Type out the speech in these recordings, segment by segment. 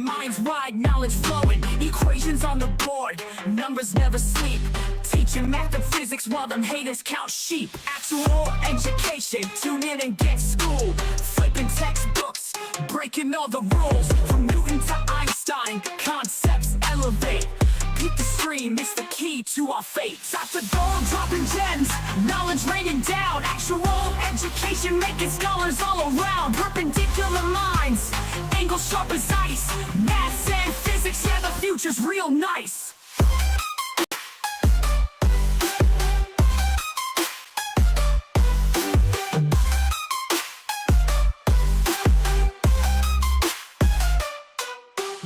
minds wide, knowledge flowing, equations on the board, numbers never sleep. Teaching math and physics while them haters count sheep. Actual education, tune in and get schooled. Flipping textbooks, breaking all the rules. From Newton to Einstein, concepts elevate. Keep the stream, it's the key to our fate. Dr. Gold dropping gems, knowledge raining down. Actual education making scholars all around. Perpendicular minds, angles sharp as ice. Maths and physics, yeah, the future's real nice.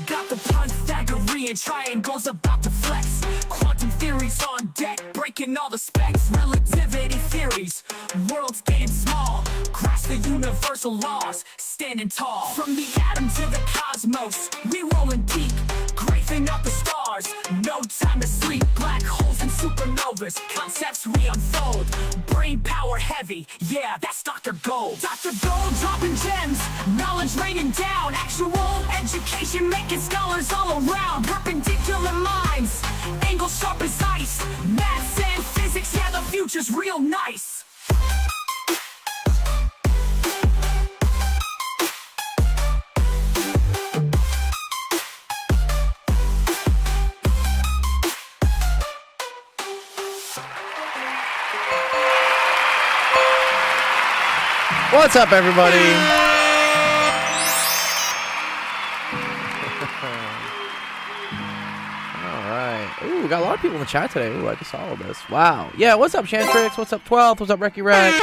Got the Pythagorean triangles about to flex. Quantum theories on deck, breaking all the specs. Relativity theories, worlds getting small. Grasp the universal laws, standing tall. From the atom to the cosmos, we rolling deep. Grazing up the stars, no time to sleep. Black holes and supernovas, concepts we unfold. Brain power heavy, yeah, that's Dr. Gold. Dr. Gold dropping gems, knowledge raining down. Actual education making scholars all around. Perpendicular minds, angles sharp as ice. Maths and physics, yeah, the future's real nice. What's up, everybody? Alright. Ooh, we got a lot of people in the chat today. Ooh, I just saw all this. Wow. Yeah, what's up, Chantrix? What's up, 12th? What's up, Recky Rec?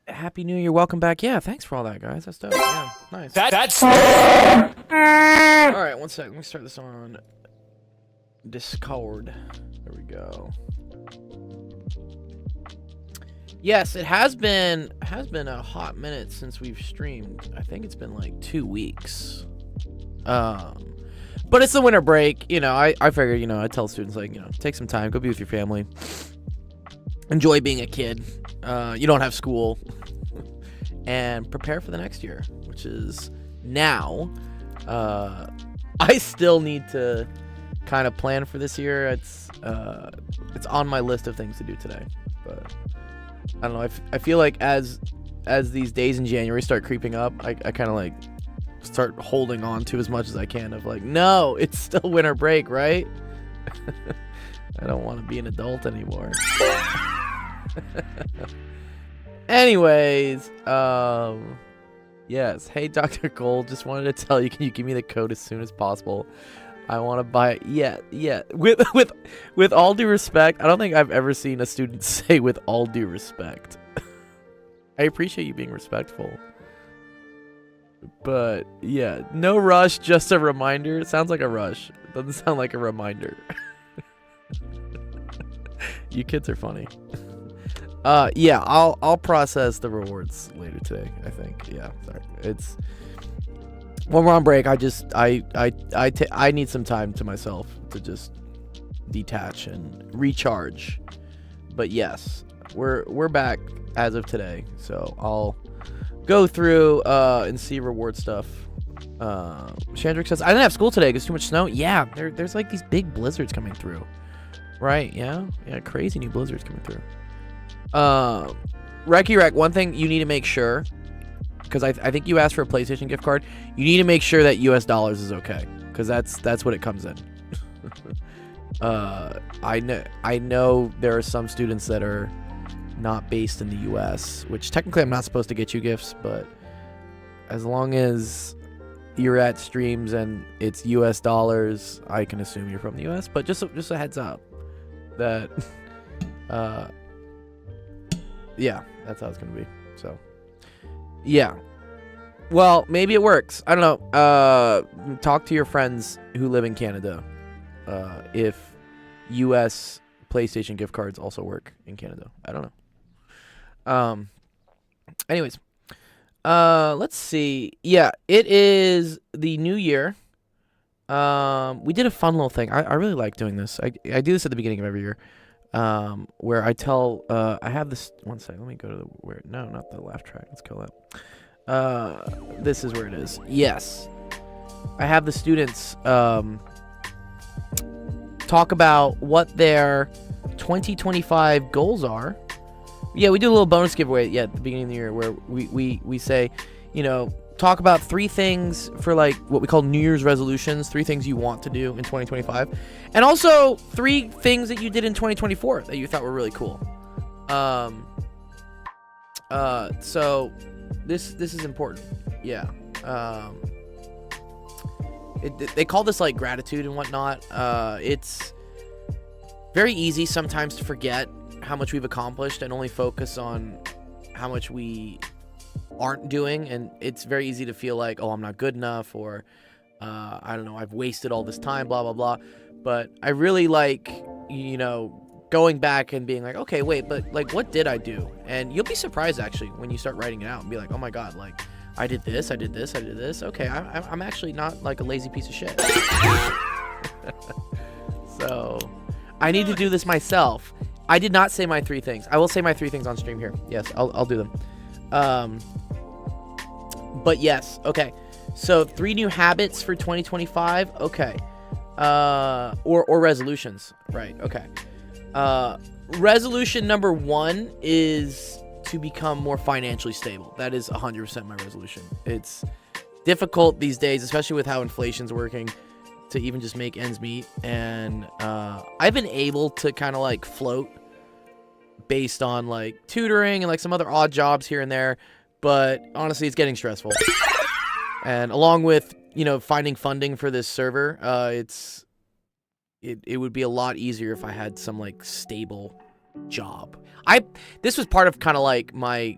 Happy New Year. Welcome back. Yeah, thanks for all that, guys. That's dope. Yeah, nice. That's Alright, one sec. Let me start this on Discord. There we go. Yes, it has been a hot minute since we've streamed. I think it's been like 2 weeks. But it's the winter break. You know, I figure, you know, I tell students, like, you know, take some time, go be with your family. Enjoy being a kid. You don't have school. And prepare for the next year, which is now. I still need to kind of plan for this year. It's on my list of things to do today, but I don't know. I feel like as these days in January start creeping up, I kind of like start holding on to as much as I can of like, no, it's still winter break, right? I don't want to be an adult anymore. Anyways, yes. Hey, Dr. Gold, just wanted to tell you, can you give me the code as soon as possible? I want to buy it. Yeah. With all due respect, I don't think I've ever seen a student say with all due respect. I appreciate you being respectful. But yeah, no rush, just a reminder. It sounds like a rush. It doesn't sound like a reminder. You kids are funny. Yeah, I'll process the rewards later today, I think. Yeah, sorry. It's when we're on break, I need some time to myself to just detach and recharge. But yes, we're back as of today, so I'll go through and see reward stuff. Chandrick says, I didn't have school today because too much snow. Yeah, there's like these big blizzards coming through. Right, yeah, crazy new blizzards coming through. Recky Rec, one thing you need to make sure, because I think you asked for a PlayStation gift card, you need to make sure that US dollars is okay, because that's what it comes in. I know there are some students that are not based in the US, which technically I'm not supposed to get you gifts, but as long as you're at streams and it's US dollars, I can assume you're from the US. But just a heads up that yeah, that's how it's gonna be. So yeah, well, maybe it works. I don't know. Talk to your friends who live in Canada if US PlayStation gift cards also work in Canada. I don't know. Anyways, let's see. Yeah, it is the new year. We did a fun little thing. I really like doing this. I do this at the beginning of every year, where I tell, I have this, one second, let me go to the, no, not the laugh track, let's kill that. this is where it is. Yes. I have the students talk about what their 2025 goals are. Yeah, we do a little bonus giveaway at the beginning of the year where we say, you know, talk about 3 things for like what we call New Year's resolutions, 3 things you want to do in 2025, and also 3 things that you did in 2024 that you thought were really cool. So this is important. Yeah. They call this like gratitude and whatnot. It's very easy sometimes to forget how much we've accomplished and only focus on how much we aren't doing, and it's very easy to feel like, oh, I'm not good enough, or I don't know, I've wasted all this time, blah blah blah. But I really like, you know, going back and being like, okay, wait, but like, what did I do? And you'll be surprised actually when you start writing it out and be like, oh my god, like I did this, I did this, I did this. Okay, I'm actually not like a lazy piece of shit. So I need to do this myself. I did not say my 3 things. I will say my 3 things on stream here. Yes, I'll do them. But yes, okay. So 3 new habits for 2025. Okay. Or resolutions. Right. Okay. Resolution number 1 is to become more financially stable. That is 100% my resolution. It's difficult these days, especially with how inflation's working, to even just make ends meet. And I've been able to kind of like float based on like tutoring and like some other odd jobs here and there, but honestly it's getting stressful. And along with, you know, finding funding for this server, it would be a lot easier if I had some like stable job. This was part of kind of like my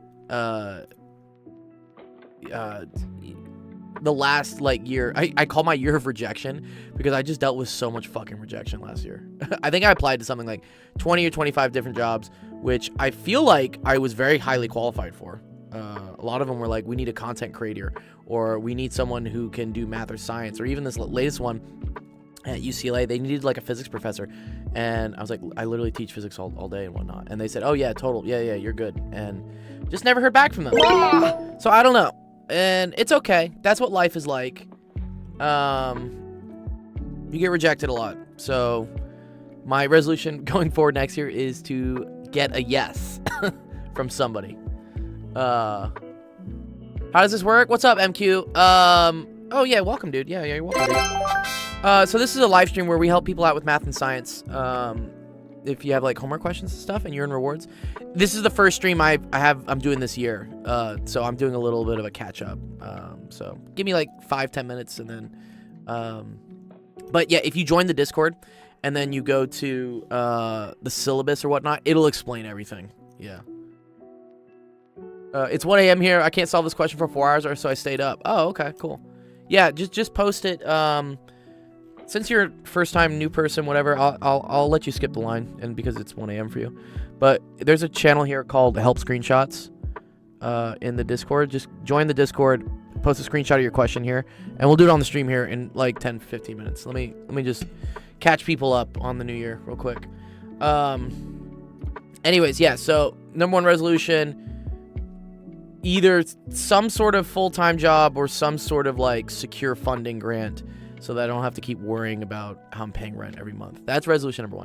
the last like year. I call my year of rejection because I just dealt with so much fucking rejection last year. I think I applied to something like 20 or 25 different jobs, which I feel like I was very highly qualified for. A lot of them were like, we need a content creator, or we need someone who can do math or science, or even this latest one at UCLA, they needed like a physics professor. And I was like, I literally teach physics all day and whatnot. And they said, oh yeah, yeah, you're good. And just never heard back from them. So I don't know. And it's okay. That's what life is like. You get rejected a lot. So my resolution going forward next year is to get a yes from somebody. How does this work? What's up, MQ? Oh yeah, welcome, dude. Yeah, you're welcome, dude. So this is a live stream where we help people out with math and science. If you have like homework questions and stuff and you're in rewards. This is the first stream I'm doing this year. So I'm doing a little bit of a catch up. So give me like 5-10 minutes and then, but yeah, if you join the Discord and then you go to, the syllabus or whatnot, it'll explain everything. Yeah. It's 1 a.m. here. I can't solve this question for 4 hours or so I stayed up. Oh, okay, cool. Yeah, just post it. Since you're first time new person, whatever, I'll let you skip the line, and because it's 1 a.m. for you. But there's a channel here called Help Screenshots in the Discord. Just join the Discord, post a screenshot of your question here, and we'll do it on the stream here in like 10-15 minutes. Let me just catch people up on the new year real quick. Anyways, yeah, so number 1 resolution, either some sort of full-time job or some sort of like secure funding grant, so that I don't have to keep worrying about how I'm paying rent every month. That's resolution number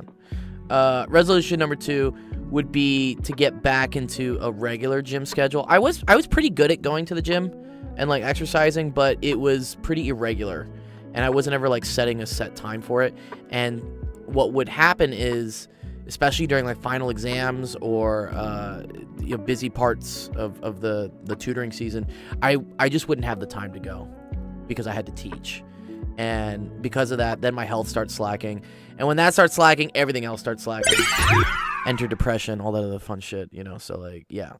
1. Resolution number 2 would be to get back into a regular gym schedule. I was pretty good at going to the gym and like exercising, but it was pretty irregular, and I wasn't ever like setting a set time for it. And what would happen is, especially during like final exams or busy parts of the tutoring season, I just wouldn't have the time to go because I had to teach. And because of that, then my health starts slacking. And when that starts slacking, everything else starts slacking. Enter depression, all that other fun shit, you know? So, like, yeah.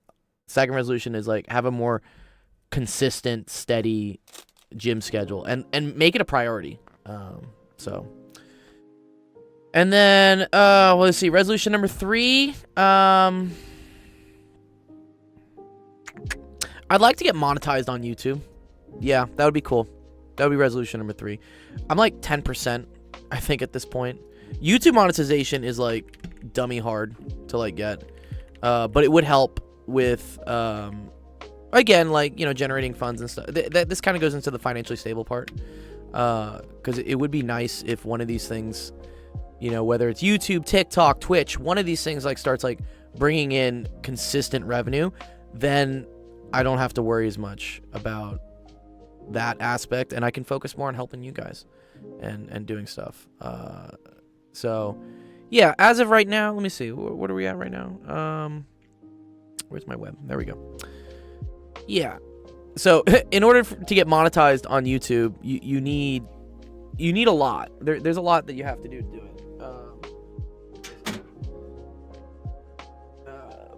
Second resolution is, like, have a more consistent, steady gym schedule. And make it a priority. So. And then, well, let's see. Resolution number 3. I'd like to get monetized on YouTube. Yeah, that would be cool. That would be resolution number 3. I'm like 10%, I think, at this point. YouTube monetization is like dummy hard to like get, but it would help with again, like, generating funds and stuff. This kind of goes into the financially stable part, because it would be nice if one of these things, whether it's YouTube, TikTok, Twitch, one of these things like starts like bringing in consistent revenue, then I don't have to worry as much about that aspect, and I can focus more on helping you guys and doing stuff. So yeah, as of right now, let me see, what are we at right now? Where's my web? There we go. Yeah, so in order to get monetized on YouTube, you need a lot. There's a lot that you have to do it.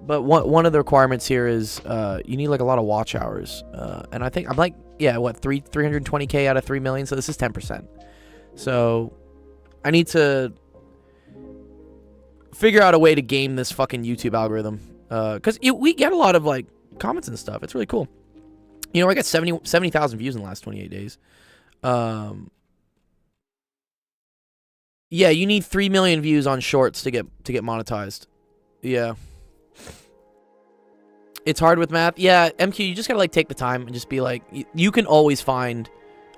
But one of the requirements here is you need like a lot of watch hours, and I think I'm like, yeah, what, 320K out of 3 million, so this is 10%. So I need to figure out a way to game this fucking YouTube algorithm, because we get a lot of like comments and stuff. It's really cool. I got 70,000 views in the last 28 days. Yeah, you need 3 million views on shorts to get monetized. Yeah. It's hard with math. Yeah, MQ, you just gotta like take the time and just be like, you can always find,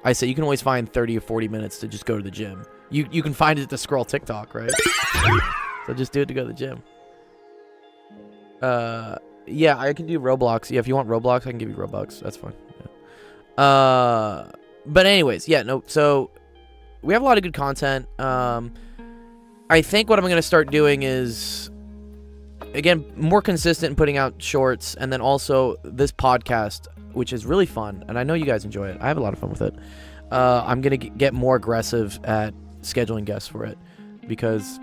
you can always find 30 or 40 minutes to just go to the gym. You can find it to scroll TikTok, right? So just do it to go to the gym. Yeah, I can do Roblox. Yeah, if you want Roblox, I can give you Robux. That's fine. Yeah. But anyways, yeah, no, so we have a lot of good content. I think what I'm gonna start doing is, again, more consistent in putting out shorts, and then also this podcast, which is really fun, and I know you guys enjoy it. I have a lot of fun with it. I'm gonna get more aggressive at scheduling guests for it, because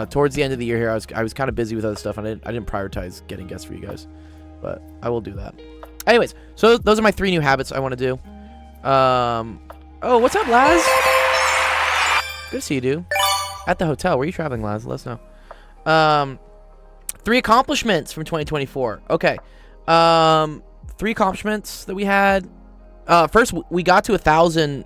towards the end of the year here, I was kind of busy with other stuff, and I didn't prioritize getting guests for you guys, but I will do that. Anyways, so those are my 3 new habits I want to do. Oh, what's up, Laz? Good to see you, dude. At the hotel. Where are you traveling, Laz? Let us know. 3 accomplishments from 2024. Okay. 3 accomplishments that we had. First, we got to 1,000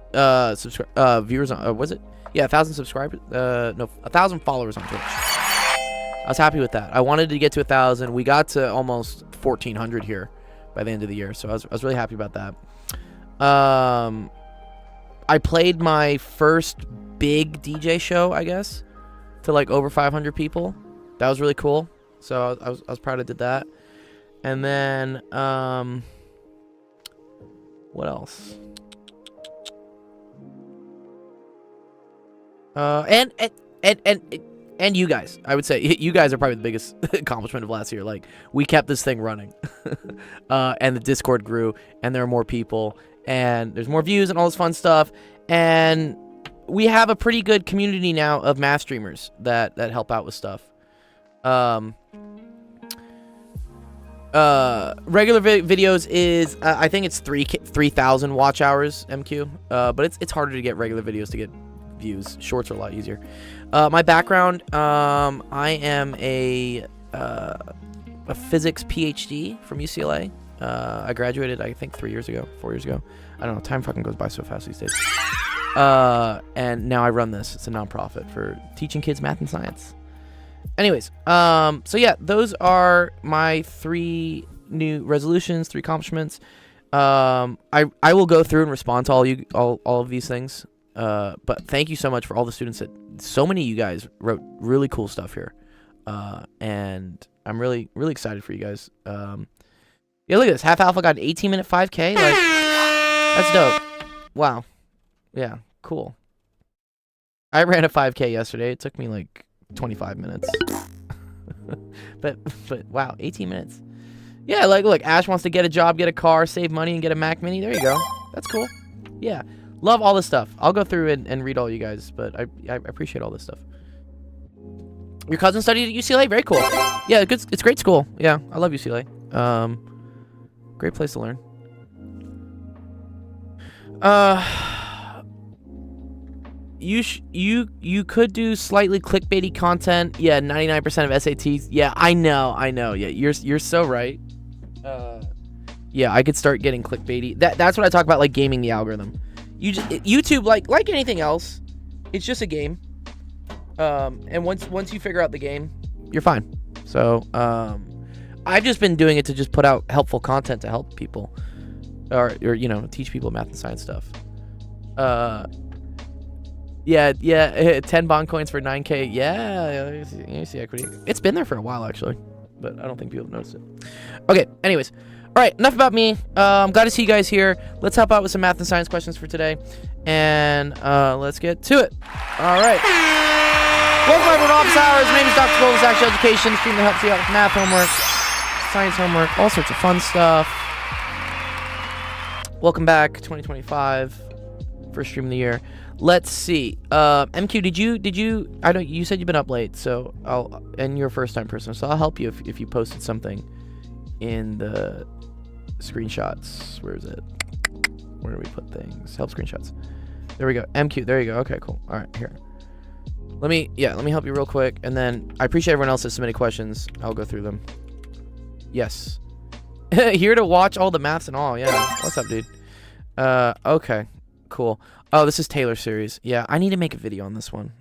viewers on, was it? Yeah, 1,000 subscribers. No, 1,000 followers on Twitch. I was happy with that. I wanted to get to 1,000. We got to almost 1,400 here by the end of the year, so I was really happy about that. I played my first big DJ show, I guess, to like over 500 people. That was really cool. So I was proud I did that. And then what else? And you guys, I would say you guys are probably the biggest accomplishment of last year. Like, we kept this thing running, and the Discord grew, and there are more people, and there's more views and all this fun stuff, and we have a pretty good community now of math streamers that help out with stuff. Regular videos is I think it's 3,000 watch hours, MQ, but it's harder to get regular videos to get views. Shorts are a lot easier. My background, I am a physics PhD from UCLA. I graduated, I think, 4 years ago. I don't know, time fucking goes by so fast these days. And now I run this. It's a nonprofit for teaching kids math and science. Anyways, so yeah, those are my 3 new resolutions, 3 accomplishments. I will go through and respond to all of these things. But thank you so much for all the students so many of you guys wrote really cool stuff here. And I'm really, really excited for you guys. Yeah, look at this. Half Alpha got an 18-minute 5K. Like, that's dope. Wow. Yeah, cool. I ran a 5K yesterday. It took me like 25 minutes. but wow, 18 minutes. Yeah, like, look, Ash wants to get a job, get a car, save money, and get a Mac Mini. There you go. That's cool. Yeah. Love all this stuff. I'll go through and read all you guys, but I appreciate all this stuff. Your cousin studied at UCLA? Very cool. Yeah, it's great school. Yeah, I love UCLA. Great place to learn. You could do slightly clickbaity content. Yeah, 99% of SATs. Yeah, I know. Yeah, you're so right. Yeah, I could start getting clickbaity. That's what I talk about, like gaming the algorithm. YouTube, like anything else, it's just a game. And once you figure out the game, you're fine. So I've just been doing it to just put out helpful content to help people, or you know, teach people math and science stuff. Yeah, 10 bond coins for 9K. Yeah, you see equity. It's been there for a while actually, but I don't think people have noticed it. Okay, anyways. All right, enough about me. Glad to see you guys here. Let's help out with some math and science questions for today, and let's get to it. All right. Welcome everyone to Office Hours. My name is Dr. Gold's Actual Education, the stream that helps you out with math homework, science homework, all sorts of fun stuff. Welcome back, 2025, first stream of the year. Let's see. MQ, did you? I know you said you've been up late, so and you're a first-time person, so I'll help you if you posted something in the screenshots. Where is it? Where do we put things? Help screenshots. There we go. MQ. There you go. Okay, cool. All right, here. Let me help you real quick, and then I appreciate everyone else that submitted questions. I'll go through them. Yes. Here to watch all the maths and all. Yeah. What's up, dude? Okay. Cool. Oh, this is Taylor series. Yeah, I need to make a video on this one.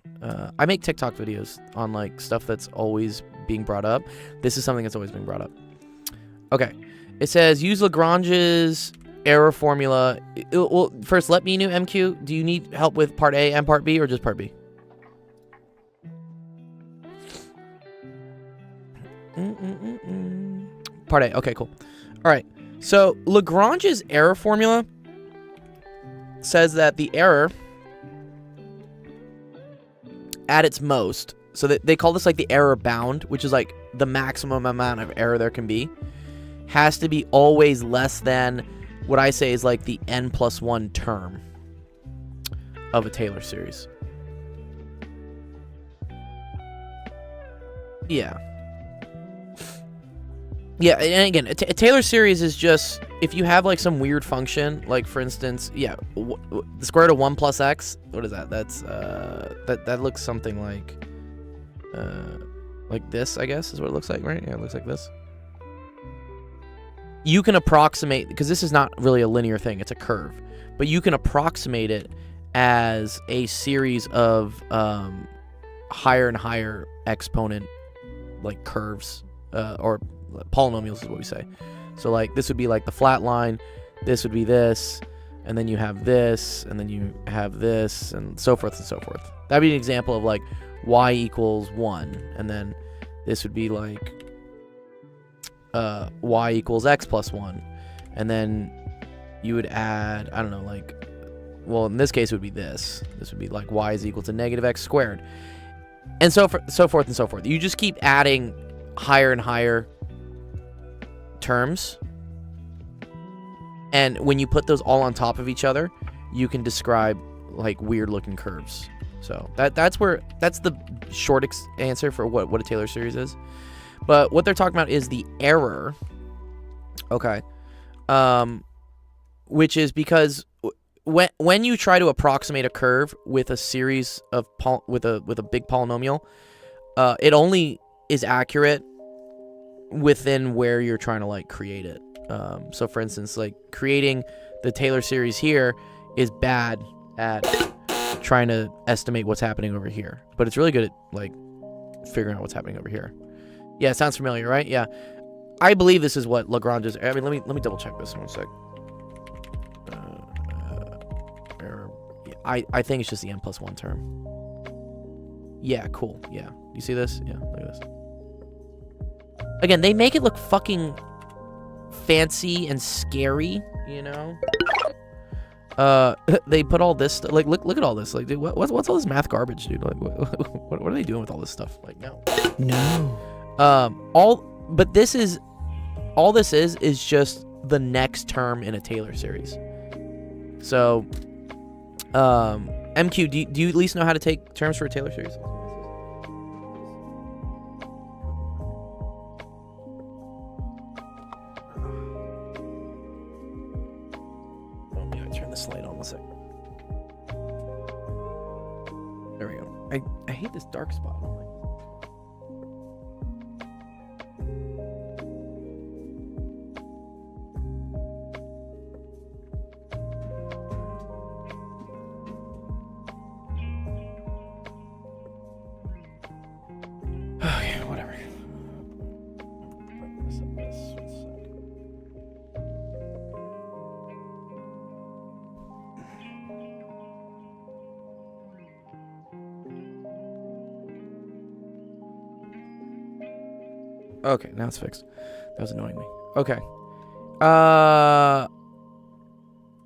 I make TikTok videos on like stuff that's always being brought up. This is something that's always being brought up. Okay. It says use Lagrange's error formula. Well, first, let me know, MQ. Do you need help with part A and part B, or just part B? Part A. Okay, cool. All right. So Lagrange's error formula says that the error at its most, so that they call this like the error bound, which is like the maximum amount of error there can be, has to be always less than what I say is like the n+1 term of a Taylor series. Yeah. Yeah, and again, a Taylor series is just, if you have like some weird function, like for instance, yeah, the square root of 1 plus x, what is that? That's, that looks something like this, I guess, is what it looks like, right? Yeah, it looks like this. You can approximate, because this is not really a linear thing, it's a curve, but you can approximate it as a series of higher and higher exponent, like curves, or polynomials is what we say. So like this would be like the flat line, this would be this, and then you have this, and then you have this, and so forth and so forth. That'd be an example of like y equals 1, and then this would be like y equals x plus 1, and then you would add, I don't know, like, well, in this case it would be this. This would be like y is equal to negative x squared, and so forth and so forth. You just keep adding higher and higher terms, and when you put those all on top of each other, you can describe like weird looking curves. So that's the short answer for what a Taylor series is. But what they're talking about is the error, okay, which is because when you try to approximate a curve with a series of with a big polynomial, it only is accurate within where you're trying to like create it. So for instance, like creating the Taylor series here is bad at trying to estimate what's happening over here, but it's really good at like figuring out what's happening over here. Yeah, it sounds familiar, right? Yeah, I believe this is what Lagrange is. I mean, let me double check this one sec. I think it's just the n+1 term. Yeah, cool. Yeah, you see this? Yeah, look at this. Again, they make it look fucking fancy and scary, you know? They put all this like look at all this. Like, dude, what's all this math garbage, dude? Like, what are they doing with all this stuff? Like, no. But this is all this is just the next term in a Taylor series. So, MQ, do you at least know how to take terms for a Taylor series? Turn this light on 1 second. There we go. I hate this dark spot. Okay, whatever. Okay, now it's fixed. That was annoying me. Okay.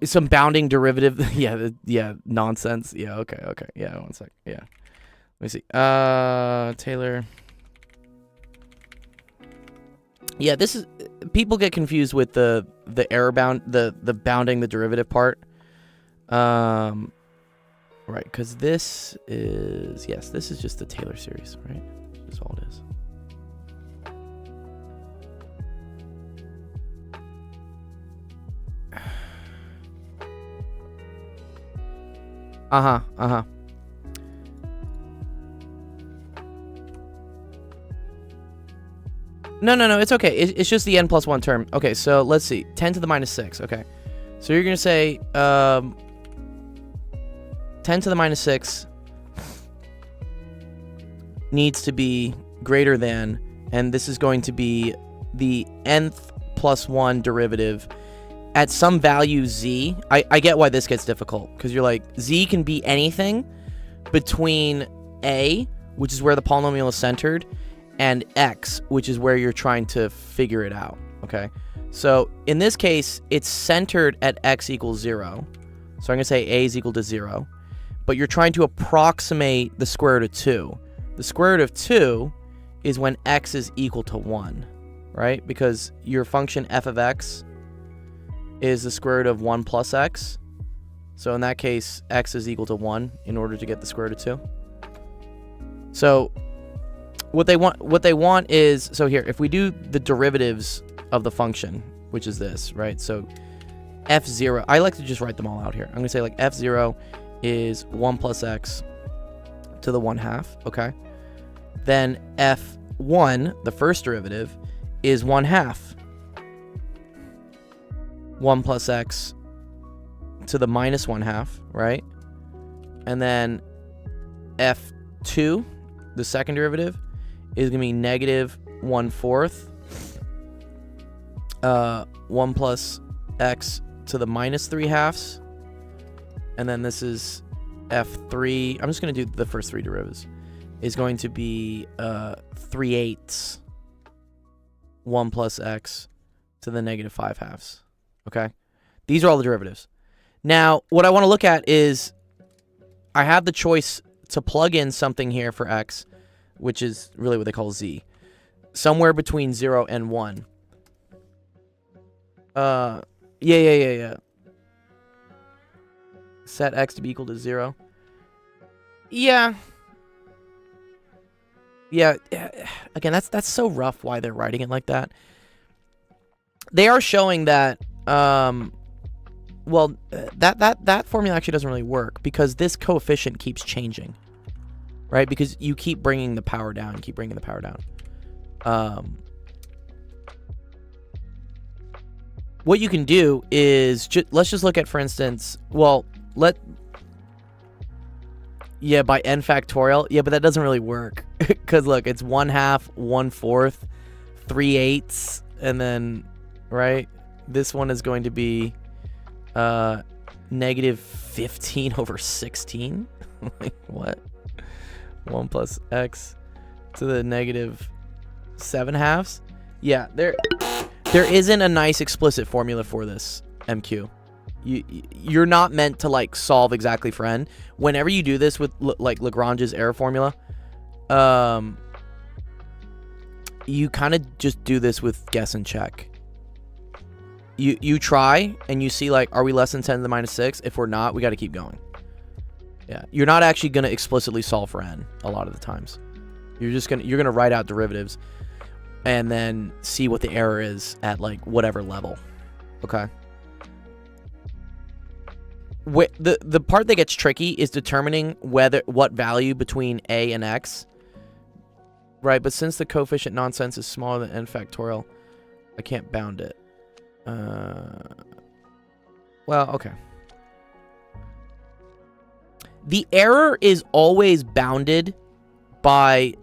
Some bounding derivative. Yeah, nonsense. Yeah, okay. Yeah, one sec. Yeah. Let me see. Taylor. Yeah, this is, people get confused with the error bound, the bounding the derivative part. Right, because this is, yes, this is just the Taylor series, right? That's all it is. No, it's okay. It's just the n plus 1 term. Okay, so let's see. 10 to the minus 6. Okay. So you're going to say 10 to the minus 6 needs to be greater than, and this is going to be the nth plus 1 derivative at some value z. I get why this gets difficult, because you're like, z can be anything between a, which is where the polynomial is centered, and x, which is where you're trying to figure it out, okay? So in this case, it's centered at x equals 0. So I'm going to say a is equal to 0. But you're trying to approximate the square root of 2. The square root of 2 is when x is equal to 1, right? Because your function f of x is the square root of 1 plus x. So in that case, x is equal to 1 in order to get the square root of 2. So what they want is, so here, if we do the derivatives of the function, which is this, right? So f0, I like to just write them all out here. I'm going to say like f0 is 1 plus x to the 1/2, okay? Then f1, the first derivative, is 1/2. 1 plus x to the minus 1/2, right? And then f2, the second derivative, is going to be negative 1/4. 1 plus x to the minus 3/2. And then this is f3. I'm just going to do the first three derivatives. Is going to be 3/8. 1 plus x to the negative 5/2. Okay? These are all the derivatives. Now, what I want to look at is I have the choice to plug in something here for x, which is really what they call z, somewhere between 0 and 1. Yeah. Set x to be equal to 0. Yeah. Again, that's so rough why they're writing it like that. They are showing that well, that formula actually doesn't really work because this coefficient keeps changing. Right? Because you keep bringing the power down, what you can do is let's just look at, for instance, well, by n factorial. Yeah, but that doesn't really work because look, it's 1/2, 1/4, 3/8, and then, right? This one is going to be negative 15 over 16. Like, what? 1 plus x to the negative 7/2. Yeah, there isn't a nice explicit formula for this MQ. You're not meant to like solve exactly for n. Whenever you do this with like Lagrange's error formula, you kind of just do this with guess and check. You try and you see like, are we less than 10 to the minus 6? If we're not, we got to keep going. Yeah, you're not actually going to explicitly solve for n a lot of the times. You're going to write out derivatives and then see what the error is at like whatever level. Okay. The part that gets tricky is determining what value between a and x. Right, but since the coefficient nonsense is smaller than n factorial, I can't bound it. Well, okay. The error is always bounded by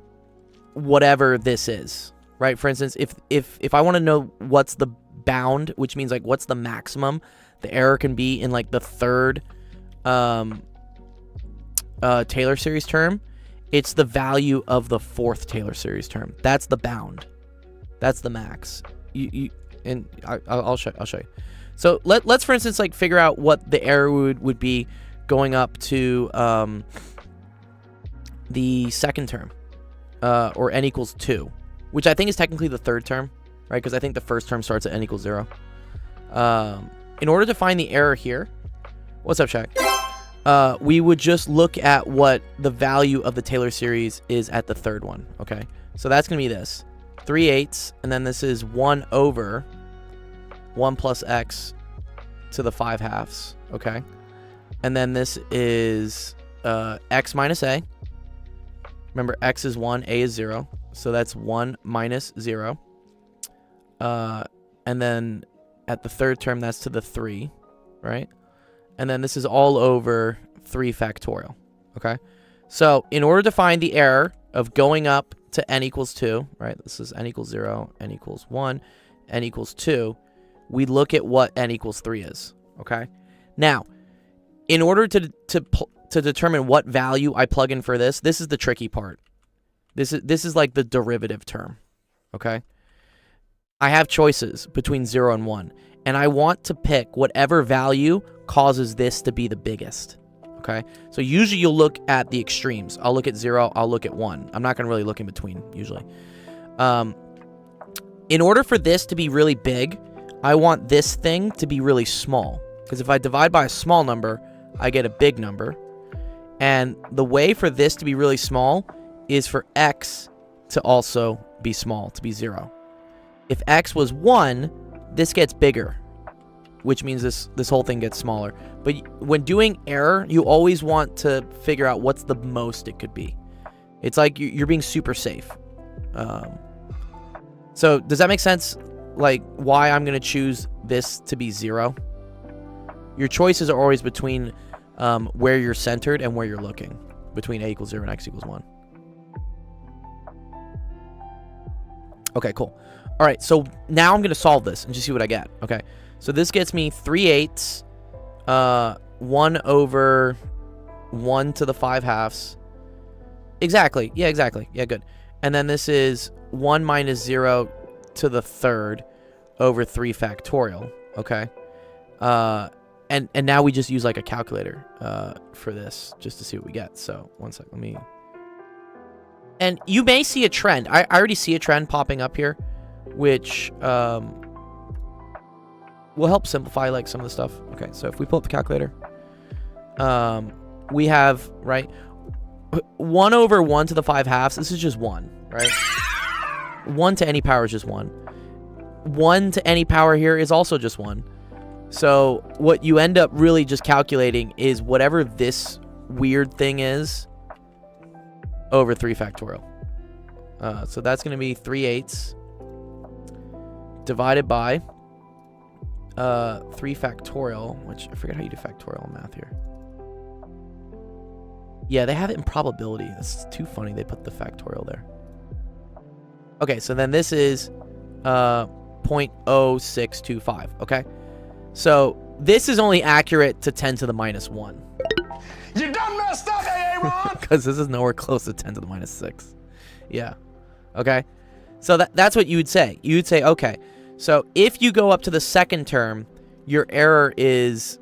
whatever this is, right? For instance, if I want to know what's the bound, which means like what's the maximum the error can be in like the third Taylor series term, it's the value of the fourth Taylor series term. That's the bound, That's the max. I'll show you. So let's for instance like figure out what the error would be going up to the second term, or n equals 2, which I think is technically the third term, right? Because I think the first term starts at n equals 0. In order to find the error here, what's up, Shaq? We would just look at what the value of the Taylor series is at the third one, okay? So that's going to be this, 3/8, and then this is 1 over 1 plus x to the 5/2, okay? And then this is x minus a. Remember, x is 1, a is 0, so that's 1 minus 0. And then at the third term, that's to the 3, right? And then this is all over 3 factorial, okay? So in order to find the error of going up to n equals 2, right? This is n equals 0, n equals 1, n equals 2. We look at what n equals 3 is, okay? Now, in order to determine what value I plug in for this is the tricky part. This is like the derivative term, okay? I have choices between 0 and 1, and I want to pick whatever value causes this to be the biggest, okay? So usually you'll look at the extremes. I'll look at 0, I'll look at 1. I'm not going to really look in between, usually. In order for this to be really big, I want this thing to be really small, because if I divide by a small number, I get a big number. And the way for this to be really small is for x to also be small, to be 0. If x was 1, this gets bigger, which means this whole thing gets smaller. But when doing error, you always want to figure out what's the most it could be. It's like you're being super safe. So does that make sense? Like why I'm going to choose this to be 0? Your choices are always between where you're centered and where you're looking, between a equals 0 and x equals 1. Okay, cool. All right, so now I'm going to solve this and just see what I get. Okay, so this gets me 3/8, 1 over 1 to the 5/2. Exactly. Yeah, exactly. Yeah, good. And then this is 1 minus 0 to the third over 3 factorial. Okay. And now we just use like a calculator for this just to see what we get. So one sec, let me. And you may see a trend. I already see a trend popping up here, which will help simplify like some of the stuff. Okay, so if we pull up the calculator, we have, right, 1 over 1 to the 5/2. This is just 1, right? 1 to any power is just 1. 1 to any power here is also just 1. So what you end up really just calculating is whatever this weird thing is over 3 factorial. So that's going to be 3/8 divided by 3 factorial, which I forget how you do factorial in math here. Yeah, they have it in probability. It's too funny they put the factorial there. Okay, so then this is 0.0625, okay? So this is only accurate to 10 to the minus 1. You done messed up, Aaron! Because this is nowhere close to 10 to the minus 6. Yeah. Okay? So that's what you would say. You would say, okay, so if you go up to the second term, your error is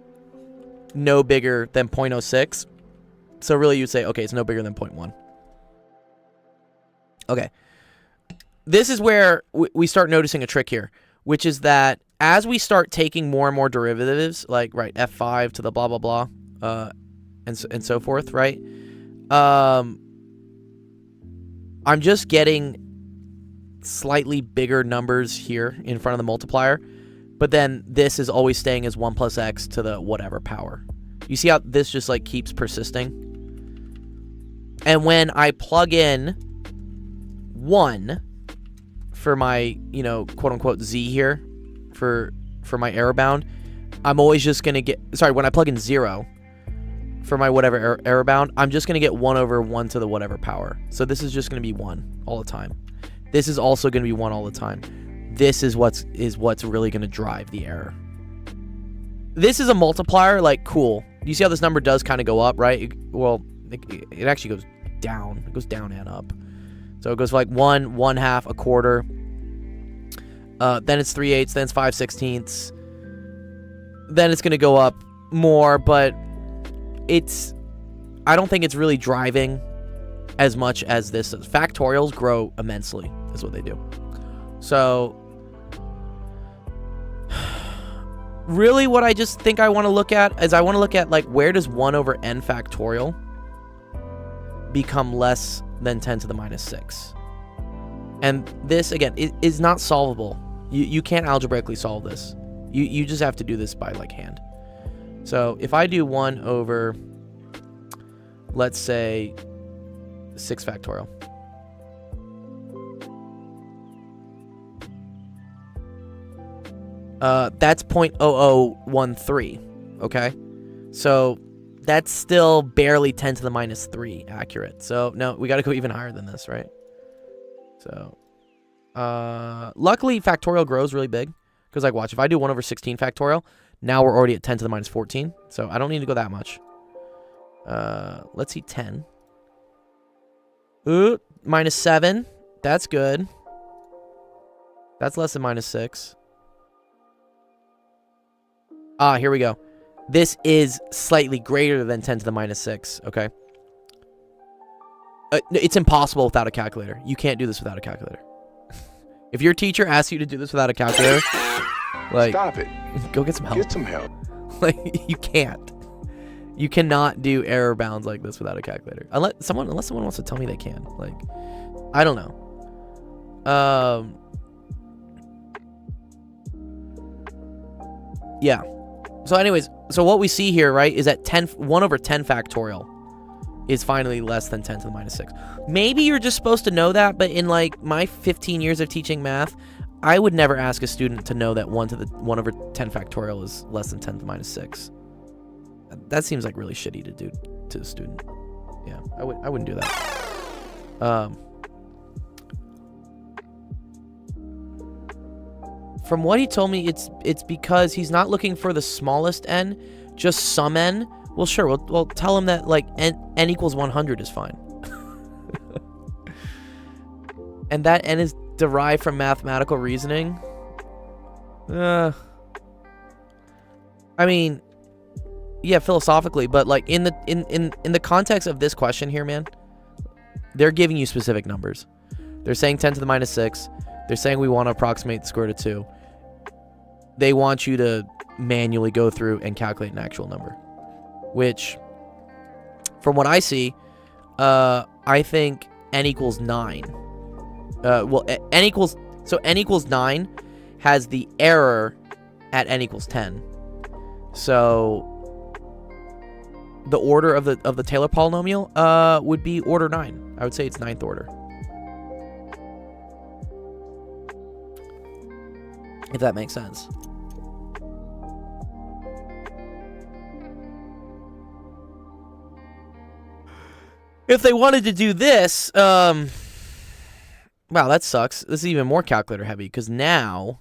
no bigger than 0.06. So really you'd say, okay, it's no bigger than 0.1. Okay. This is where we start noticing a trick here, which is that as we start taking more and more derivatives, like, right, f5 to the blah, blah, blah, and so forth, right? I'm just getting slightly bigger numbers here in front of the multiplier, but then this is always staying as 1 plus x to the whatever power. You see how this just, like, keeps persisting? And when I plug in 1 for my, you know, quote-unquote z here, for my error bound, I'm always just going to get, sorry, when I plug in 0 for my whatever error bound, I'm just going to get 1 over 1 to the whatever power. So this is just going to be 1 all the time. This is also going to be 1 all the time. This is what's really going to drive the error. This is a multiplier, like, cool. You see how this number does kind of go up, right? It actually goes down. It goes down and up. So it goes like 1, 1/2, 1/4. Then it's 3/8, then it's 5/16. Then it's going to go up more, but I don't think it's really driving as much as this is. Factorials grow immensely, is what they do. So, really what I just think I want to look at is I want to look at, like, where does 1 over n factorial become less than 10 to the minus 6? And this, again, is not solvable. You can't algebraically solve this. You just have to do this by, like, hand. So if I do 1 over, let's say, 6 factorial. That's 0.0013, okay? So that's still barely 10 to the minus 3 accurate. So, no, we got to go even higher than this, right? So, luckily, factorial grows really big. Because, like, watch, if I do 1 over 16 factorial, now we're already at 10 to the minus 14. So I don't need to go that much. Let's see, 10. Ooh, minus 7. That's good. That's less than minus 6. Ah, here we go. This is slightly greater than 10 to the minus 6, okay? It's impossible without a calculator. You can't do this without a calculator. If your teacher asks you to do this without a calculator, like, Stop it. Go get some help. Get some help. Like, you can't. You cannot do error bounds like this without a calculator. Unless someone wants to tell me they can. Like, I don't know. Yeah. So anyways, so what we see here, right, is that 1 over 10 factorial is finally less than 10 to the minus 6. Maybe you're just supposed to know that, but in, like, my 15 years of teaching math, I would never ask a student to know that 1 over 10 factorial is less than 10 to the minus 6. That seems like really shitty to do to a student. Yeah, I wouldn't do that. From what he told me, it's because he's not looking for the smallest n, just some n. Well, sure. We'll tell him that, like, n equals 100 is fine. And that n is derived from mathematical reasoning. I mean, yeah, philosophically, but, like, in the context of this question here, man, they're giving you specific numbers. They're saying 10 to the minus 6. They're saying we want to approximate the square root of 2. They want you to manually go through and calculate an actual number, which, from what I see, I think n equals 9. Well, n equals 9 has the error at n equals 10. So the order of the Taylor polynomial would be order 9. I would say it's 9th order. If that makes sense. If they wanted to do this, wow, that sucks. This is even more calculator heavy, because now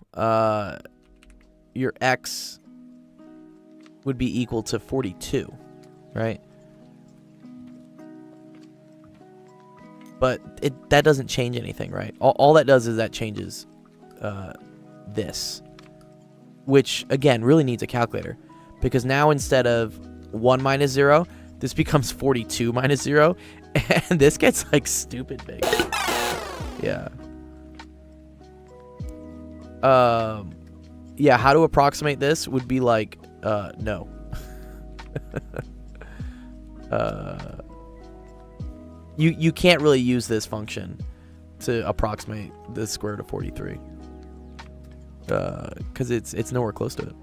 your x would be equal to 42, right? But that doesn't change anything, right? All that does is that changes this, which, again, really needs a calculator, because now instead of 1 minus 0, this becomes 42 minus 0, and this gets, like, stupid big. Yeah. Yeah, how to approximate this would be like, no. You can't really use this function to approximate the square root of 43. Because it's nowhere close to it.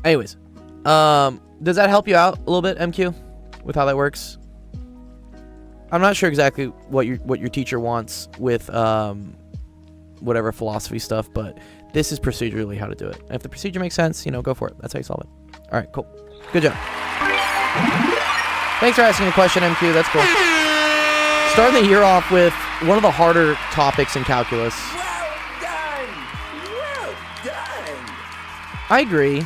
Anyways, does that help you out a little bit, MQ, with how that works? I'm not sure exactly what your teacher wants with whatever philosophy stuff, but this is procedurally how to do it. And if the procedure makes sense, go for it. That's how you solve it. All right, cool. Good job. Thanks for asking a question, MQ. That's cool. Starting the year off with one of the harder topics in calculus. Well done. Well done. I agree.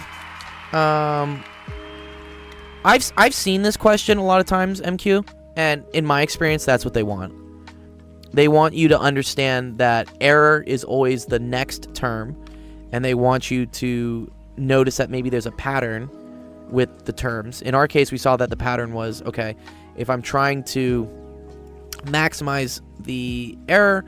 I've seen this question a lot of times, MQ, and in my experience, that's what they want. they want you to understand that error is always the next term, and they want you to notice that maybe there's a pattern with the terms. In our case, we saw that the pattern was, okay, if I'm trying to maximize the error,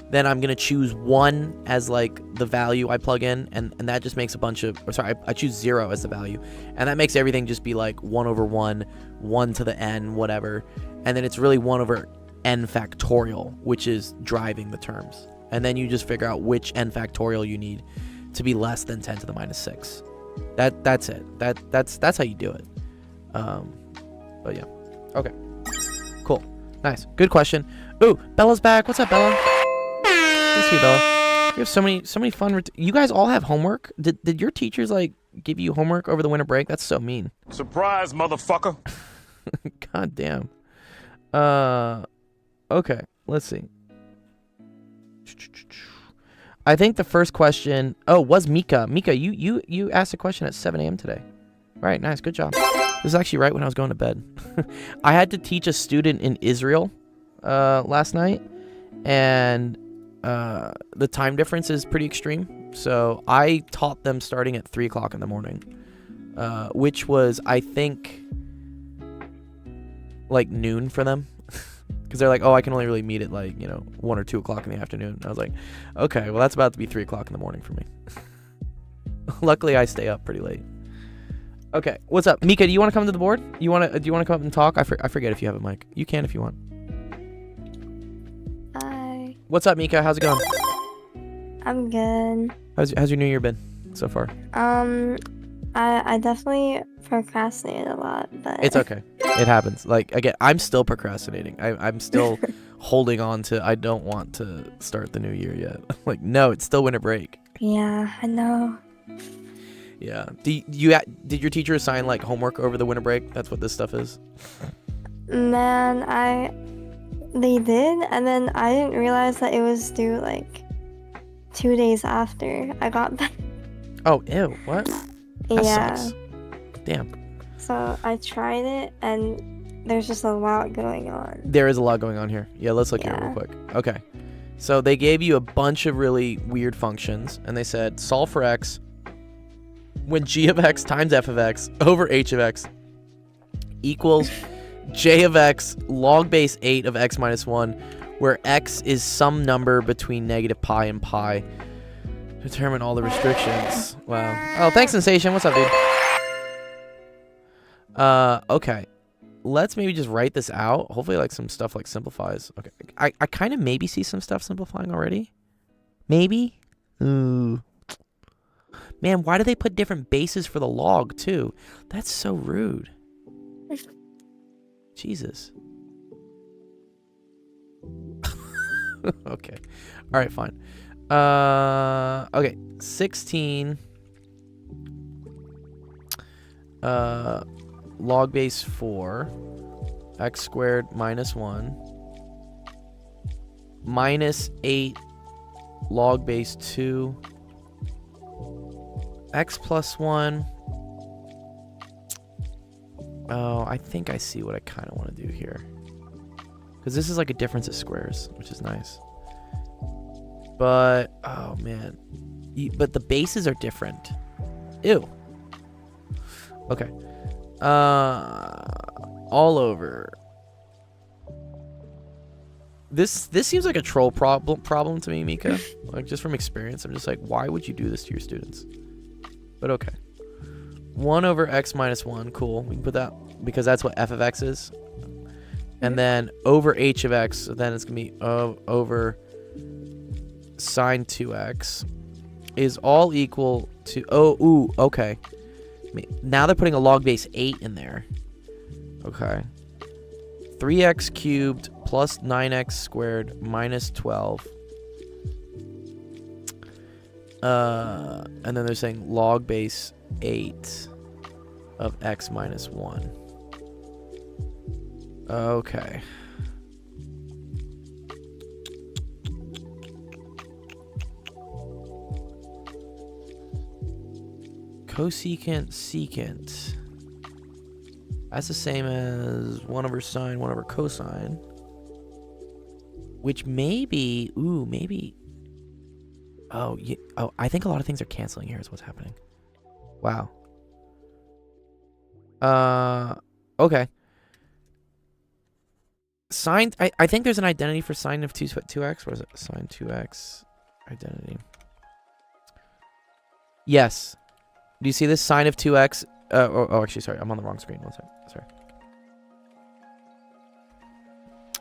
then I'm going to choose 1 as like the value I plug in, and that just makes a bunch of, or sorry, I choose 0 as the value, and that makes everything just be like 1 over 1, 1 to the n, whatever, and then it's really 1 over n factorial, which is driving the terms, and then you just figure out which n factorial you need to be less than 10 to the minus 6. That's it. That's how you do it. But yeah. Okay. Cool. Nice. Good question. Ooh, Bella's back. What's up, Bella? Good to see you, Bella. We have so many fun. You guys all have homework. Did your teachers like give you homework over the winter break? That's so mean. Surprise, motherfucker. God damn. Okay. Let's see. I think the first question, was Mika. Mika, you asked a question at 7 a.m. today. Right, nice, good job. This is actually right when I was going to bed. I had to teach a student in Israel last night, and the time difference is pretty extreme. So I taught them starting at 3 o'clock in the morning, which was, I think, like noon for them. Because they're like, oh, I can only really meet at like, 1 or 2 o'clock in the afternoon. And I was like, okay, well, that's about to be 3 o'clock in the morning for me. Luckily, I stay up pretty late. Okay, what's up? Mika, do you want to come to the board? Do you want to come up and talk? I forget if you have a mic. You can if you want. Hi. What's up, Mika? How's it going? I'm good. How's your new year been so far? I definitely procrastinate a lot, but It's okay. It happens. Like, again, I'm still procrastinating. I'm still holding on to, I don't want to start the new year yet. Like, no, it's still winter break. Yeah, I know. Yeah. Did your teacher assign like homework over the winter break? That's what this stuff is. Man, they did, and then I didn't realize that it was due like 2 days after I got back. Oh, ew. What? That Yeah. sucks. Damn. So I tried it, and there's just a lot going on. There is a lot going on here. Yeah, let's look here real Yeah. quick. Okay. So they gave you a bunch of really weird functions, and they said solve for x when g of x times f of x over h of x equals j of x log base 8 of x minus 1, where x is some number between negative pi and pi. Determine all the restrictions. Wow. Oh, thanks, Sensation. What's up, dude? Okay. Let's maybe just write this out. Hopefully, like, some stuff, like, simplifies. Okay. I kind of maybe see some stuff simplifying already. Maybe? Ooh. Man, why do they put different bases for the log, too? That's so rude. Jesus. Okay. All right, fine. Okay. 16. Log base 4. X squared minus 1. Minus 8. Log base 2. X plus 1. Oh, I think I see what I kind of want to do here. Because this is like a difference of squares, which is nice. But, oh man. But the bases are different. Ew. Okay. All over. This seems like a troll problem to me, Mika. Like, just from experience, I'm just like, why would you do this to your students? But okay. 1 over x minus 1. Cool. We can put that because that's what f of x is. And then over h of x. So then it's going to be over sine 2x is all equal to... okay. Now they're putting a log base 8 in there. Okay. 3x cubed plus 9x squared minus 12. And then they're saying log base 8 of x minus 1. Okay. Cosecant, secant. That's the same as 1 over sine, 1 over cosine. which maybe, maybe. Oh, I think a lot of things are canceling here is what's happening. Wow. Okay. Sine, I think there's an identity for sine of 2x. What is it? Sine 2x identity. Yes. Do you see this? Sine of 2x. Actually, sorry. I'm on the wrong screen. One second. Sorry.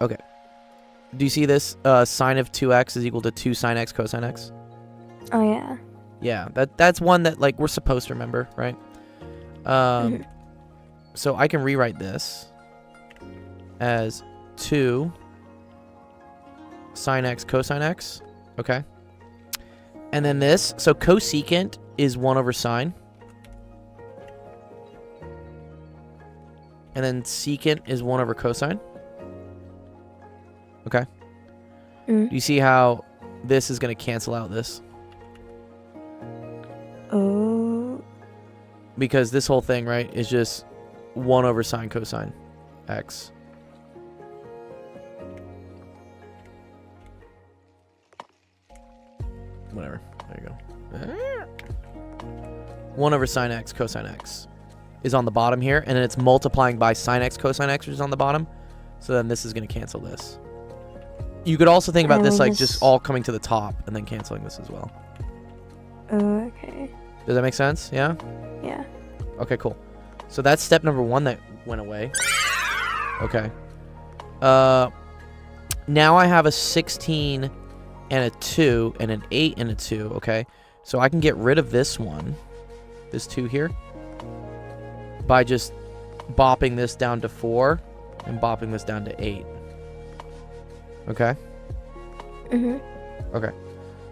Okay. Do you see this? Sine of 2x is equal to 2 sine x cosine x. Oh yeah. Yeah, that's one that like we're supposed to remember, right? So I can rewrite this as 2 sine x cosine x, okay? And then this, so cosecant is 1 over sine. And then secant is 1 over cosine. Okay? Do you see how this is going to cancel out this? Oh. Because this whole thing, right, is just 1 over sine cosine x. Whatever. There you go. 1 over sine x cosine x is on the bottom here, and then it's multiplying by sine x cosine x, which is on the bottom. So then this is going to cancel this. You could also think about this like just all coming to the top and then canceling this as well. Oh, okay. Does that make sense? Yeah? Yeah. Okay, cool. So that's step number 1 that went away. Okay. Now I have a 16 and a 2 and an 8 and a 2, okay? So I can get rid of this one, this 2 here, by just bopping this down to 4 and bopping this down to 8. Okay? Okay.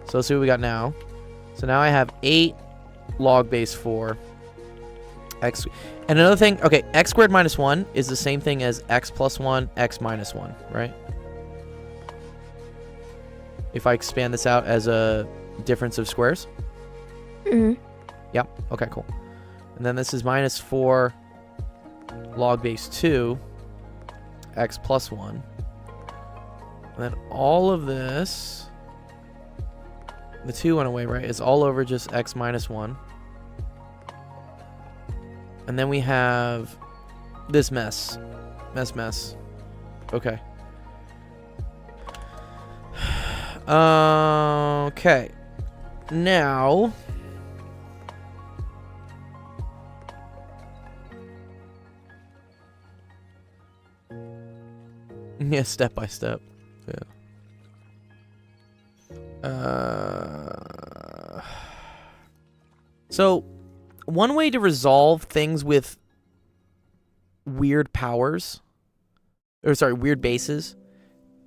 So let's see what we got now. So now I have 8 log base 4 x. And another thing, okay, x squared minus 1 is the same thing as x plus 1, x minus 1, right? If I expand this out as a difference of squares. Yep. Okay, cool. And then this is minus 4 log base 2 x plus 1. And then all of this, the 2 went away, right? It's all over just x minus 1. And then we have this mess. Mess. Okay. Okay. Now... yeah, step by step. Yeah. So, one way to resolve things with weird powers, weird bases,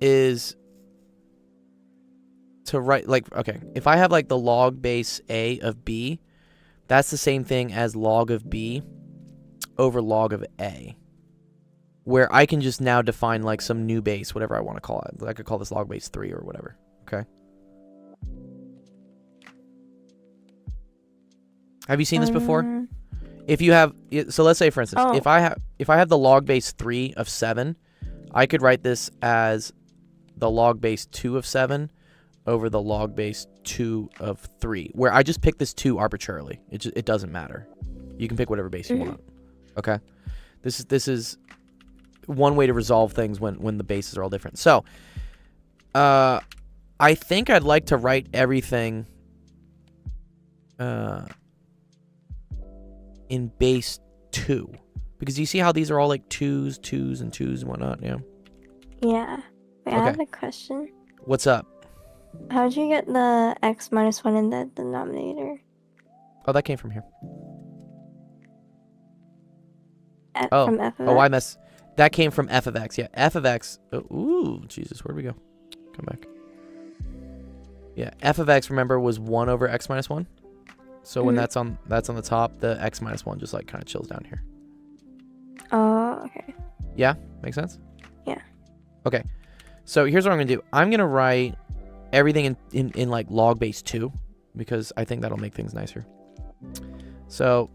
is to write, like, okay, if I have, like, the log base A of B, that's the same thing as log of B over log of A, where I can just now define, like, some new base, whatever I want to call it. I could call this log base 3 or whatever, okay? Have you seen this before? If you have, so let's say for instance, if I have the log base 3 of 7, I could write this as the log base 2 of 7 over the log base 2 of 3, where I just pick this 2 arbitrarily. It doesn't matter. You can pick whatever base you want. Okay, this is one way to resolve things when the bases are all different. So, I think I'd like to write everything in base 2, because you see how these are all like 2s and 2s and whatnot. Yeah. Yeah. Wait, I have a question. What's up? How'd you get the x minus 1 in the denominator? Oh, that came from here. From f of I x? messed. That came from f of x. Yeah, f of x. Ooh, Jesus, where'd we go? Come back. Yeah, f of x, remember, was 1 over x minus 1. So when that's on the top, the x minus 1 just like kind of chills down here. Oh, okay. Yeah, makes sense? Yeah. Okay. So here's what I'm going to do. I'm going to write everything in like log base 2, because I think that'll make things nicer. So,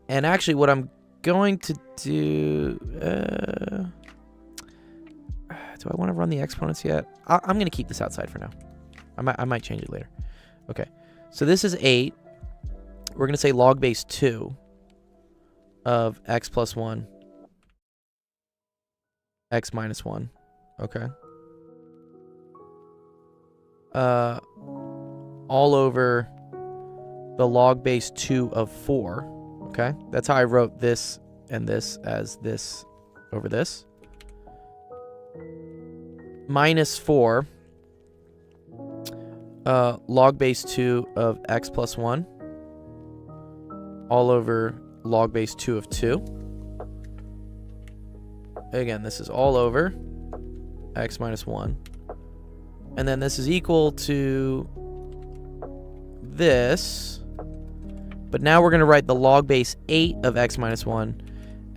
and actually what I'm going to do, do Do I want to run the exponents yet? I'm going to keep this outside for now. I might change it later. Okay. So this is 8. We're going to say log base 2 of x plus 1, x minus 1. Okay. All over the log base 2 of 4. Okay. That's how I wrote this and this as this over this. Minus 4 log base 2 of x plus 1 all over log base 2 of 2. Again, this is all over x minus 1. And then this is equal to this. But now we're going to write the log base 8 of x minus 1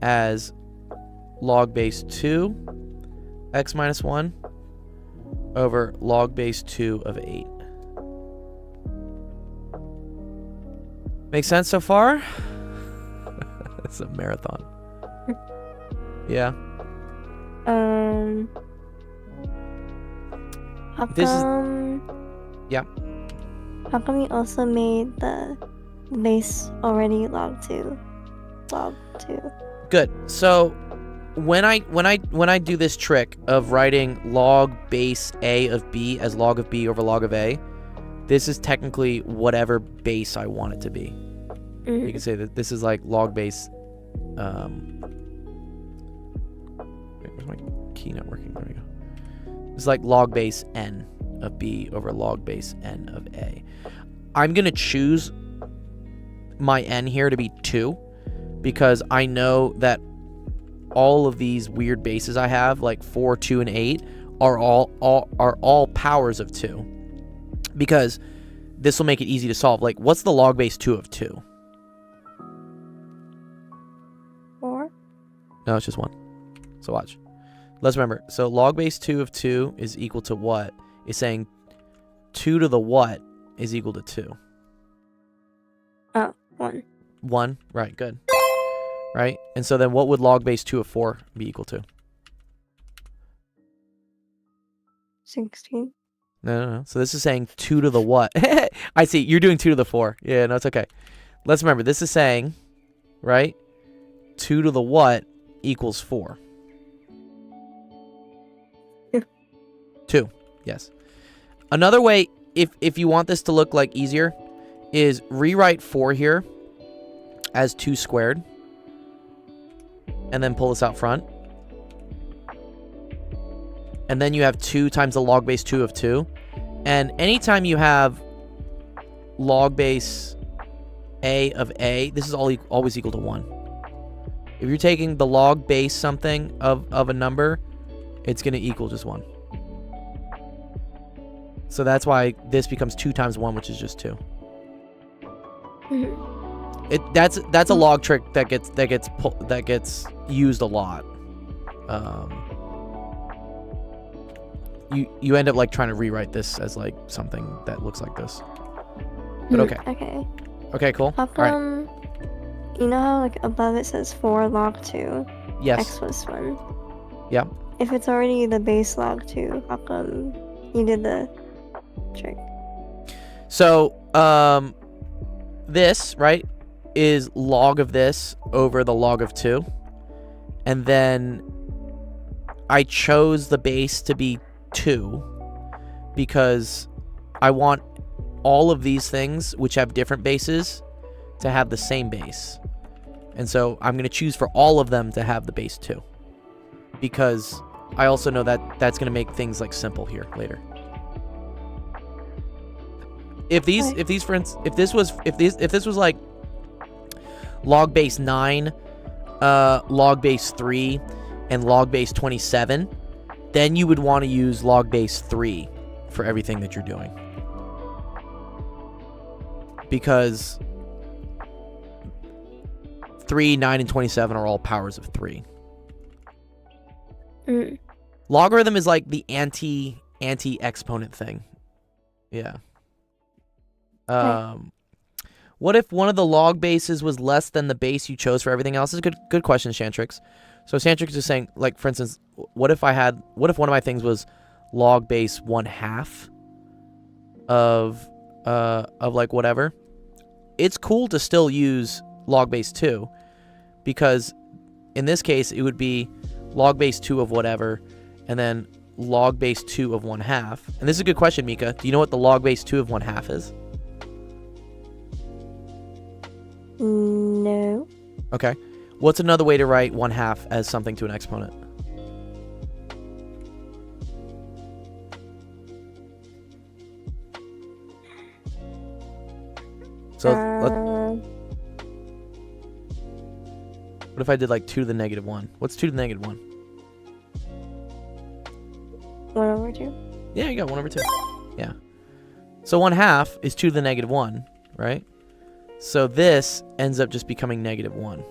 as log base 2 x minus 1 over log base 2 of 8. Make sense so far? It's a marathon. Yeah. How This is- come? Yeah. How come you also made the base already log 2? Log 2. Good. So when I do this trick of writing log base a of b as log of b over log of a, this is technically whatever base I want it to be. You can say that this is like log base. Where's my key not working? There we go. It's like log base n of b over log base n of a. I'm gonna choose my n here to be 2 because I know that all of these weird bases I have, like 4, 2, and 8, are all powers of 2. Because this will make it easy to solve. Like, what's the log base 2 of 2? 4? No, it's just 1. So watch. Let's remember. So log base 2 of 2 is equal to what? It's saying 2 to the what is equal to 2. Oh, 1. 1? Right, good. Right? And so then what would log base 2 of 4 be equal to? 16. No. So this is saying 2 to the what? I see. You're doing 2 to the 4. Yeah, no, it's okay. Let's remember. This is saying, right? 2 to the what equals 4. 2. Yes. Another way, if you want this to look like easier, is rewrite 4 here as 2 squared. And then pull this out front. And then you have 2 times the log base 2 of 2. And anytime you have log base a of a, this is always equal to 1. If you're taking the log base something of a number, it's going to equal just 1. So that's why this becomes 2 times 1, which is just 2. That's a log trick that gets used a lot. You end up like trying to rewrite this as like something that looks like this. But okay. Okay. Okay, cool. How All right. come, you know how like above it says 4 log 2, Yes. x plus 1? Yeah. If it's already the base log 2, how come you did the trick? So, this, right, is log of this over the log of 2. And then I chose the base to be 2 because I want all of these things which have different bases to have the same base. And so I'm going to choose for all of them to have the base 2 because I also know that that's going to make things like simple here later. If this was like log base 9, log base 3, and log base 27, then you would want to use log base 3 for everything that you're doing. Because 3, 9, and 27 are all powers of 3. Logarithm is like the anti-exponent thing. Yeah. What if one of the log bases was less than the base you chose for everything else? This is a good question, Shantrix. So Santrix is saying, like, for instance, what if one of my things was log base 1/2 of like whatever? It's cool to still use log base 2, because in this case it would be log base 2 of whatever, and then log base 2 of 1/2. And this is a good question, Mika. Do you know what the log base 2 of 1/2 is? No. Okay. What's another way to write 1/2 as something to an exponent? So what if I did like 2 to the negative 1? What's 2 to the negative 1? 1/2. Yeah, you got 1/2. Yeah. So 1/2 is 2 to the negative 1, right? So this ends up just becoming -1.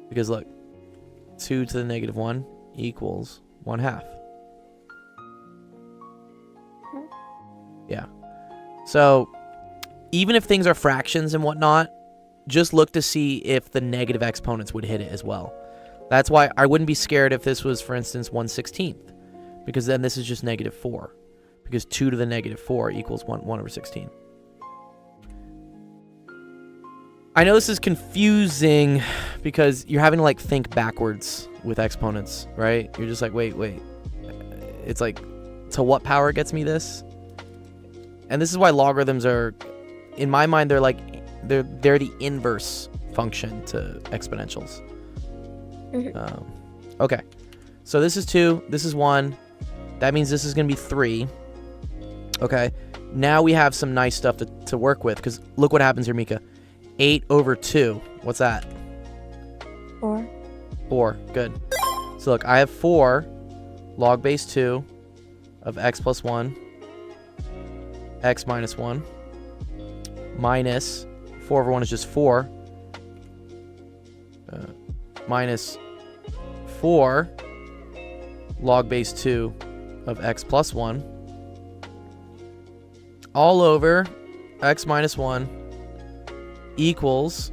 Because look, 2 to the negative 1 equals 1/2. Yeah. So even if things are fractions and whatnot, just look to see if the negative exponents would hit it as well. That's why I wouldn't be scared if this was, for instance, 1/16, because then this is just -4, because 2 to the negative 4 equals 1/16. I know this is confusing because you're having to like think backwards with exponents, right? You're just like, wait. It's like, to what power gets me this? And this is why logarithms are, in my mind, they're like, they're the inverse function to exponentials. Okay, so this is 2, this is 1. That means this is going to be 3. Okay, now we have some nice stuff to work with, because look what happens here, Mika. 8/2. What's that? 4. 4. Good. So look, I have 4 log base 2 of x plus 1, x minus 1, minus 4/1 is just 4, minus 4 log base 2 of x plus 1, all over x minus 1 equals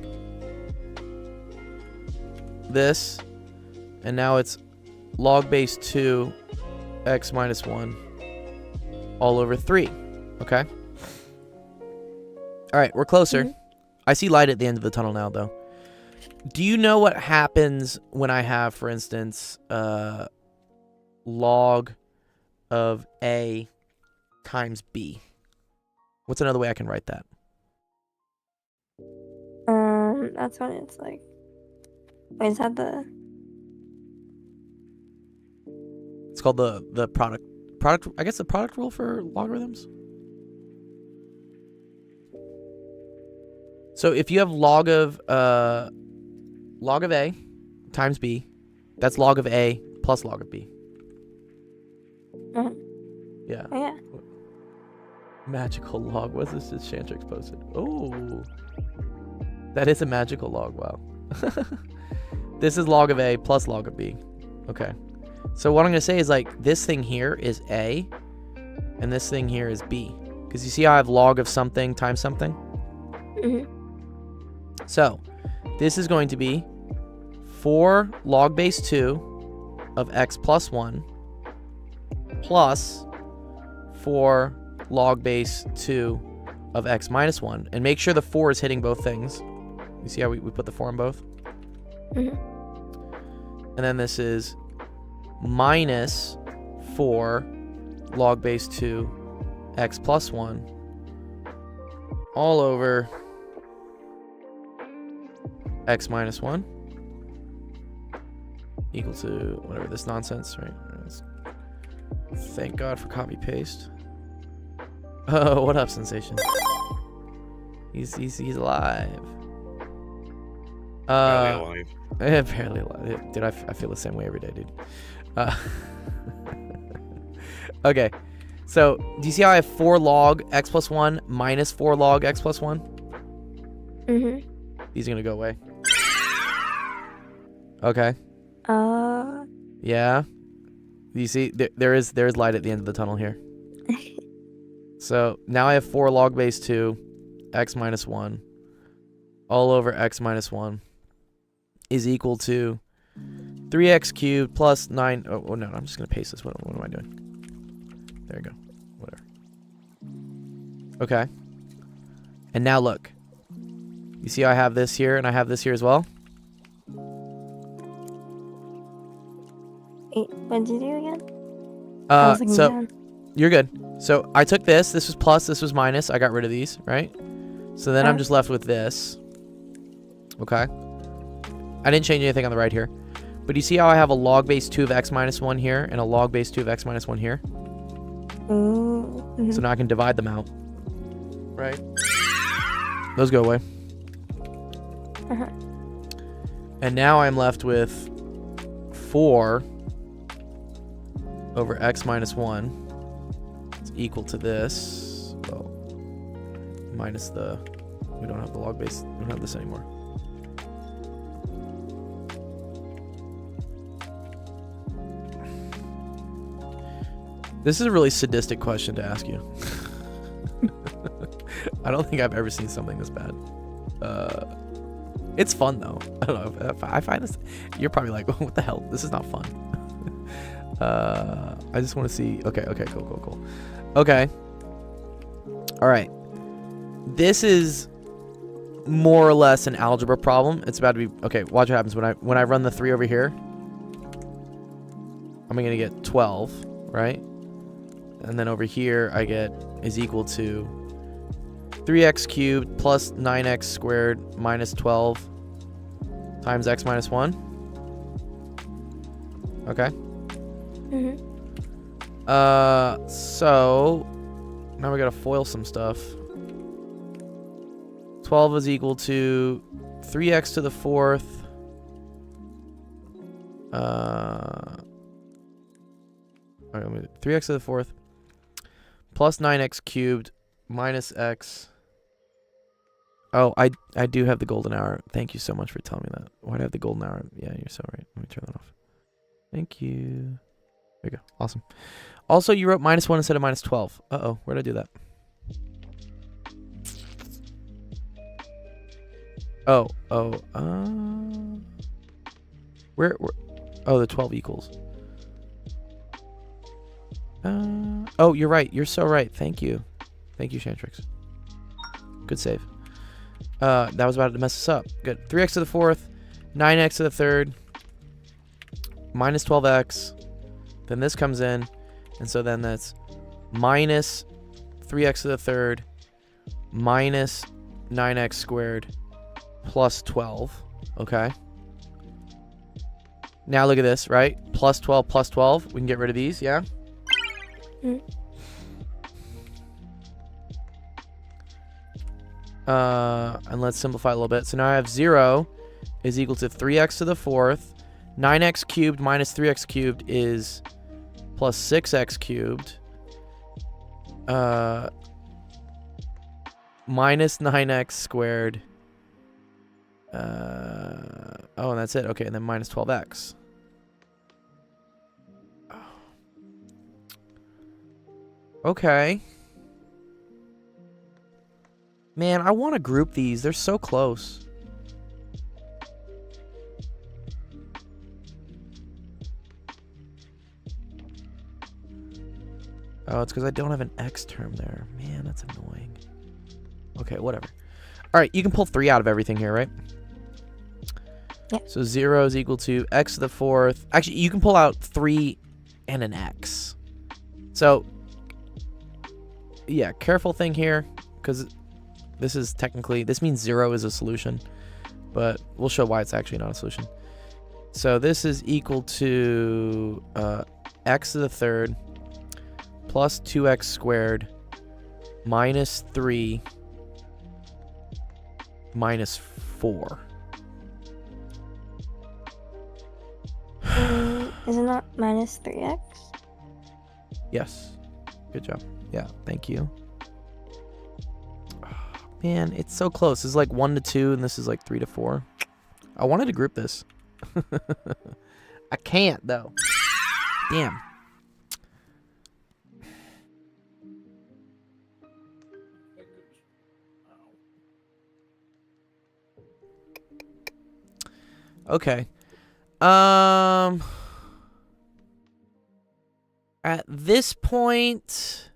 this, and now it's log base 2 x minus 1 all over 3. Okay? Alright, we're closer. I see light at the end of the tunnel now, though. Do you know what happens when I have, for instance, log of A times B? What's another way I can write that? That's when it's like, wait, is that the... It's called the product, I guess the product rule for logarithms. So if you have log of A times B, that's log of A plus log of B. Yeah. Oh, yeah. Magical log. What's this that Shantrix posted? Oh, that is a magical log. Wow. This is log of A plus log of B. Okay. So what I'm going to say is, like, this thing here is A, and this thing here is B. Because you see how I have log of something times something? So this is going to be 4 log base 2 of x plus 1 plus 4 log base 2 of x minus 1. And make sure the 4 is hitting both things. You see how we put the 4 on both? And then this is minus 4 log base 2 x plus 1 all over x minus 1 equal to whatever this nonsense, right? Thank God for copy paste. Oh, what up, Sensation? He's alive. Barely alive. Yeah, barely alive. Dude, I feel the same way every day, dude. Okay, so do you see how I have 4 log x plus 1 minus 4 log x plus 1? These are gonna go away. Okay. Yeah. You see, there is light at the end of the tunnel here. So now I have 4 log base 2 x minus 1 all over x minus 1 is equal to 3x cubed plus 9. Oh, no, I'm just going to paste this. What am I doing? There you go. Whatever. Okay. And now look. You see I have this here and I have this here as well? Wait, what did you do again? I was looking So down. you're good. So I took this. This was plus. This was minus. I got rid of these, right? So then I'm just left with this. Okay. I didn't change anything on the right here. But you see how I have a log base 2 of x minus 1 here and a log base 2 of x minus 1 here? Ooh. Mhm. So now I can divide them out. Right? Those go away. Uh-huh. And now I'm left with 4 over x minus 1. It's equal to this. Well, minus the... We don't have the log base. We don't have this anymore. This is a really sadistic question to ask you. I don't think I've ever seen something this bad. It's fun though. I don't know. If I find this, you're probably like, what the hell? This is not fun. I just want to see. Okay, cool. Okay. All right. This is more or less an algebra problem. It's about to be okay. Watch what happens when I run the 3 over here. I'm gonna get 12, right? And then over here I get is equal to 3x cubed plus 9x squared minus 12 times x minus 1. Okay. Mhm. So now we gotta FOIL some stuff. 12 is equal to 3x to the 4th. 3x to the 4th plus 9x cubed minus x. Oh, I do have the golden hour. Thank you so much for telling me that. Why do I have the golden hour? Yeah, you're so right. Let me turn that off. Thank you. There you go. Awesome. Also, you wrote minus 1 instead of minus 12. Uh-oh. Where did I do that? Where oh, the 12 equals. Oh, you're right. You're so right. Thank you. Thank you, Shantrix. Good save. That was about to mess us up. Good. 3x to the 4th, 9x to the 3rd, minus 12x. Then this comes in, and so then that's minus 3x to the 3rd, minus 9x squared, plus 12. Okay. Now look at this, right? Plus 12, plus 12. We can get rid of these, yeah? Mm. And let's simplify a little bit. So now I have 0 is equal to 3x to the 4th. 9x cubed minus 3x cubed is plus 6x cubed. Minus 9x squared. Oh, and that's it. Okay, and then minus 12x. Okay. Man, I want to group these. They're so close. Oh, it's because I don't have an x term there. Man, that's annoying. Okay, whatever. All right, you can pull 3 out of everything here, right? Yeah. So 0 is equal to x to the 4th. Actually, you can pull out 3 and an x. So, yeah, careful thing here, because this is technically, this means 0 is a solution, but we'll show why it's actually not a solution. So this is equal to x to the 3rd plus 2x squared minus 3 minus 4. Isn't that minus 3x? Yes. Good job. Yeah, thank you. Man, it's so close. This is like 1 to 2, and this is like 3 to 4. I wanted to group this. I can't, though. Damn. Okay. At this point,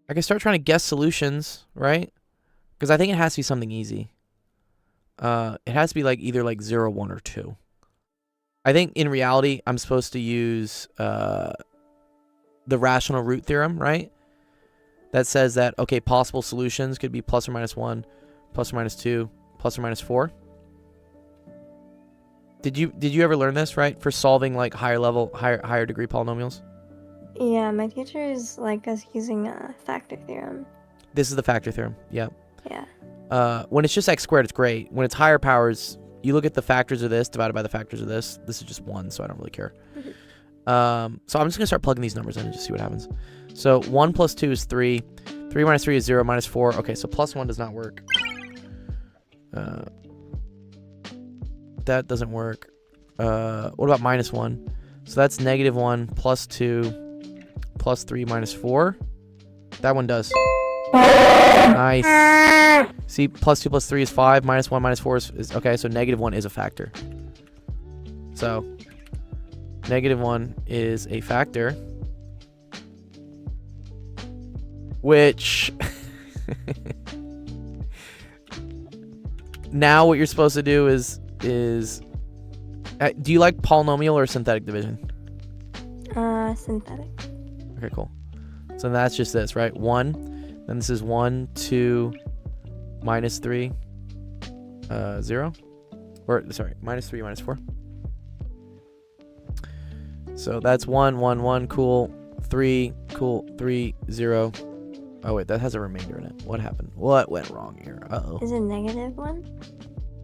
I can start trying to guess solutions, right? Because I think it has to be something easy. It has to be like either like 0, 1, or 2. I think in reality, I'm supposed to use the rational root theorem, right? That says that, okay, possible solutions could be plus or minus 1, plus or minus 2, plus or minus 4. Did you ever learn this, right? For solving like higher degree polynomials? Yeah, my teachers like us using a factor theorem. This is the factor theorem. Yeah. Yeah. When it's just x squared, it's great. When it's higher powers, you look at the factors of this divided by the factors of this. This is just 1, so I don't really care. So I'm just going to start plugging these numbers in and just see what happens. So 1 plus 2 is 3. 3 minus 3 is 0 minus 4. Okay, so plus 1 does not work. That doesn't work. What about minus 1? So that's negative 1 plus 2 plus 3 minus 4. That one does. Nice. See, plus 2 plus 3 is 5. Minus 1 minus 4 is okay, so negative 1 is a factor. So negative 1 is a factor. Which... now what you're supposed to do is do you like polynomial or synthetic division? Synthetic. Okay, cool. So that's just this, right? 1. Then this is 1, 2, minus 3, 0. Or, sorry, minus 3, minus 4. So that's 1, 1, 1, cool. 3, cool. 3, 0. Oh, wait, that has a remainder in it. What happened? What went wrong here? Uh-oh. Is it negative 1?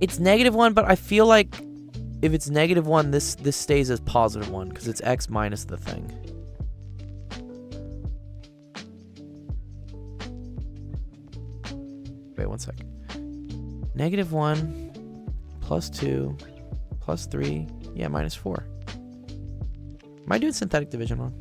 It's negative 1, but I feel like if it's negative 1, this stays as positive 1 because it's x minus the thing. Wait, one sec. Negative 1 plus 2 plus 3. Yeah, minus 4. Am I doing synthetic division wrong?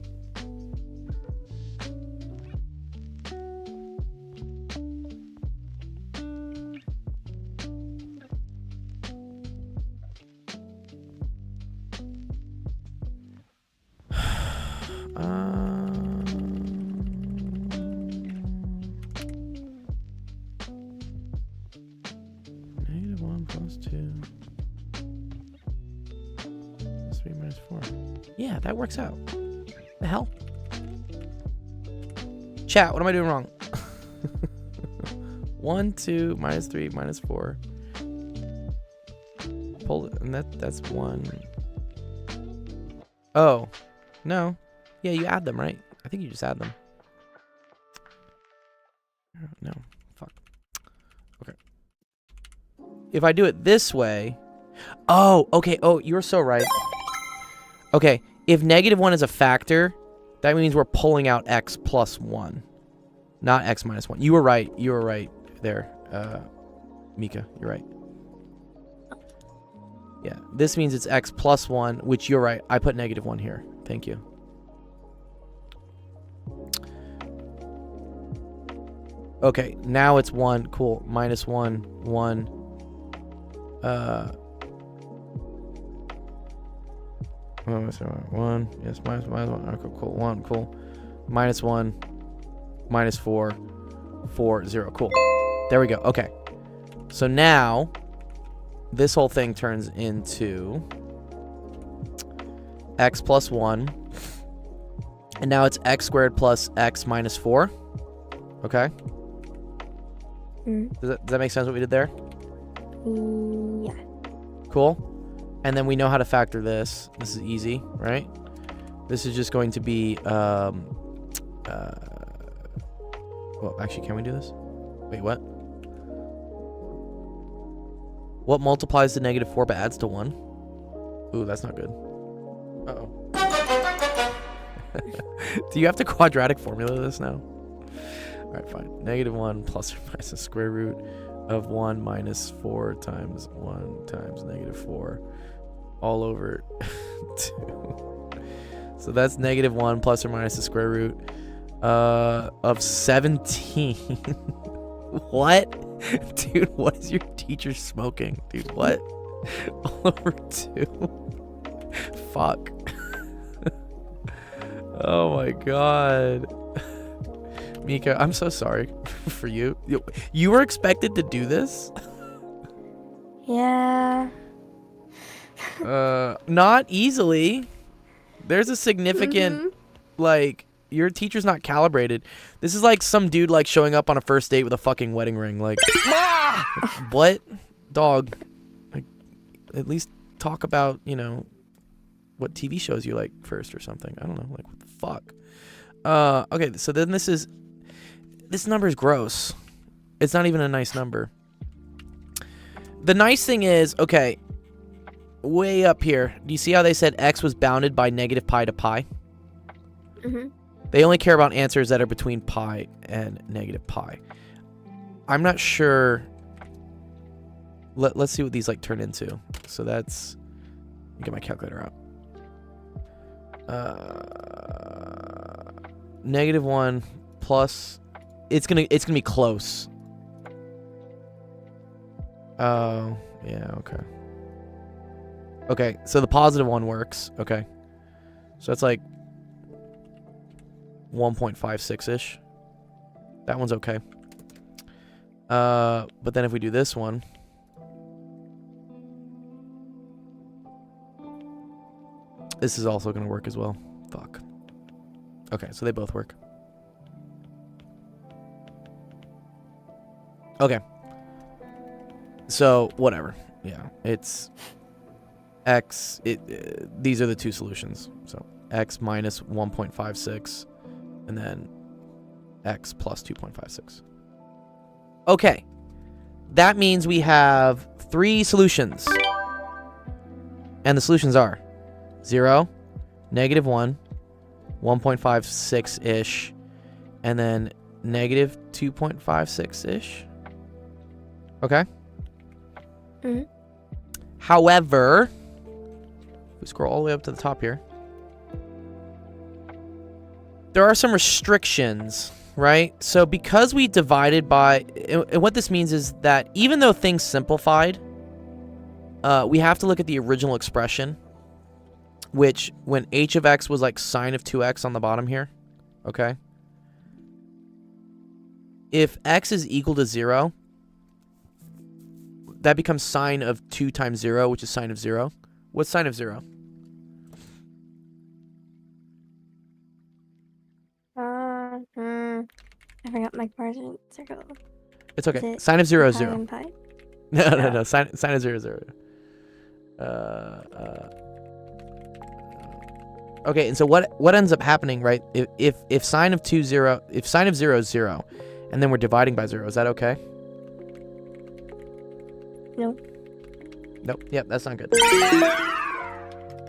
Negative 1 plus 2 plus 3 minus 4. Yeah, that works out. The hell? Chat, what am I doing wrong? 1, 2, minus 3, minus 4. Pull it, and that's 1. Oh. No. Yeah, you add them, right? I think you just add them. No. Fuck. Okay. If I do it this way... Oh, okay. Oh, you're so right. Okay. If negative 1 is a factor, that means we're pulling out x plus 1. Not x minus 1. You were right. You were right there, Mika. You're right. Yeah. This means it's x plus 1, which you're right. I put negative 1 here. Thank you. Okay, now it's 1. Cool. Minus 1, 1. 1. Yes, minus 1. Okay, cool. 1. Cool. Minus 1. Minus 4. 4, 0. Cool. There we go. Okay. So now, this whole thing turns into x plus 1. And now it's x squared plus x minus 4. Okay? Does that make sense what we did there? Yeah. Cool. And then we know how to factor this. This is easy, right? This is just going to be, well, actually, can we do this? Wait, what? What multiplies to negative 4 but adds to 1? Ooh, that's not good. Uh-oh. Do you have to quadratic formula this now? Alright, fine. Negative 1 plus or minus the square root of 1 minus 4 times 1 times negative 4 all over 2. So that's negative 1 plus or minus the square root of 17. What? Dude, what is your teacher smoking? Dude, what? all over 2. Fuck. Oh my god. Mika, I'm so sorry for you. You were expected to do this? Yeah. Not easily. There's a significant, like, your teacher's not calibrated. This is like some dude, like, showing up on a first date with a fucking wedding ring. Like, what? Dog. Like, at least talk about, you know, what TV shows you like first or something. I don't know. Like, what the fuck? Okay, so then this number is gross. It's not even a nice number. The nice thing is, okay, way up here, do you see how they said x was bounded by negative pi to pi? They only care about answers that are between pi and negative pi. I'm not sure. Let's see what these like turn into. So that's, get my calculator out. -1 plus, it's gonna be close. Oh, yeah, okay. Okay, so the positive one works. Okay. So that's like 1.56-ish. That one's okay. But then if we do this one, this is also going to work as well. Fuck. Okay, so they both work. Okay. So, whatever. Yeah, it's x. These are the two solutions. So, x minus 1.56, and then x plus 2.56. Okay. That means we have 3 solutions. And the solutions are 0, -1, 1.56-ish, and then negative 2.56-ish. Okay? However, if we scroll all the way up to the top here, there are some restrictions, right? So because we divided by, and what this means is that even though things simplified, we have to look at the original expression, which when h of x was like sine of 2x on the bottom here, okay? If x is equal to 0, that becomes sine of 2 times 0, which is sine of 0. What's sine of 0? I forgot my quadrant circle. It's okay. Is Sine of 0 is pi 0. and pi? No. Sine of 0 is 0. Okay, and so what ends up happening, right? If sine of 0 is 0, and then we're dividing by 0, is that okay? No. Nope. Yep, that's not good.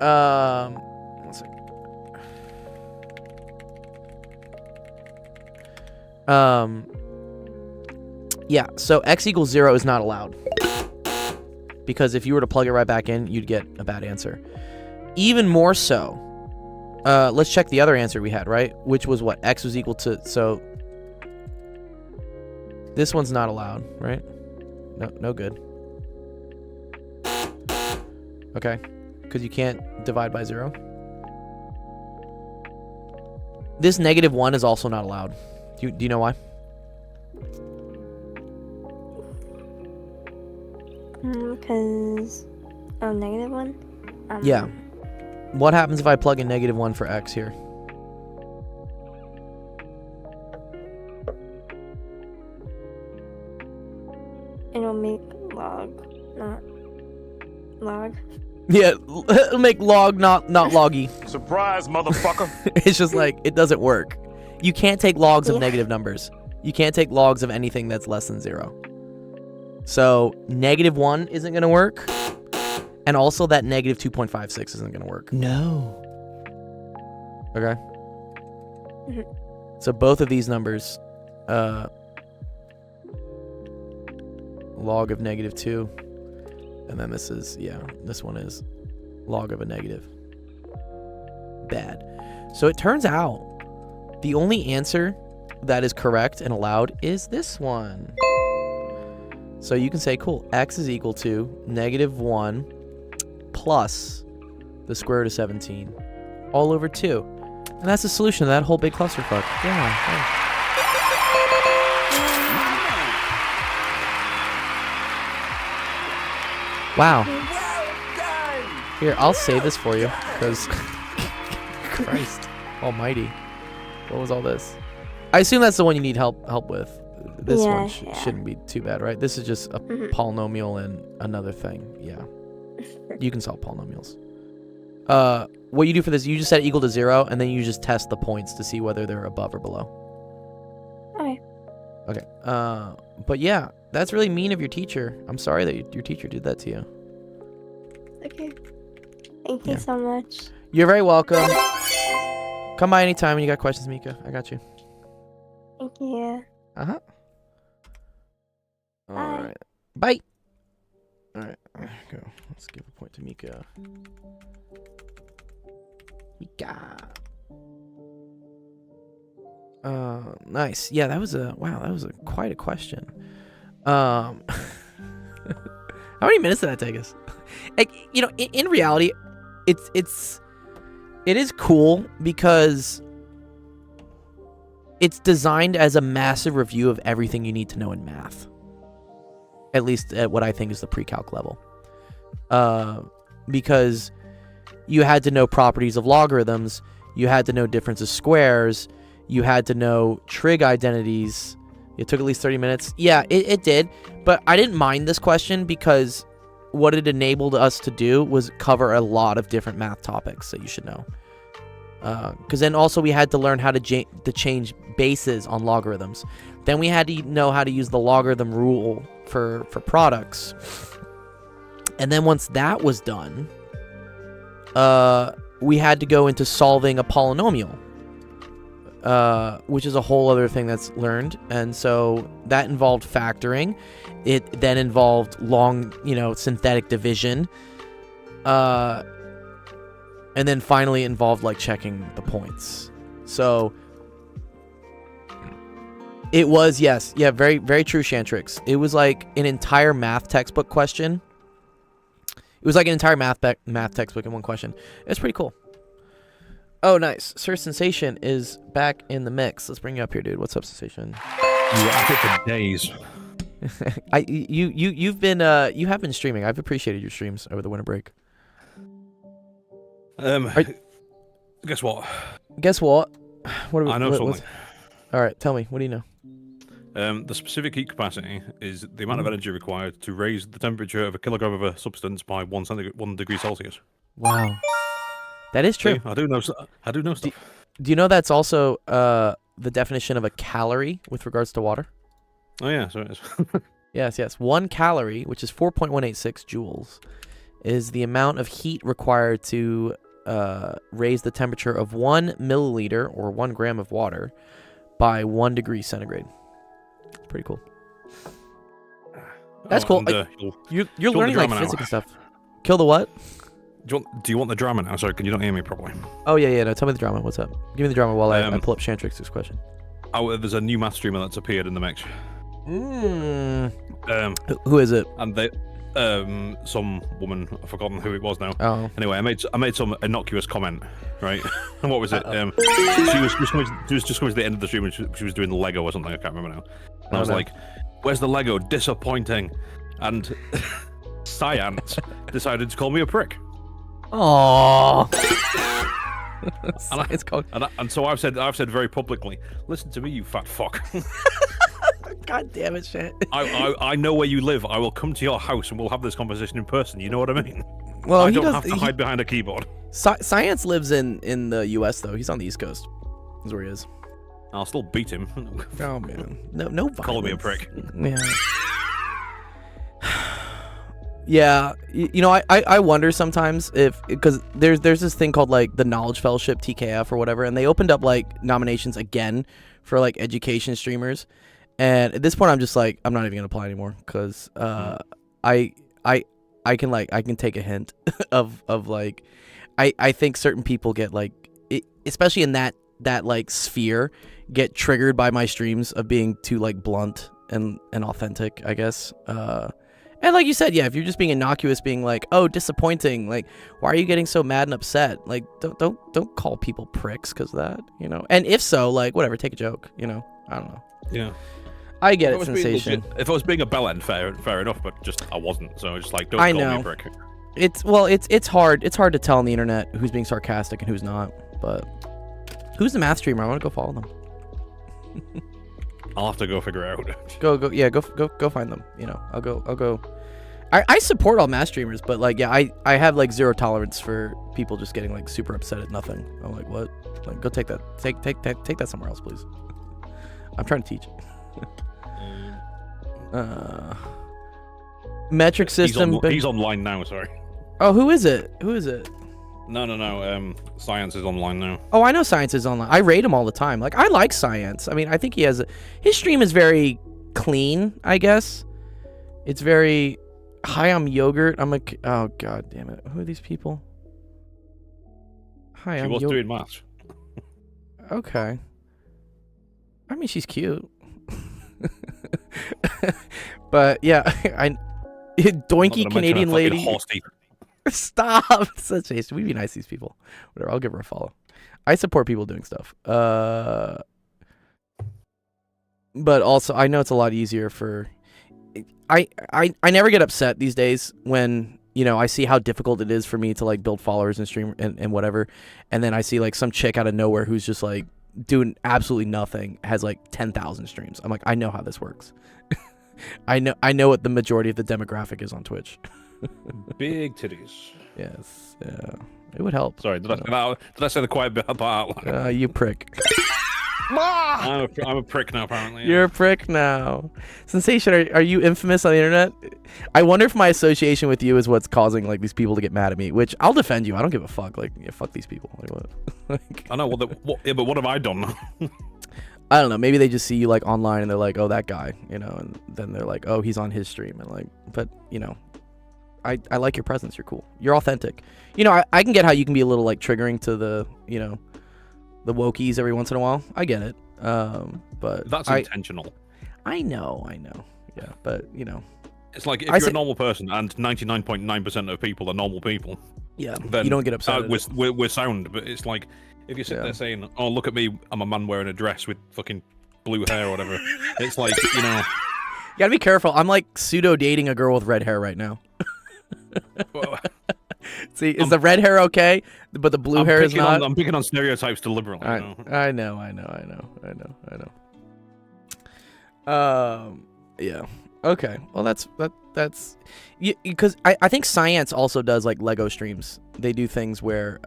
One second. Yeah, so x equals 0 is not allowed. Because if you were to plug it right back in, you'd get a bad answer. Even more so, let's check the other answer we had, right? Which was what? X was equal to, so this one's not allowed, right? No good. Okay, because you can't divide by 0. This -1 is also not allowed. Do you know why? Because -1. Yeah. What happens if I plug in -1 for x here? It'll make log, not log. Yeah, it'll make log, not loggy. Surprise, motherfucker. It's just like, it doesn't work. You can't take logs of Yeah. negative numbers. You can't take logs of anything that's less than 0. So, -1 isn't going to work. And also that negative 2.56 isn't going to work. No. Okay. So both of these numbers, log of -2, and then this is, this one is log of a negative. Bad. So it turns out the only answer that is correct and allowed is this one. So you can say, cool, x is equal to -1 plus the square root of 17 all over 2. And that's the solution to that whole big clusterfuck. Yeah. Wow. Well done! Here, I'll save this for you, because Christ almighty. What was all this? I assume that's the one you need help with. This Yeah, one yeah. shouldn't be too bad, right? This is just a polynomial and another thing. Yeah. You can solve polynomials. What you do for this, you just set it equal to 0, and then you just test the points to see whether they're above or below. Okay. Okay. But yeah, that's really mean of your teacher. I'm sorry that your teacher did that to you. Okay. Thank you Yeah. so much. You're very welcome. Come by anytime when you got questions, Mika. I got you. Thank you. Uh-huh. Bye. All right. Bye. All right. Go. Let's give a point to Mika. Mika. Nice. Yeah, that was quite a question. How many minutes did that take us? Like, you know, in reality, it is cool because it's designed as a massive review of everything you need to know in math. At least at what I think is the pre-calc level. Because you had to know properties of logarithms, you had to know difference of squares, you had to know trig identities. It took at least 30 minutes. Yeah, it did. But I didn't mind this question because what it enabled us to do was cover a lot of different math topics that you should know. Because then also we had to learn how to change bases on logarithms. Then we had to know how to use the logarithm rule for products. And then once that was done, we had to go into solving a polynomial, which is a whole other thing that's learned. And so that involved factoring. It then involved synthetic division. And then finally involved like checking the points. So it was, very, very true, Shantrix. It was like an entire math textbook question. It was like an entire math textbook in one question. It's pretty cool. Oh, nice. Sir Sensation is back in the mix. Let's bring you up here, dude. What's up, Sensation? You were at it for days. You have been streaming. I've appreciated your streams over the winter break. Guess what? Guess what? I know something. All right, tell me. What do you know? The specific heat capacity is the amount of energy required to raise the temperature of a kilogram of a substance by 1 degree Celsius. Wow, that is true. See, I do know stuff. Do you know that's also the definition of a calorie with regards to water? Oh yeah, so it is. Yes. 1 calorie, which is 4.186 joules, is the amount of heat required to raise the temperature of 1 milliliter or 1 gram of water by 1 degree centigrade. It's pretty cool. That's cool. And, You're kill the learning like drama now. physics and stuff. Kill the what? Do you want the drama now? Sorry, can you not hear me properly? Oh yeah. No, tell me the drama. What's up? Give me the drama while I pull up Shantrix's question. Oh, there's a new math streamer that's appeared in the mix. Who is it? And they, some woman, I've forgotten who it was now. Oh. Anyway, I made some innocuous comment, right? And what was it? She was just coming to the end of the stream and she was doing the Lego or something. I can't remember now. And I was like, "Where's the Lego? Disappointing." And Science decided to call me a prick. Aww. And so I've said very publicly, "Listen to me, you fat fuck." God damn it, shit. I know where you live. I will come to your house and we'll have this conversation in person. You know what I mean? Well, I don't have to hide behind a keyboard. Science lives in the U.S. though. He's on the East Coast. That's where he is. I'll still beat him. Oh man, no violence. Call me a prick. Yeah. Yeah, you know, I wonder sometimes because there's this thing called like the Knowledge Fellowship, TKF or whatever, and they opened up like nominations again for like education streamers, and at this point I'm just like, I'm not even gonna apply anymore because I can take a hint of like I think certain people get like especially in that like sphere get triggered by my streams of being too like blunt and authentic, I guess. And like you said, yeah, if you're just being innocuous, being like, oh, disappointing, like, why are you getting so mad and upset? Like, don't call people pricks because of that, you know. And if so, like, whatever, take a joke, you know. I don't know. Yeah. I get it, Sensation. If I was being a bellend, fair enough, but just I wasn't. So just like, don't I call know. me a prick. It's hard to tell on the internet who's being sarcastic and who's not. But who's the math streamer? I want to go follow them. I'll have to go figure it out. Go find them. You know, I'll go. I support all math streamers, but like, yeah, I have like zero tolerance for people just getting like super upset at nothing. I'm like, what? Like, go take that somewhere else, please. I'm trying to teach. Metric system. He's online now. Sorry. Oh, who is it? No. Science is online now. Oh, I know Science is online. I rate him all the time. Like, I like Science. I mean, I think his stream is very clean, I guess. It's very hi, I'm yogurt. Oh god damn it. Who are these people? Hi, I'm yogurt. She was doing maths. Okay. I mean, she's cute. But yeah, doinky Canadian lady. Stop. Such a we'd be nice to these people. Whatever, I'll give her a follow. I support people doing stuff. But also I know it's a lot easier for I never get upset these days when, you know, I see how difficult it is for me to like build followers and stream and whatever, and then I see like some chick out of nowhere who's just like doing absolutely nothing, has like 10,000 streams. I'm like, I know how this works. I know what the majority of the demographic is on Twitch. Big titties. Yes, yeah, it would help. Sorry, did I say the quiet bit out loud? You prick. I'm a prick now, apparently. You're a prick now. Sensation, are you infamous on the internet? I wonder if my association with you is what's causing like these people to get mad at me, which I'll defend you. I don't give a fuck. Like, yeah, fuck these people. Like, what? Like, I know. But what have I done? I don't know. Maybe they just see you like online and they're like, oh, that guy, you know, and then they're like, oh, he's on his stream, and like, but you know, I like your presence. You're cool. You're authentic. You know, I can get how you can be a little like triggering to the, you know, the wokies every once in a while. I get it. But that's intentional. I know. Yeah, but you know, it's like if you're a normal person and 99.9% of people are normal people. Yeah, then you don't get upset. We're sound, but it's like if you sit there saying, "Oh, look at me, I'm a man wearing a dress with fucking blue hair or whatever," it's like, you know, you gotta be careful. I'm like pseudo dating a girl with red hair right now. See, is the red hair okay, but the blue hair is not? I'm picking on stereotypes deliberately. I know. Yeah. Okay. Well, that's because I think Science also does like Lego streams. They do things where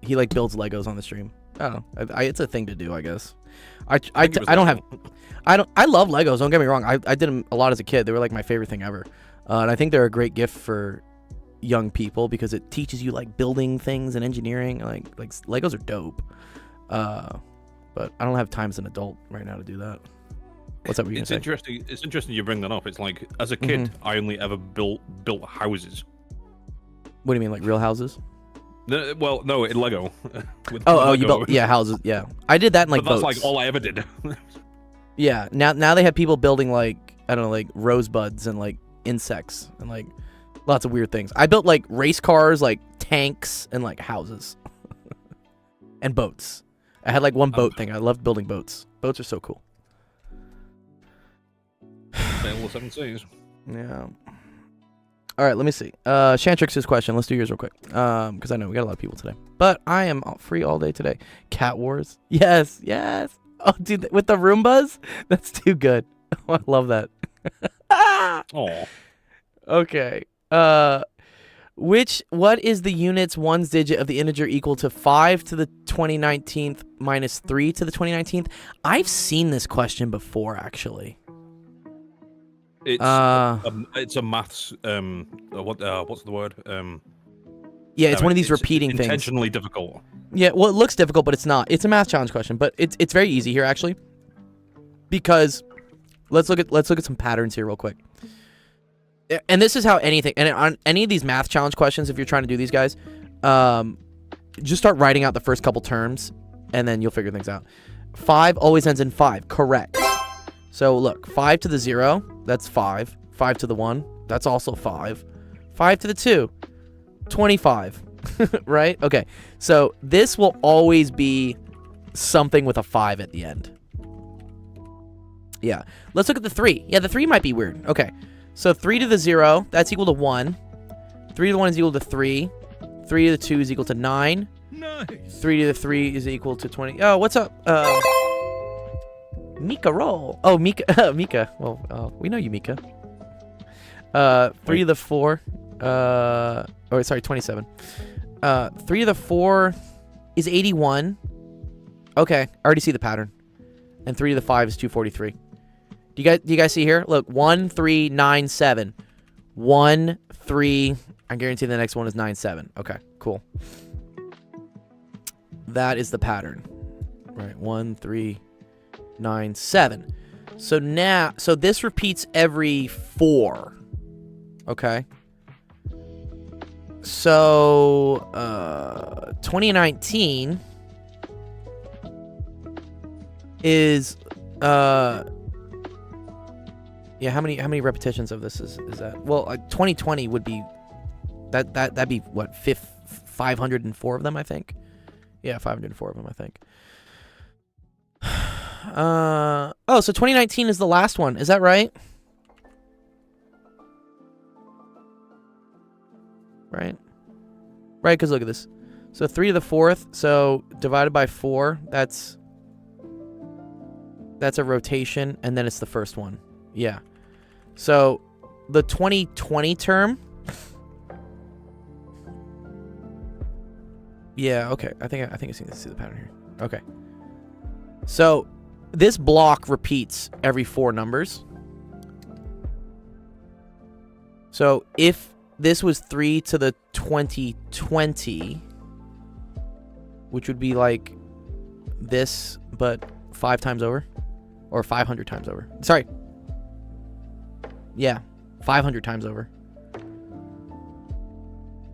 he like builds Legos on the stream. I don't know. It's a thing to do, I guess. I love Legos. Don't get me wrong. I did them a lot as a kid. They were like my favorite thing ever. And I think they're a great gift for young people because it teaches you like building things and engineering. Like Legos are dope. But I don't have time as an adult right now to do that. What's that? It's interesting. It's interesting you bring that up. It's like as a kid, I only ever built houses. What do you mean, like real houses? Well, no, in Lego. Lego. You built houses. Yeah, I did that in like but that's boats. like all I ever did. Yeah, now they have people building like, I don't know, like rosebuds and like insects and like lots of weird things. I built like race cars, like tanks, and like houses and boats. I had like one boat thing. I loved building boats. Boats are so cool. Sail the seven seas. Yeah. All right, let me see. Shantrix's question. Let's do yours real quick. Because I know we got a lot of people today. But I am free all day today. Cat Wars. Yes. Oh, dude, with the Roombas? That's too good. Oh, I love that. Oh. Okay. What is the unit's ones digit of the integer equal to 5 to the 2019th minus 3 to the 2019th? I've seen this question before, actually. It's a maths what's the word? Yeah, it's one of these repeating things. Intentionally difficult. Yeah, well, it looks difficult, but it's not. It's a math challenge question, but it's very easy here actually. Because let's look at some patterns here real quick. And this is how on any of these math challenge questions, if you're trying to do these guys, just start writing out the first couple terms, and then you'll figure things out. 5 always ends in 5, correct. So look, 5 to the 0, that's 5. 5 to the 1, that's also 5. 5 to the 2, 25. Right? Okay. So this will always be something with a 5 at the end. Yeah. Let's look at the 3. Yeah, the 3 might be weird. Okay. So 3 to the 0, that's equal to 1. 3 to the 1 is equal to 3. 3 to the 2 is equal to 9. Nice. 3 to the 3 is equal to 20. Oh, what's up? Mika roll. Oh, Mika. Mika. Well, we know you, Mika. 3 to the 4. Oh, sorry, 27. 3 to the 4 is 81. Okay, I already see the pattern. And 3 to the 5 is 243. Do you guys see here? Look, 1, 3, 9, 7. 1, 3. I guarantee the next one is 9, 7. Okay, cool. That is the pattern. Right, 1, 3, 9, 7. So this repeats every 4. Okay. So 2019 is yeah, how many repetitions of this is that? Well, 2020 would be that'd be what, 504 of them, I think. Yeah, 504 of them, I think. Oh, so 2019 is the last one. Is that right? Right? Right, because look at this. So 3 to the 4th, so divided by 4, that's a rotation, and then it's the first one. Yeah. So the 2020 term. Yeah, okay. I think I see the pattern here. Okay. So this block repeats every 4 numbers. So if this was 3 to the 2020, which would be like this, but 5 times over, or 500 times over. Sorry. Yeah, 500 times over.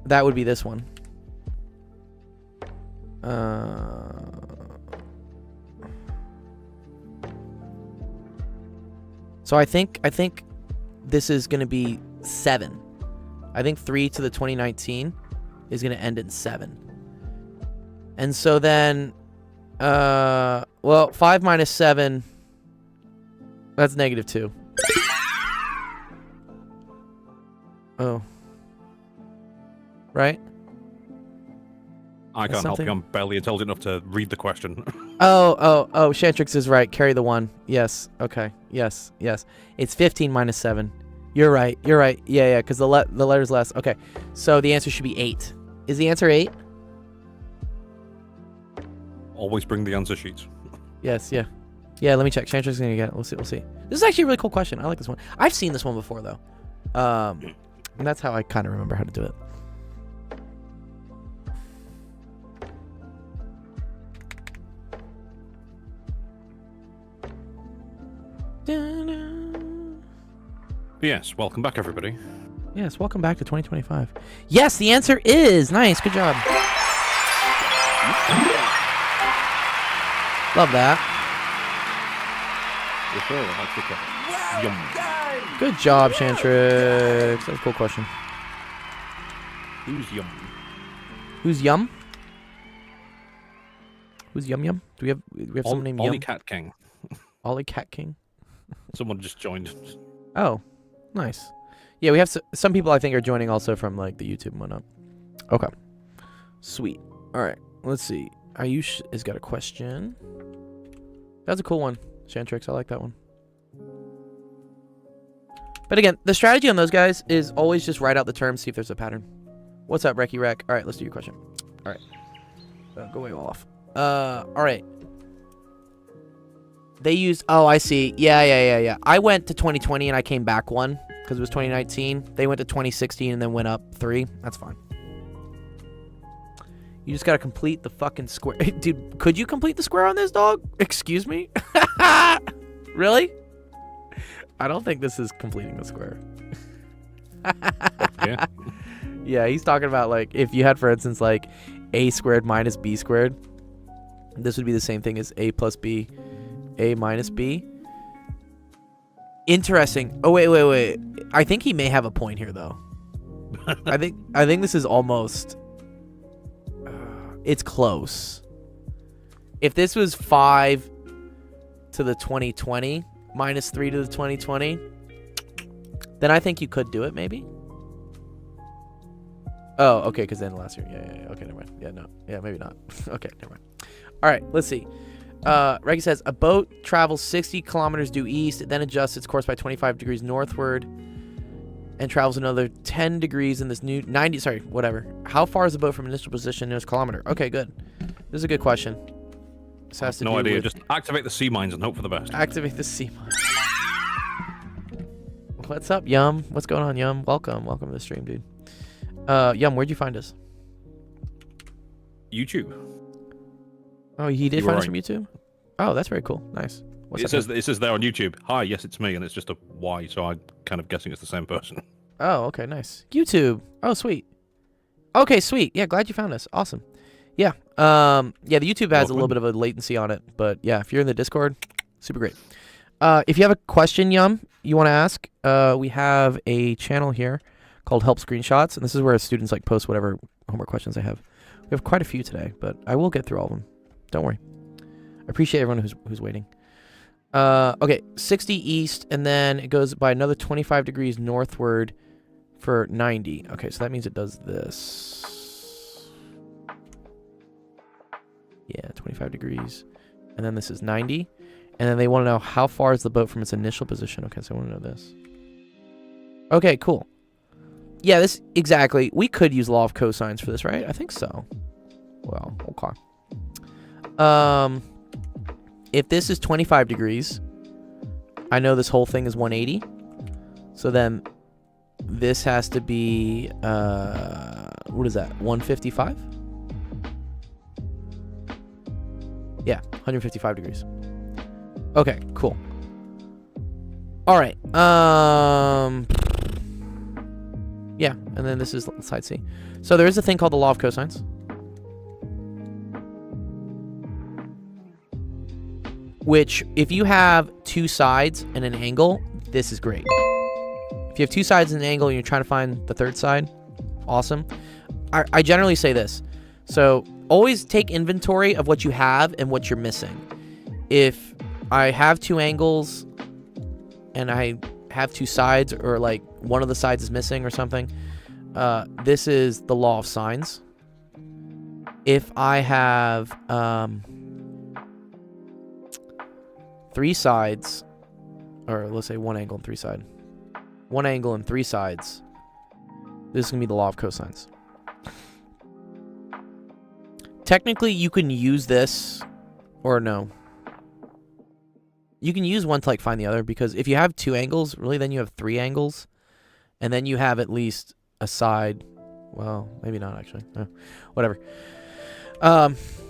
That would be this one. So I think this is going to be 7. I think 3 to the 2019 is going to end in 7. And so then, well, 5 minus 7, that's -2. Oh. Right? I can't help you. I'm barely intelligent enough to read the question. Oh, Shantrix is right. Carry the 1. Yes. Okay. Yes. It's 15 minus 7. You're right. Yeah, because the letter's less. Okay. So the answer should be 8. Is the answer 8? Always bring the answer sheets. Yes, yeah. Yeah, let me check. Shantrix is going to get it. We'll see. This is actually a really cool question. I like this one. I've seen this one before, though. And that's how I kind of remember how to do it. Yes, welcome back, everybody. Yes, welcome back to 2025. Yes, the answer is nice. Good job. Love that. Good job, Shantrix. That was a cool question. Who's Yum? Who's Yum? Who's Yum Yum? Do we have someone named Yum? Ollie Cat King. Ollie Cat King? Someone just joined. Oh, nice. Yeah, we have some people I think are joining also from like the YouTube and whatnot. Okay. Sweet. All right. Let's see. Ayush has got a question. That's a cool one, Shantrix. I like that one. But again, the strategy on those guys is always just write out the terms, see if there's a pattern. What's up, Recky Rec? All right, let's do your question. All right. Go way off. All right. They used... Oh, I see. Yeah. I went to 2020 and I came back 1 because it was 2019. They went to 2016 and then went up 3. That's fine. You just got to complete the fucking square. Dude, could you complete the square on this, dog? Excuse me? Really? I don't think this is completing the square. Yeah. Yeah, he's talking about, like, if you had, for instance, like, a squared minus b squared, this would be the same thing as a plus b, a minus b. Interesting. Oh, wait. I think he may have a point here, though. I think this is almost... it's close. If this was 5 to the 2020 minus 3 to the 2020, then I think you could do it, maybe. Oh, okay, because then last year. Yeah. Okay, never mind. Yeah, no. Yeah, maybe not. Okay, never mind. All right, let's see. Reggie says, a boat travels 60 kilometers due east, it then adjusts its course by 25 degrees northward, and travels another 10 degrees in this new 90. Sorry, whatever. How far is the boat from initial position nearest kilometer? Okay, good. This is a good question. This has to No do idea. with Just activate the sea mines and hope for the best. activate the sea mine. What's up, Yum? What's going on, Yum? Welcome to the stream, dude. Yum, where'd you find us? YouTube. Oh, he did You were find us right. from YouTube? Oh, that's very cool. Nice. What's up, It says there on YouTube. Hi, yes, it's me, and it's just a Y, so I'm kind of guessing it's the same person. Oh, okay, nice. YouTube. Oh, sweet. Okay, sweet. Yeah, glad you found us. Awesome. Yeah. Yeah, the YouTube has a little bit of a latency on it, but yeah, if you're in the Discord, super great. If you have a question, Yum, you want to ask, we have a channel here called Help Screenshots, and this is where students like post whatever homework questions they have. We have quite a few today, but I will get through all of them. Don't worry. I appreciate everyone who's waiting. Okay, 60 east, and then it goes by another 25 degrees northward for 90. Okay, so that means it does this. Yeah, 25 degrees. And then this is 90. And then they want to know how far is the boat from its initial position. Okay, so I want to know this. Okay, cool. Yeah, this, exactly. We could use law of cosines for this, right? I think so. Well, okay. If this is 25 degrees, I know this whole thing is 180. So then this has to be, what is that, 155? Yeah, 155 degrees. Okay, cool. All right. Yeah, and then this is side C. So there is a thing called the law of cosines. Which, if you have two sides and an angle, this is great. If you have two sides and an angle and you're trying to find the third side, awesome. I generally say this. So always take inventory of what you have and what you're missing. If I have two angles and I have two sides, or like one of the sides is missing or something, this is the law of sines. If I have three sides, or let's say one angle and three sides, one angle and three sides, this is gonna be the law of cosines. Technically, you can use this, or no. You can use one to like find the other, because if you have two angles, really then you have three angles, and then you have at least a side. Well, maybe not actually. Whatever.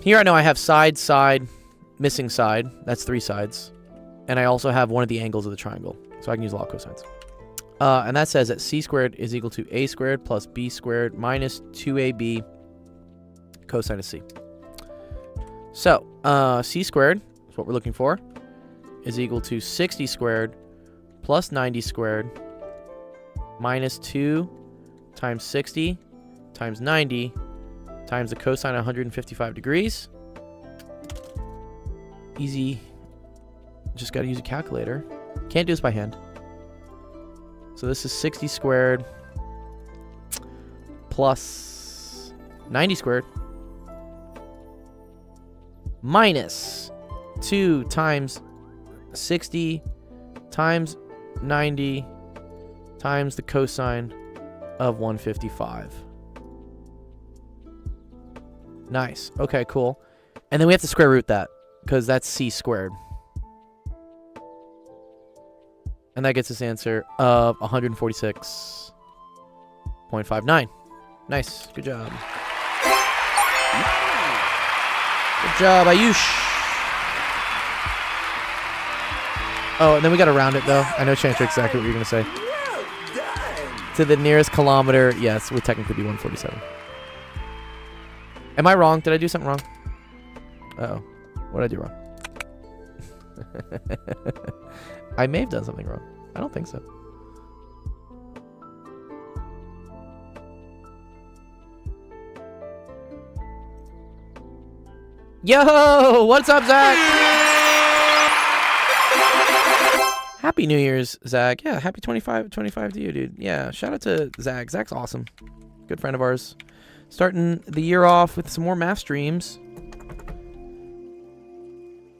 Here I know I have side, side, missing side. That's three sides. And I also have one of the angles of the triangle, so I can use law of cosines. And that says that c squared is equal to a squared plus b squared minus 2ab cosine of c. So, c squared is what we're looking for, is equal to 60 squared plus 90 squared minus 2 times 60 times 90 times the cosine of 155 degrees. Easy. Just got to use a calculator. Can't do this by hand. So this is 60 squared plus 90 squared minus 2 times 60 times 90 times the cosine of 155. Nice. Okay, cool. And then we have to square root that, because that's c squared. And that gets us an answer of 146.59. Nice. Good job. Good job, Ayush. Oh, and then we got to round it, though. I know, Chantra, exactly what you're going to say. Well done. To the nearest kilometer, yes, would technically be 147. Am I wrong? Did I do something wrong? Uh-oh. What did I do wrong? I may have done something wrong. I don't think so. Yo, what's up, Zach? Happy New Year's, Zach. Yeah, happy 25 to you, dude. Yeah, shout out to Zach. Zach's awesome. Good friend of ours. Starting the year off with some more math streams.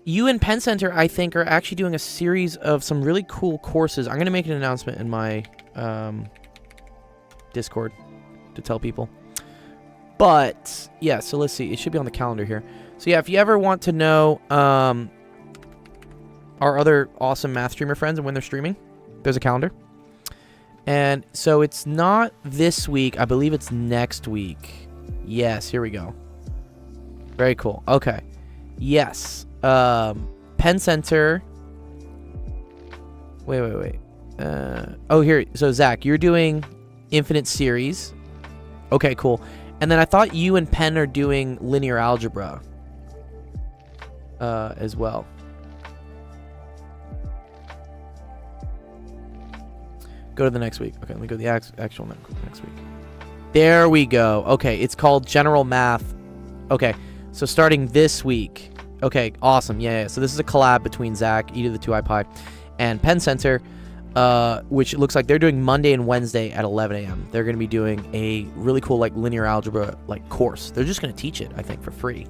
You and Penn Center, I think, are actually doing a series of some really cool courses. I'm going to make an announcement in my Discord to tell people. But, yeah, so let's see. It should be on the calendar here. So, yeah, if you ever want to know our other awesome math streamer friends and when they're streaming, there's a calendar. And so it's not this week. I believe it's next week. Yes, here we go. Very cool. Okay. Yes. Penn Center. Wait. Oh, here. So, Zach, you're doing Infinite Series. Okay, cool. And then I thought you and Penn are doing linear algebra as well. Go to the next week. Okay, let me go to the actual next week. There we go. Okay, it's called General Math. Okay, so starting this week. Okay, awesome. Yeah. So this is a collab between Zach, E to the 2i Pi, and Penn Center, which looks like they're doing Monday and Wednesday at 11 a.m. They're going to be doing a really cool like linear algebra like course. They're just going to teach it, I think, for free.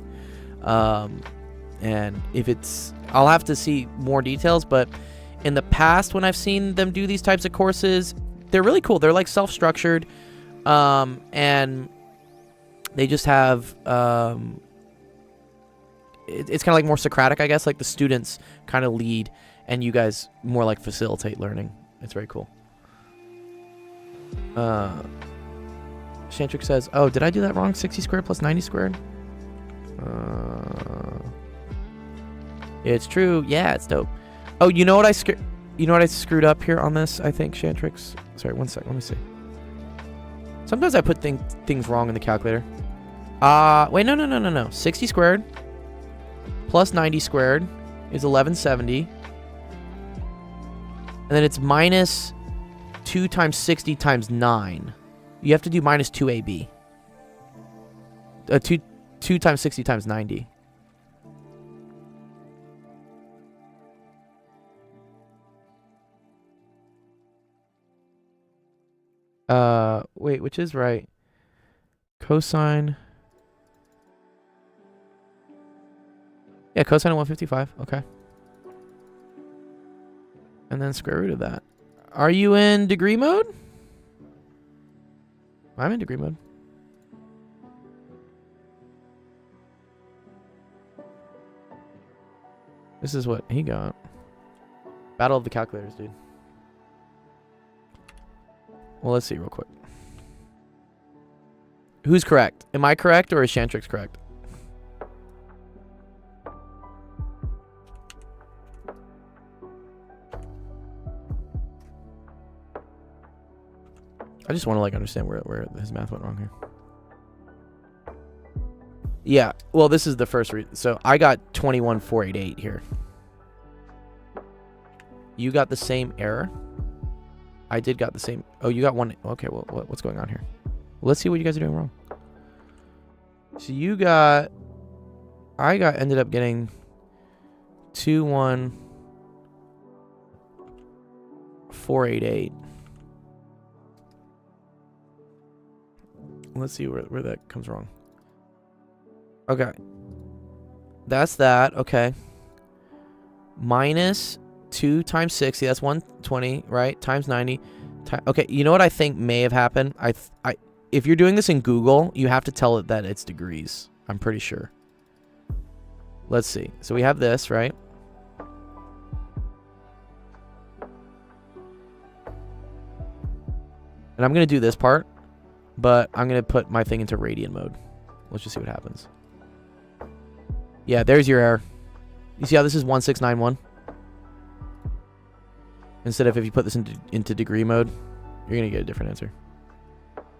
And if it's, I'll have to see more details, but in the past when I've seen them do these types of courses, they're really cool. They're like self-structured, and they just have it's kind of like more Socratic, I guess. Like the students kind of lead, and you guys more like facilitate learning. It's very cool. Shantrick says, "Oh, did I do that wrong? 60 squared plus 90 squared." It's true. Yeah, it's dope. Oh, you know what I screwed up here on this? I think Shantrix. Sorry, one sec. Let me see. Sometimes I put things wrong in the calculator. Wait, no. 60 squared plus 90 squared is 1170. And then it's minus 2 times 60 times 9. You have to do minus 2ab. 2 times 60 times 90. Wait, which is right? Cosine. Yeah, cosine of 155. Okay. And then square root of that. Are you in degree mode? I'm in degree mode. This is what he got. Battle of the calculators, dude. Well, let's see real quick. Who's correct? Am I correct or is Shantrix correct? I just want to like understand where his math went wrong here. Yeah, well, this is the first read. So I got 21,488 here. You got the same error. I did got the same. Oh, you got one. Okay, well, what's going on here? Well, let's see what you guys are doing wrong. So you got. Ended up getting 21,488. Let's see where that comes wrong. Okay. That's that. Okay. Minus 2 times 60. That's 120, right? Times 90. Okay, you know what I think may have happened? If you're doing this in Google, you have to tell it that it's degrees. I'm pretty sure. Let's see. So we have this, right? And I'm going to do this part, but I'm going to put my thing into radian mode. Let's just see what happens. Yeah, there's your error. You see how this is 1691? Instead of if you put this into degree mode, you're going to get a different answer.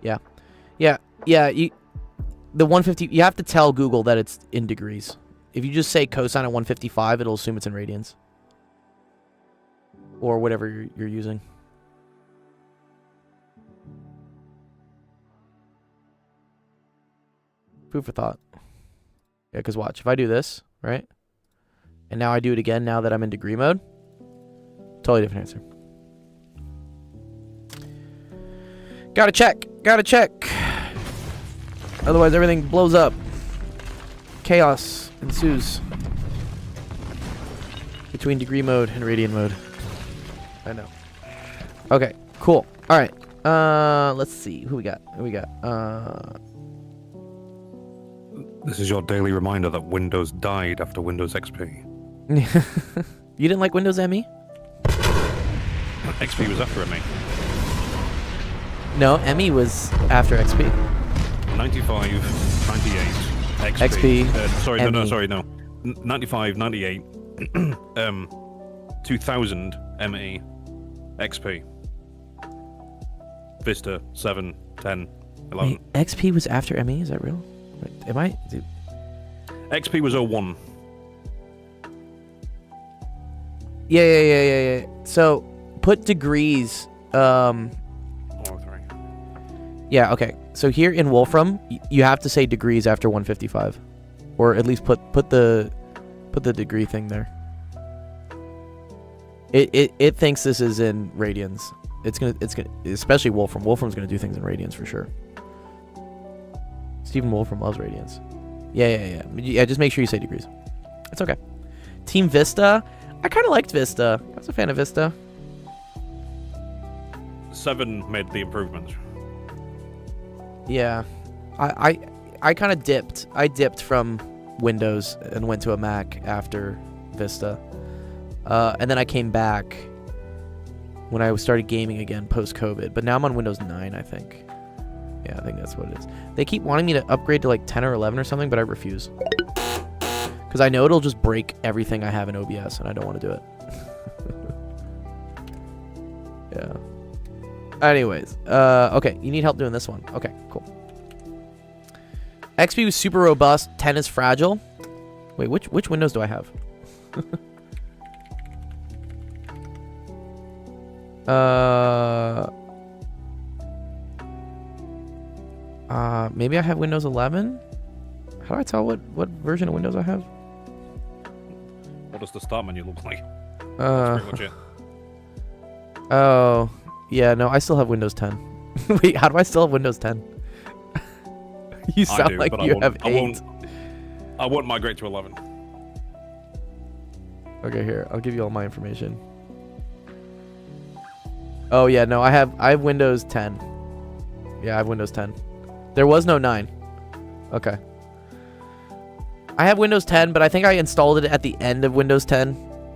Yeah. The 150, you have to tell Google that it's in degrees. If you just say cosine of 155, it'll assume it's in radians. or whatever you're using. Food for thought. Yeah, because watch. If I do this, right? And now I do it again now that I'm in degree mode. Totally different answer. Gotta check. Gotta check. Otherwise, everything blows up. Chaos ensues. Between degree mode and radiant mode. I know. Okay, cool. Alright. Let's see. Who we got? This is your daily reminder that Windows died after Windows XP. You didn't like Windows ME? XP was after ME. No, ME was after XP. 95, 98, XP. No. 95, 98, 2000, ME, XP. Vista, 7, 10, 11. Wait, XP was after ME? Is that real? Wait, am I? Dude. XP was 01. Yeah. So, put degrees. 03. Yeah, okay. So here in Wolfram, you have to say degrees after 155, or at least put the degree thing there. It thinks this is in radians. It's gonna especially Wolfram. Wolfram's gonna do things in radians for sure. Stephen Wolfram loves radians. Yeah. Just make sure you say degrees. It's okay. Team Vista. I kind of liked Vista. I was a fan of Vista. 7 made the improvements. Yeah, I kind of dipped. I dipped from Windows and went to a Mac after Vista, and then I came back when I started gaming again post-COVID. But now I'm on Windows 9, I think. Yeah, I think that's what it is. They keep wanting me to upgrade to like 10 or 11 or something, but I refuse because I know it'll just break everything I have in OBS, and I don't want to do it. Yeah. Anyways, okay, you need help doing this one. Okay, cool. XP was super robust. 10 is fragile. Wait, which Windows do I have? Maybe I have Windows 11. How do I tell what version of Windows I have? What does the start menu look like? That's pretty much it. Oh. Yeah, no, I still have Windows 10. Wait, how do I still have Windows 10? You sound like you have 8. I won't migrate to 11. Okay, here, I'll give you all my information. Oh yeah, no, I have Windows 10. Yeah, I have Windows 10. There was no 9. Okay. I have Windows 10, but I think I installed it at the end of Windows 10,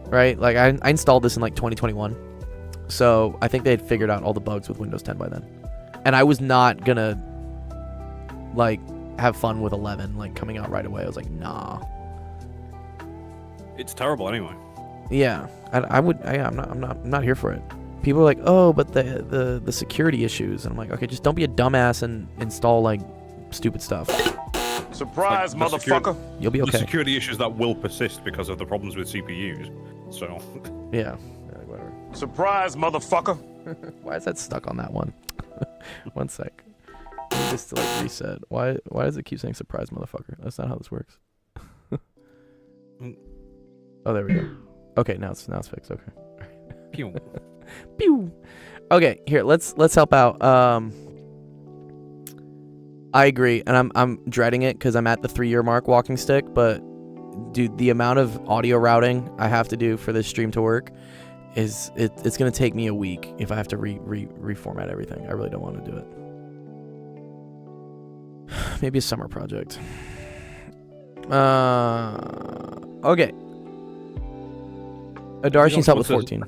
right? Like I installed this in like 2021. So I think they had figured out all the bugs with Windows 10 by then. And I was not gonna like have fun with 11 like coming out right away. I was like, nah. It's terrible anyway. Yeah, I'm not here for it. People are like, oh, but the security issues, and I'm like, okay, just don't be a dumbass and install like stupid stuff. Surprise, Like, motherfucker. You'll be okay. The security issues that will persist because of the problems with CPUs. So. Yeah. Whatever. Surprise, motherfucker. Why is that stuck on that one? One sec. I need this to like reset. Why does it keep saying surprise, motherfucker? That's not how this works. Oh, there we go. Okay, now it's fixed. Okay. Pew. Pew. Okay, here, let's help out. I agree, and I'm dreading it because I'm at the 3-year mark walking stick, but dude, the amount of audio routing I have to do for this stream to work it's gonna take me a week if I have to reformat everything. I really don't want to do it. Maybe a summer project. Okay. Adarsh needs help with 14.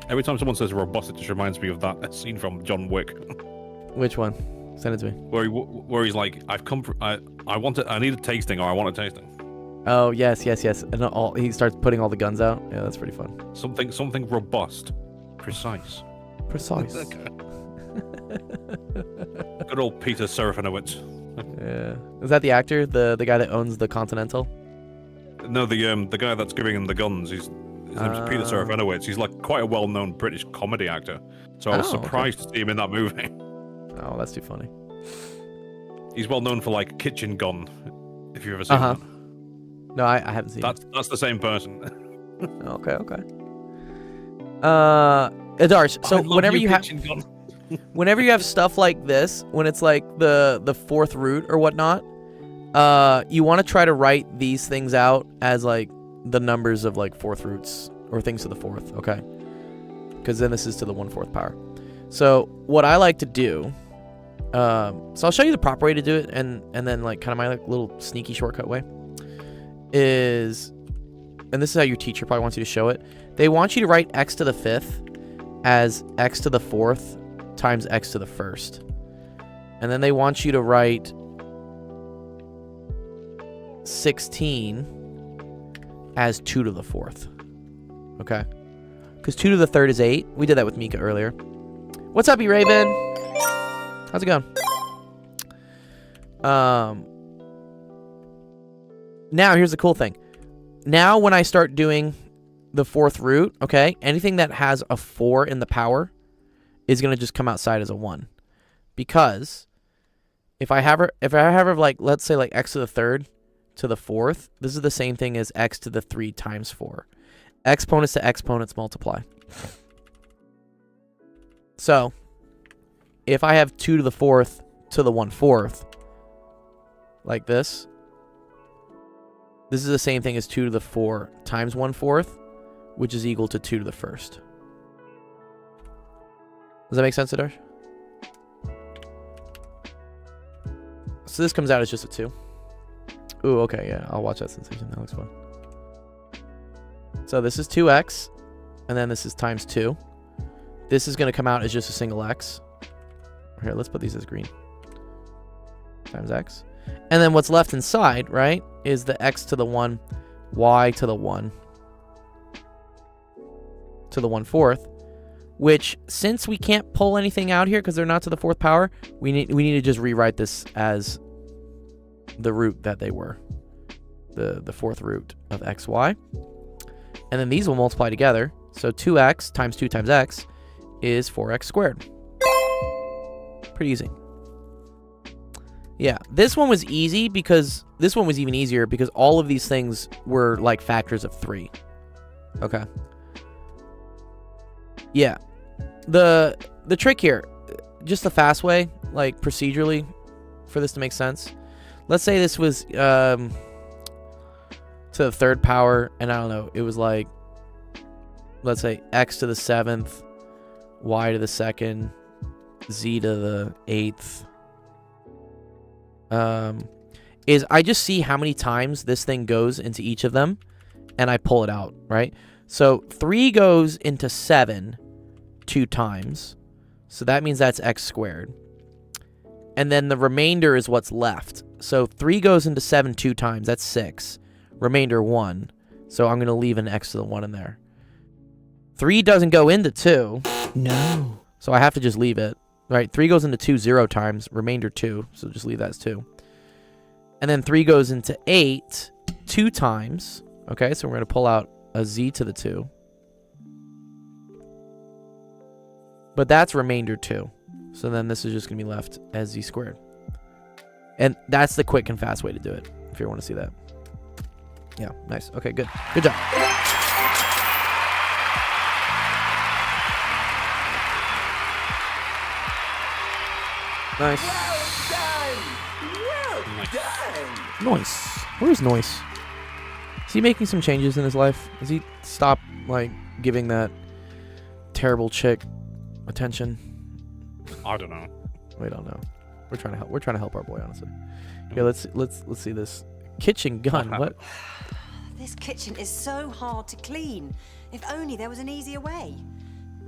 Every time someone says robust, it just reminds me of that scene from John Wick. Which one? Send it to me. Where he's like, I need a tasting, or I want a tasting. Oh yes. And he starts putting all the guns out. Yeah, that's pretty fun. Something robust, precise. Good old Peter Serafinowicz. Yeah. Is that the actor? The guy that owns the Continental? No, the guy that's giving him the guns. His name's Peter Serafinowicz. He's like quite a well-known British comedy actor. So I was surprised to see him in that movie. Oh, that's too funny. He's well known for like Kitchen Gun. If you've ever seen that. No, I haven't seen it. That's the same person. Okay. Darsh, so whenever you have whenever you have stuff like this, when it's like the fourth root or whatnot, you want to try to write these things out as like the numbers of like fourth roots or things to the fourth, okay? Because then this is to the 1/4 power. So what I like to do, so I'll show you the proper way to do it, and then like kind of my like little sneaky shortcut way is, and this is how your teacher probably wants you to show it. They want you to write x to the 5th as x to the 4th times x to the 1st. And then they want you to write 16 as 2 to the 4th. Okay? Because 2 to the 3rd is 8. We did that with Mika earlier. What's up, E-Raven? How's it going? Now, here's the cool thing. Now, when I start doing the fourth root, okay, anything that has a 4 in the power is going to just come outside as a 1. Because if I have her like, let's say like x to the 3rd to the 4th, this is the same thing as x to the 3 times 4. Exponents to exponents multiply. So, if I have 2 to the 4th to the 1/4, like this is the same thing as 2 to the 4 times 1/4, which is equal to 2 to the 1st. Does that make sense, Adarsh? So this comes out as just a 2. Ooh, okay, yeah, I'll watch that sensation. That looks fun. So this is 2x, and then this is times 2. This is going to come out as just a single x. Here, let's put these as green. Times x. And then what's left inside, right, is the x to the 1, y to the 1, to the 1/4, which, since we can't pull anything out here because they're not to the 4th power, we need to just rewrite this as the root that they were, the 4th root of x, y. And then these will multiply together. So 2x times 2 times x is 4x squared. Pretty easy. Yeah, this one was easy because this one was even easier because all of these things were like factors of 3. Okay. Yeah. The trick here, just the fast way, like procedurally, for this to make sense. Let's say this was to the 3rd power, and I don't know, it was like, let's say x to the 7th, y to the 2nd, z to the 8th. Is I just see how many times this thing goes into each of them, and I pull it out, right? So 3 goes into 7 2 times, so that means that's x squared. And then the remainder is what's left. So 3 goes into 7 2 times, that's 6. Remainder 1, so I'm going to leave an x to the 1 in there. 3 doesn't go into 2. No. So I have to just leave it. Right, 3 goes into 2 0 times, remainder 2, so just leave that as 2. And then 3 goes into 8 2 times. Okay, so we're going to pull out a z to the 2. But that's remainder 2. So then this is just going to be left as z squared. And that's the quick and fast way to do it, if you want to see that. Yeah, nice. Okay, good. Good job. Nice. Well done. Noise. Where's Noise? Is he making some changes in his life? Has he stopped, like, giving that terrible chick attention? I don't know. We don't know. We're trying to help. We're trying to help our boy, honestly. Here, let's see this kitchen gun. What? This kitchen is so hard to clean. If only there was an easier way.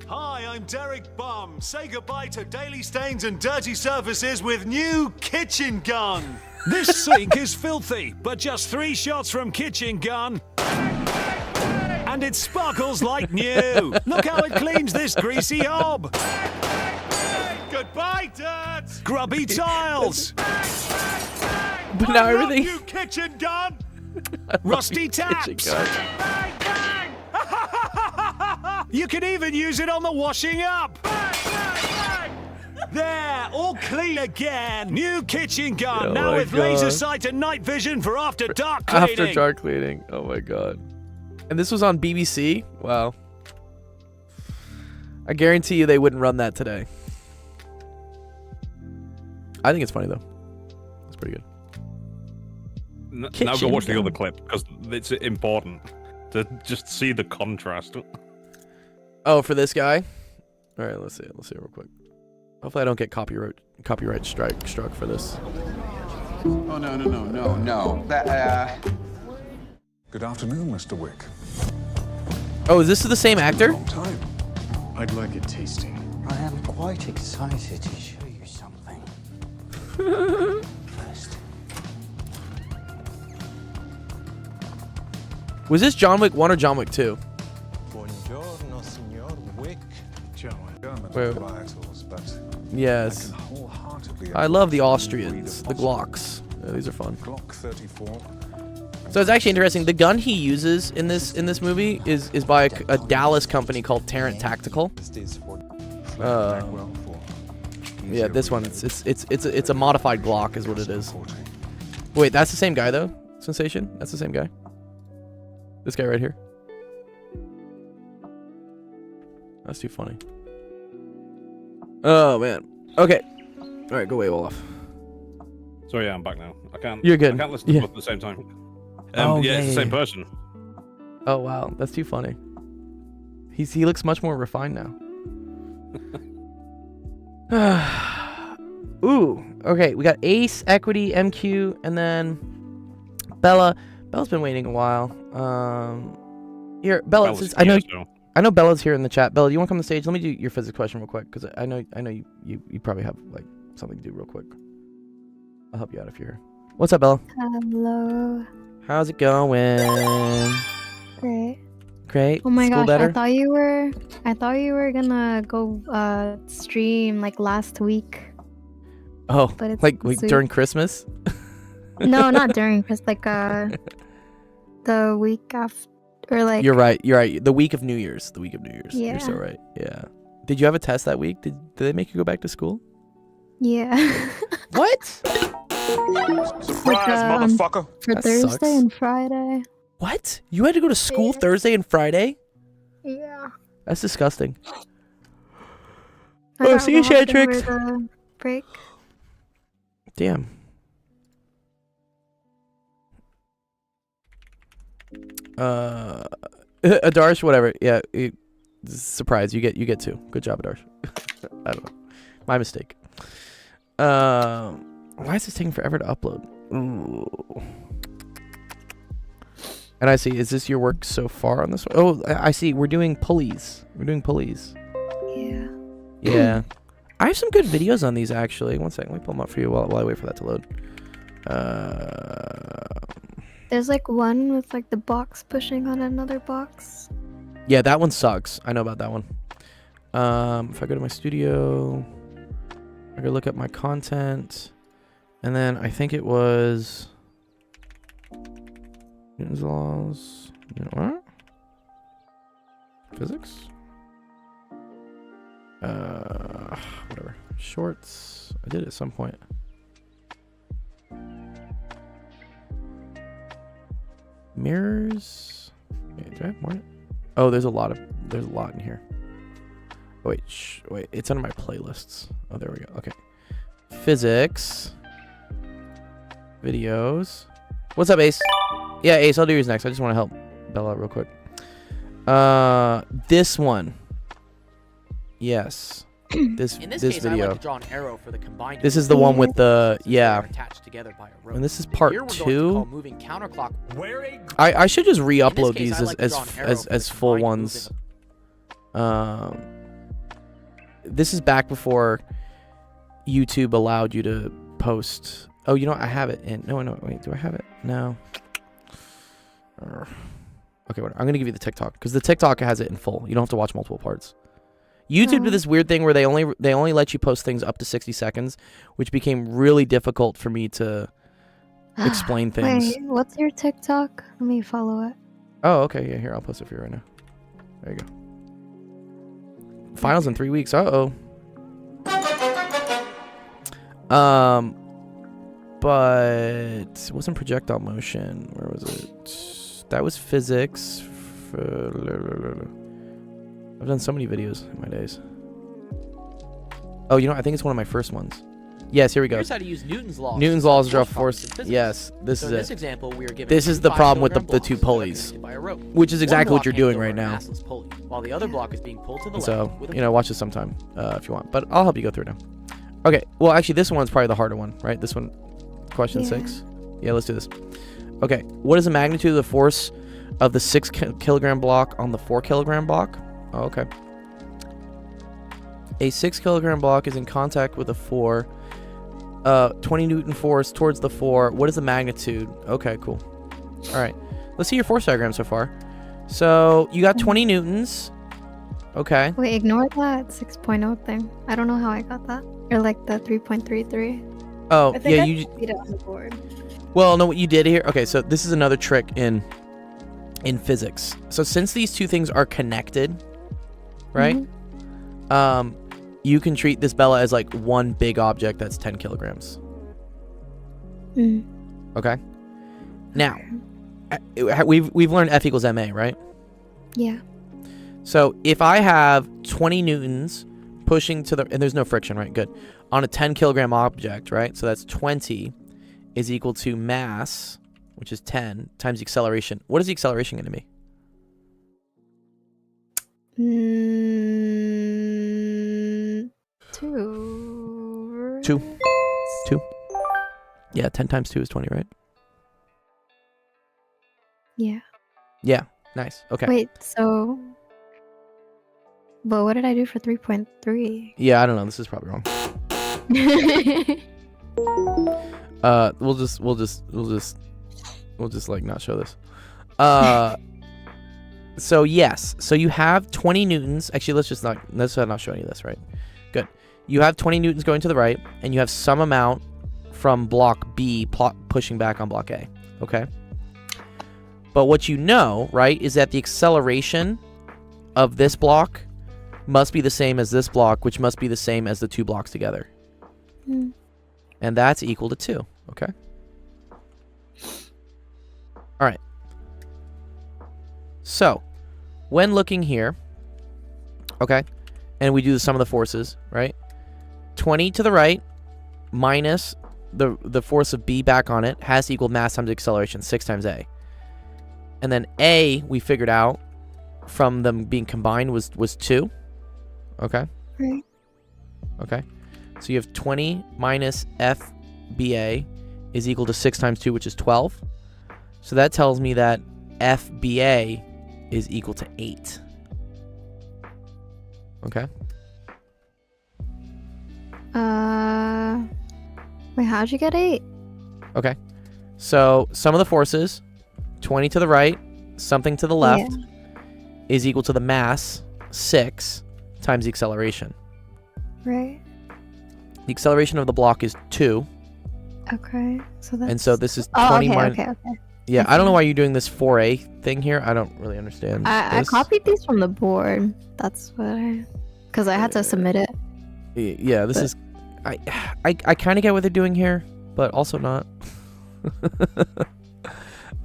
Hi, I'm Derek Bum. Say goodbye to daily stains and dirty surfaces with new Kitchen Gun. This sink is filthy, but just 3 shots from Kitchen Gun, and it sparkles like new. Look how it cleans this greasy hob. Goodbye, dirt. Grubby tiles, But now Love everything. you, Kitchen Gun. rusty Kitchen taps, gun. Bang, bang. You can even use it on the washing up. There, all clean again. New kitchen gun, Oh now my with laser God. sight and night vision for after dark cleaning. After dark cleaning. Oh my god. And this was on BBC? Wow. I guarantee you they wouldn't run that today. I think it's funny though. It's pretty good. Now go Kitchen watch the gun. other clip because it's important to just see the contrast. Oh, for this guy? Alright, let's see it. Let's see it real quick. Hopefully I don't get copyright struck for this. Oh, no. That, Good afternoon, Mr. Wick. Oh, is this the same actor? Long time. I'd like a tasting. I am quite excited to show you something. First. Was this John Wick 1 or John Wick 2? Buongiorno, Signor Wick. German Wait. varietals, but Yes. I can wholeheartedly I love the agree Austrians, with the Glocks. Yeah, these are fun. Glock 34. So it's actually interesting. The gun he uses in this movie is by a Dallas company called Tarrant Tactical. Yeah, this one it's a modified Glock is what it is. Wait, that's the same guy though? Sensation? That's the same guy. This guy right here. That's too funny. Oh man. Okay. All right, go way off. So yeah, I'm back now. I can't. You're good. I can't listen to Yeah. both at the same time. Oh, yeah, it's the same yeah. person. Oh wow, that's too funny. He looks much more refined now. Ooh, okay. We got Ace, Equity, MQ, and then Bella. Bella's been waiting a while. Here, Bella. Bella's Since here, so- I know Bella's here in the chat. Bella, do you want to come on stage? Let me do your physics question real quick, because I know you probably have like something to do real quick. I'll help you out if you're here. What's up, Bella? Hello. How's it going? Great. Great. Oh my School gosh, better? I thought you were gonna go stream like last week. Oh, But it's like this week. during Christmas? No, not during, cause like the week after, or like You're right. You're right. The week of New Year's. The week of New Year's. Yeah. You're so right. Yeah. Did you have a test that week? Did they make you go back to school? Yeah. What? Surprise, motherfucker. For That Thursday sucks. and Friday. What? You had to go to school Thursday and Friday? Yeah. That's disgusting. I Oh, got see you, lost Shatrix. over the break. Damn. Adarsh, whatever. Yeah. Surprise. You get two. Good job, Adarsh. I don't know. My mistake. Why is this taking forever to upload? Ooh. And I see. Is this your work so far on this one? Oh, I see. We're doing pulleys. Yeah. Yeah. I have some good videos on these, actually. One second. Let me pull them up for you while I wait for that to load. There's like one with like the box pushing on another box. Yeah, that one sucks. I know about that one. If I go to my studio, I go look up my content. And then I think it was... Newton's laws. What? Physics? Whatever. Shorts. I did it at some point. Mirrors. Wait, do I have more? Oh, there's a lot in here. Oh, wait, it's under my playlists. Oh, there we go. Okay. Physics. Videos. What's up, Ace? Yeah, Ace, I'll do yours next. I just want to help Bella out real quick. This one. Yes. This video. I like to draw an arrow for the combined. This is the one with the Since they are yeah. attached together by a rope. And this is Here part we're going to 2. call moving counterclock. I should just In re-upload this case, these I like to draw an arrow for the as full combined ones. This is back before YouTube allowed you to post. Oh, you know what? I have it in. No, wait. Do I have it? No. Okay, whatever. I'm gonna give you the TikTok because the TikTok has it in full. You don't have to watch multiple parts. YouTube did this weird thing where they only let you post things up to 60 seconds, which became really difficult for me to explain things. Wait, what's your TikTok? Let me follow it. Oh, okay. Yeah, here, I'll post it for you right now. There you go. finals in 3 weeks. Uh-oh. But it wasn't projectile motion. Where was it? That was physics. I've done so many videos in my days. Oh, you know, I think it's one of my first ones. Yes, here we go. Here's how to use Newton's law. Newton's laws to draw force. Yes, this is in it. this example, we are given This is the problem with the two pulleys, pulleys, which is exactly what you're doing right now. Pulley, while the other block is being pulled to the So, left with a you know, watch this sometime if you want. But I'll help you go through it now. Okay, well, actually, this one's probably the harder one, right? This one, question 6. Yeah, let's do this. Okay, what is the magnitude of the force of the 6 kilogram block on the 4 kilogram block? Oh, okay. A 6 kilogram block is in contact with a 4. 20 Newton force towards the 4. What is the magnitude? Okay, cool. All right. Let's see your force diagram so far. So you got 20 Newtons. Okay. Wait, ignore that 6.0 thing. I don't know how I got that. Or like the 3.33. Oh, I think yeah, I you beat it on the board. Well, no, what you did here. Okay, so this is another trick in physics. So since these two things are connected, right? You can treat this Bella as like one big object that's 10 kilograms. Okay. Now, we've learned F equals ma, right? Yeah. So if I have 20 newtons pushing to the, and there's no friction, right? Good. On a 10 kilogram object, right? So that's 20 is equal to mass, which is 10, times the acceleration. What is the acceleration going to be? 2. 2. Yeah, 10 times 2 is 20, right? Yeah. Yeah, nice. Okay. Wait, so... But what did I do for 3.3? Yeah, I don't know. This is probably wrong. We'll just like not show this. So yes, so you have 20 newtons. Actually, let's not show any of this, right? Good. You have 20 newtons going to the right, and you have some amount from block B pushing back on block A. Okay. But what you know, right, is that the acceleration of this block must be the same as this block, which must be the same as the two blocks together. And that's equal to 2. Okay. All right. So, when looking here, okay, and we do the sum of the forces, right? 20 to the right minus the force of B back on it has to equal mass times acceleration, 6 times A. And then A, we figured out from them being combined was 2. Okay. Right. Okay. So you have 20 minus FBA is equal to 6 times 2, which is 12. So that tells me that FBA is equal to 8. Okay. Wait, how'd you get 8? Okay. So sum of the forces, 20 to the right, something to the left, is equal to the mass, 6, times the acceleration. Right. The acceleration of the block is 2. Okay. So that's... And so this is 20 okay, minus... okay. Yeah, I don't know why you're doing this 4A thing here. I don't really understand. I copied these from the board. That's what I... Because I had to submit it. Yeah, this is... I kind of get what they're doing here, but also not.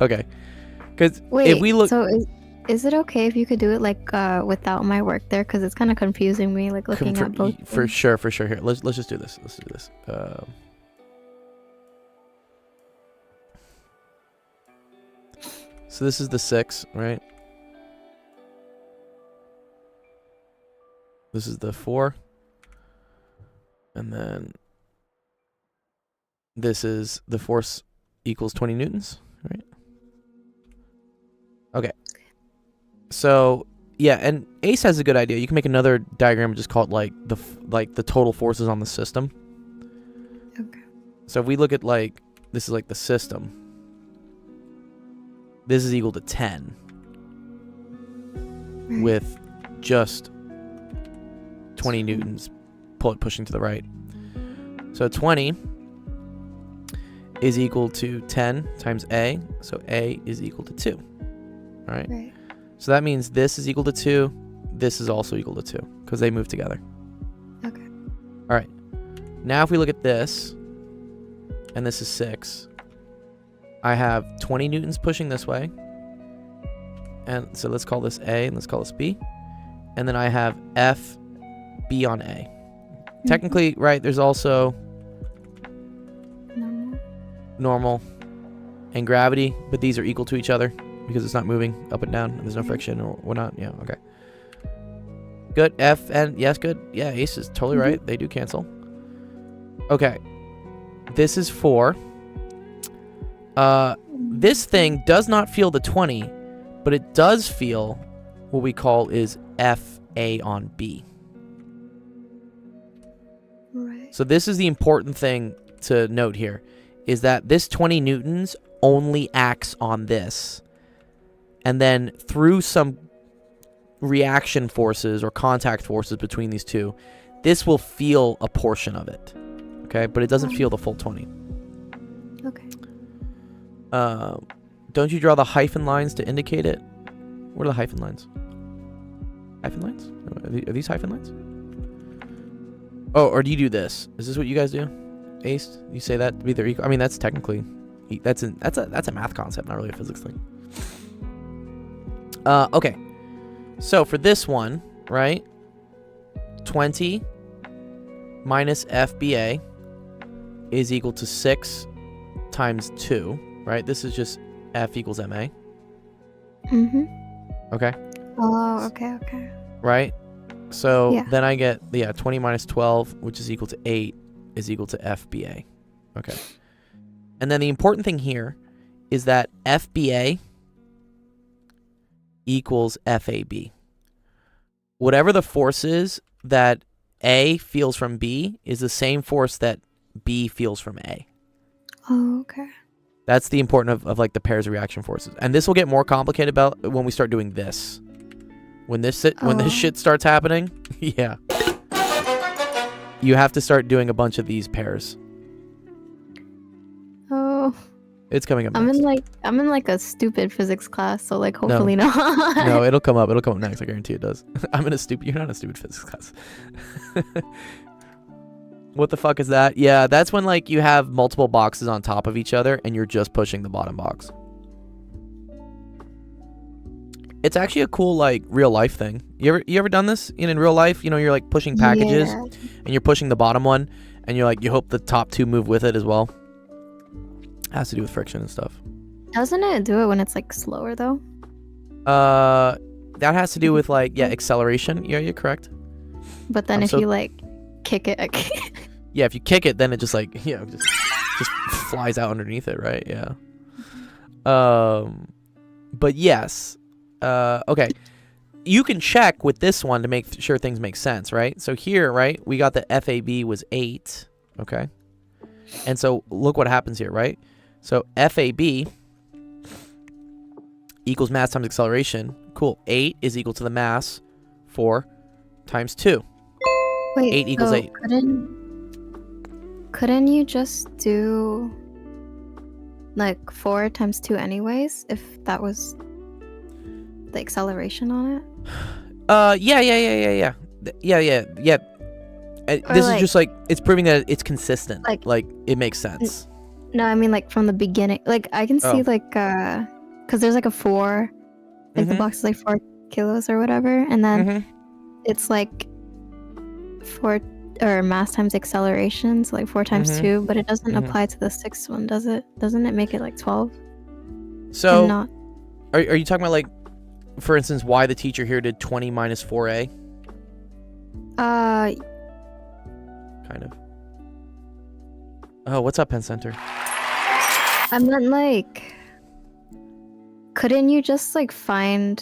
Okay. Because if we look... So is it okay if you could do it like without my work there? Because it's kind of confusing me, like looking at both. For sure. Here, let's just do this. Let's do this. So this is the 6, right? This is the 4. And then this is the force equals 20 newtons, right? Okay. So, yeah, and Ace has a good idea. You can make another diagram and just call it like the total forces on the system. Okay. So if we look at like this is like the system. This is equal to 10 with just 20 newtons pushing to the right. So 20 is equal to 10 times A. So A is equal to 2. All right. So that means this is equal to 2. this is also equal to 2 because they move together. Okay. All right. Now if we look at this, and this is 6, I have 20 newtons pushing this way. And so let's call this A and let's call this B. And then I have F, B on A. Technically, right, there's also normal and gravity, but these are equal to each other because it's not moving up and down and there's no friction or whatnot. Yeah, okay. Good. F and yes, good. Yeah, Ace is totally right. They do cancel. Okay. This is 4. This thing does not feel the 20, but it does feel what we call is FA on B. Right. So this is the important thing to note here, is that this 20 newtons only acts on this. And then through some reaction forces or contact forces between these two, this will feel a portion of it. Okay? But it doesn't feel the full 20. Okay. Don't you draw the hyphen lines to indicate it? What are the hyphen lines? Hyphen lines? Are these hyphen lines? Oh, or do you do this? Is this what you guys do? Ace? You say that to be their equal? I mean, that's technically... That's a math concept, not really a physics thing. Okay. So for this one, right? 20 minus FBA is equal to 6 times 2, right? This is just F equals MA. Okay. Oh, okay. Right? So Yeah. then I get, 20 minus 12, which is equal to 8, is equal to FBA. Okay. And then the important thing here is that FBA equals FAB. Whatever the force is that A feels from B is the same force that B feels from A. Oh, okay. That's the important of like the pairs of reaction forces. And this will get more complicated about when we start doing this. When this shit starts happening, yeah. You have to start doing a bunch of these pairs. Oh. It's coming up I'm next. in like a stupid physics class, so like hopefully not. No, it'll come up. It'll come up next. I guarantee it does. You're not in a stupid physics class. What the fuck is that? Yeah, that's when like you have multiple boxes on top of each other and you're just pushing the bottom box. It's actually a cool like real life thing. You ever done this in real life? You know, you're like pushing packages and you're pushing the bottom one and you're like you hope the top two move with it as well. It has to do with friction and stuff. Doesn't it do it when it's like slower though? That has to do with like acceleration. Yeah, you're correct. But then if you like kick it, yeah, if you kick it, then it just like just flies out underneath it, right? Yeah. But yes. Okay. You can check with this one to make sure things make sense, right? So here, right, we got the FAB was 8, okay? And so look what happens here, right? So FAB equals mass times acceleration. Cool. 8 is equal to the mass 4 times 2. Wait, 8 equals 8. Couldn't you just do like 4 times 2 anyways if that was the acceleration on it? Yeah. This is just like it's proving that it's consistent. Like it makes sense. No, I mean like from the beginning. Like I can see like because there's like a 4, like the box is like 4 kilos or whatever, and then it's like 4 or mass times acceleration, so like 4 times 2, but it doesn't apply to the 6th one, does it? Doesn't it make it like 12? So not. Are you talking about like, for instance, why the teacher here did 20 minus 4a? Kind of. Oh, what's up, Penn Center? I meant like, couldn't you just find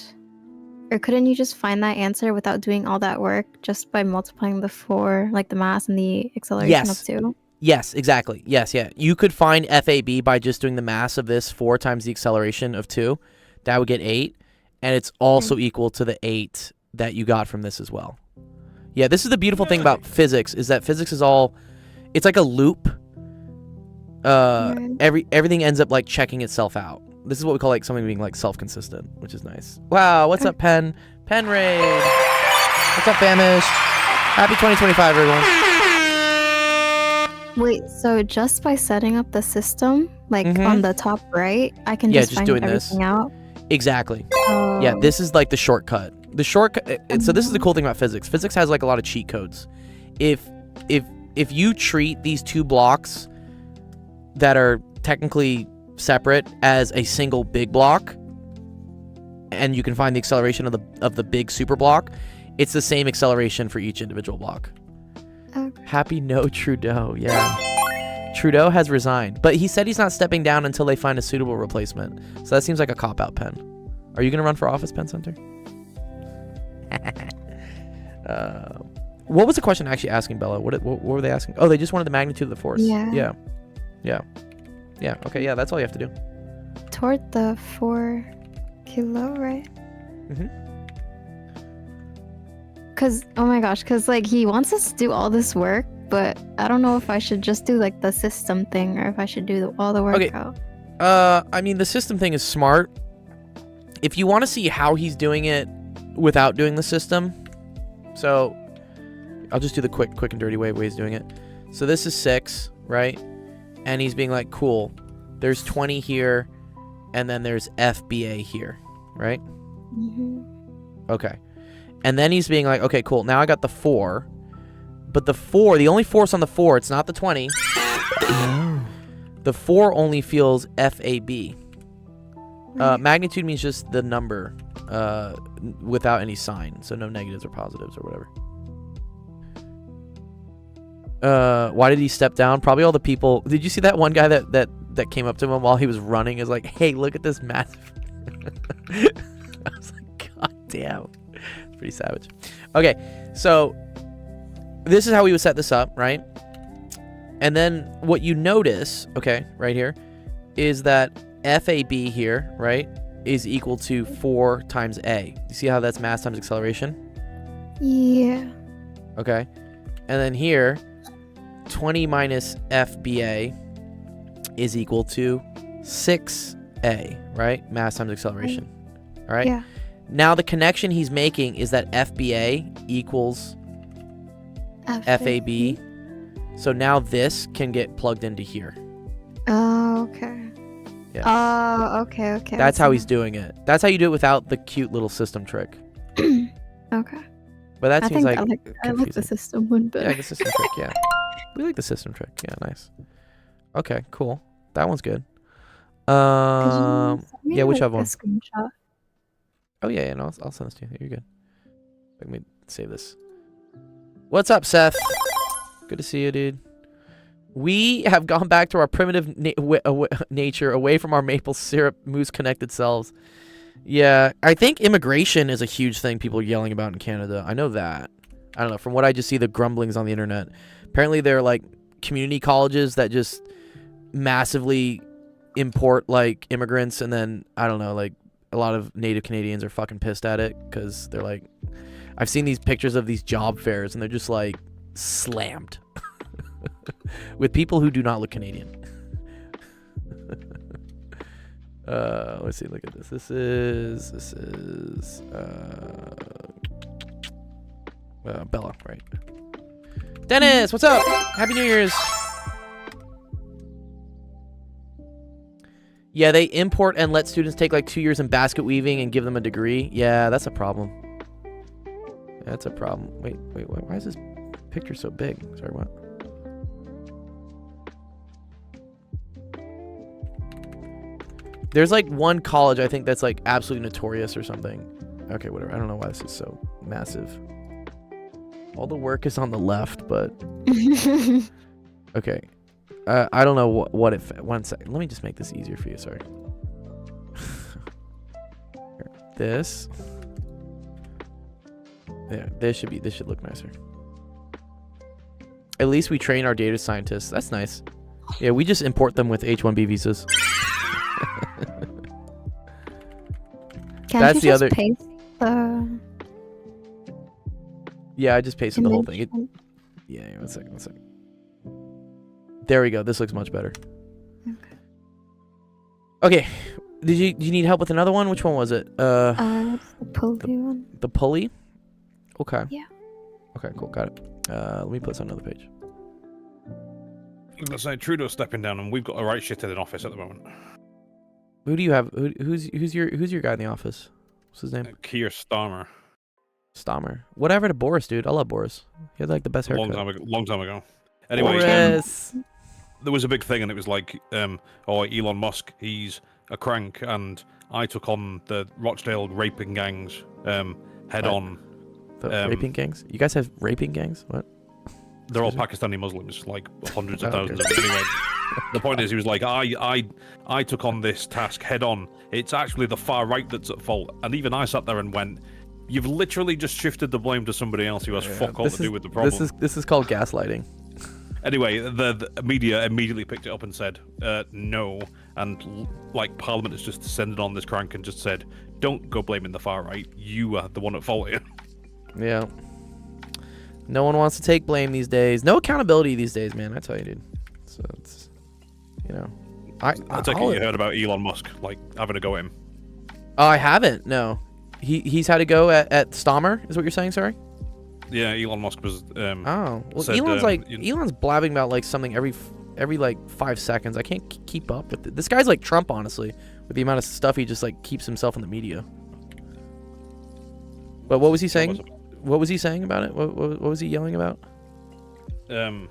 that answer without doing all that work just by multiplying the 4, like the mass and the acceleration of 2? Yes, exactly. Yes, yeah. You could find FAB by just doing the mass of this 4 times the acceleration of 2. That would get 8. And it's also equal to the 8 that you got from this as well. Yeah, this is the beautiful thing about physics, is that physics is all, it's like a loop. Everything ends up like checking itself out. This is what we call like something being like self-consistent, which is nice. Wow, what's up, Penn? Penn Raid! What's up, Famish? Happy 2025, everyone. Wait, so just by setting up the system, like on the top right, I can Yeah, just just find doing everything this. out? Exactly. Oh. Yeah, this is like the shortcut. The shortcut. So this is the cool thing about physics. Physics has like a lot of cheat codes. If you treat these two blocks that are technically separate as a single big block, and you can find the acceleration of the big super block, it's the same acceleration for each individual block. Okay. Happy no Trudeau. Yeah. Trudeau has resigned, but he said he's not stepping down until they find a suitable replacement. So that seems like a cop-out, Pen. Are you going to run for office, Pen Center? What was the question actually asking, Bella? What were they asking? Oh, they just wanted the magnitude of the force. Yeah. Yeah. Okay, yeah, that's all you have to do. Toward the 4 kilo, right? Cause oh my gosh, cause like he wants us to do all this work, but I don't know if I should just do like the system thing or if I should do all the work Okay. out. I mean, the system thing is smart. If you want to see how he's doing it without doing the system, so I'll just do the quick and dirty way he's doing it. So this is 6, right? And he's being like, cool, there's 20 here, and then there's FBA here, right? Okay. And then he's being like, okay, cool, now I got the 4. But the 4, the only force on the 4, it's not the 20. The 4 only feels FAB. Magnitude means just the number without any sign. So no negatives or positives or whatever. Why did he step down? Probably all the people. Did you see that one guy that came up to him while he was running? Is like, hey, look at this massive. I was like, god damn. It's pretty savage. Okay, so this is how we would set this up, right? And then what you notice, okay, right here, is that FAB here, right, is equal to 4 times A. You see how that's mass times acceleration? Yeah. Okay. And then here, 20 minus FBA is equal to 6A, right? Mass times acceleration. All right? Yeah. Now the connection he's making is that FBA equals FAB. So now this can get plugged into here. Oh, okay. Yeah. Oh, okay. That's how he's doing it. That's how you do it without the cute little system trick. Okay. But that seems like I like the confusing. system one better. Yeah, the system trick, yeah. We like the system trick. Yeah, nice. Okay, cool. That one's good. Yeah, which other one? Screenshot. Oh yeah, no, I'll send this to you. You're good. Let me save this. What's up, Seth? Good to see you, dude. We have gone back to our primitive nature, away from our maple syrup moose connected selves. Yeah, I think immigration is a huge thing people are yelling about in Canada. I know that. I don't know. From what I just see, the grumblings on the internet. Apparently, they're like community colleges that just massively import like immigrants, and then I don't know, like a lot of native Canadians are fucking pissed at it because they're like, I've seen these pictures of these job fairs, and they're just like slammed with people who do not look Canadian. Let's see. Look at this. This is Bella, right? Dennis, what's up? Happy New Year's. Yeah, they import and let students take like 2 years in basket weaving and give them a degree. Yeah, that's a problem. That's a problem. Wait. Why is this picture so big? Sorry, what? There's like one college I think that's like absolutely notorious or something. Okay, whatever. I don't know why this is so massive. All the work is on the left, but okay. I don't know what it. One second. Let me just make this easier for you. Sorry. Here, this. Yeah, this should look nicer. At least we train our data scientists. That's nice. Yeah, we just import them with H-1B visas. That's the other. Paste the... Yeah, I just pasted the whole thing. Yeah, one second. There we go. This looks much better. Okay. Did you need help with another one? Which one was it? The pulley one. The pulley? Okay. Yeah. Okay, cool. Got it. Let me put this on another page. Let's say Trudeau's stepping down, and we've got a right shit in an office at the moment. Who do you have? Who's your guy in the office? What's his name? Keir Starmer. Stammer. Whatever to Boris, dude. I love Boris. He had like the best haircut. Long time ago. Anyway, Boris. there was a big thing, and it was like, oh, Elon Musk, he's a crank, and I took on the Rochdale raping gangs head on. The raping gangs? You guys have raping gangs? What? They're all Pakistani Muslims, like hundreds of Oh, thousands okay. of them. Anyway, the point is, he was like, I took on this task head on. It's actually the far right that's at fault. And even I sat there and went, you've literally just shifted the blame to somebody else who has fuck all to do with the problem. This is called gaslighting. Anyway, the media immediately picked it up and said, no. And like Parliament has just descended on this crank and just said, don't go blaming the far right. You are the one at fault here. Yeah. No one wants to take blame these days. No accountability these days, man. I tell you, dude. So it's, you know, I take it you heard about Elon Musk like having a go at him. Oh, I haven't. No, he's had a go at Stammer. Is what you're saying? Sorry. Yeah, Elon Musk was. Oh, well, said, Elon's Elon's blabbing about like something every like 5 seconds. I can't keep up with it. This guy's like Trump, honestly, with the amount of stuff he just like keeps himself in the media. But what was he saying? What was he saying about it? What was he yelling about? I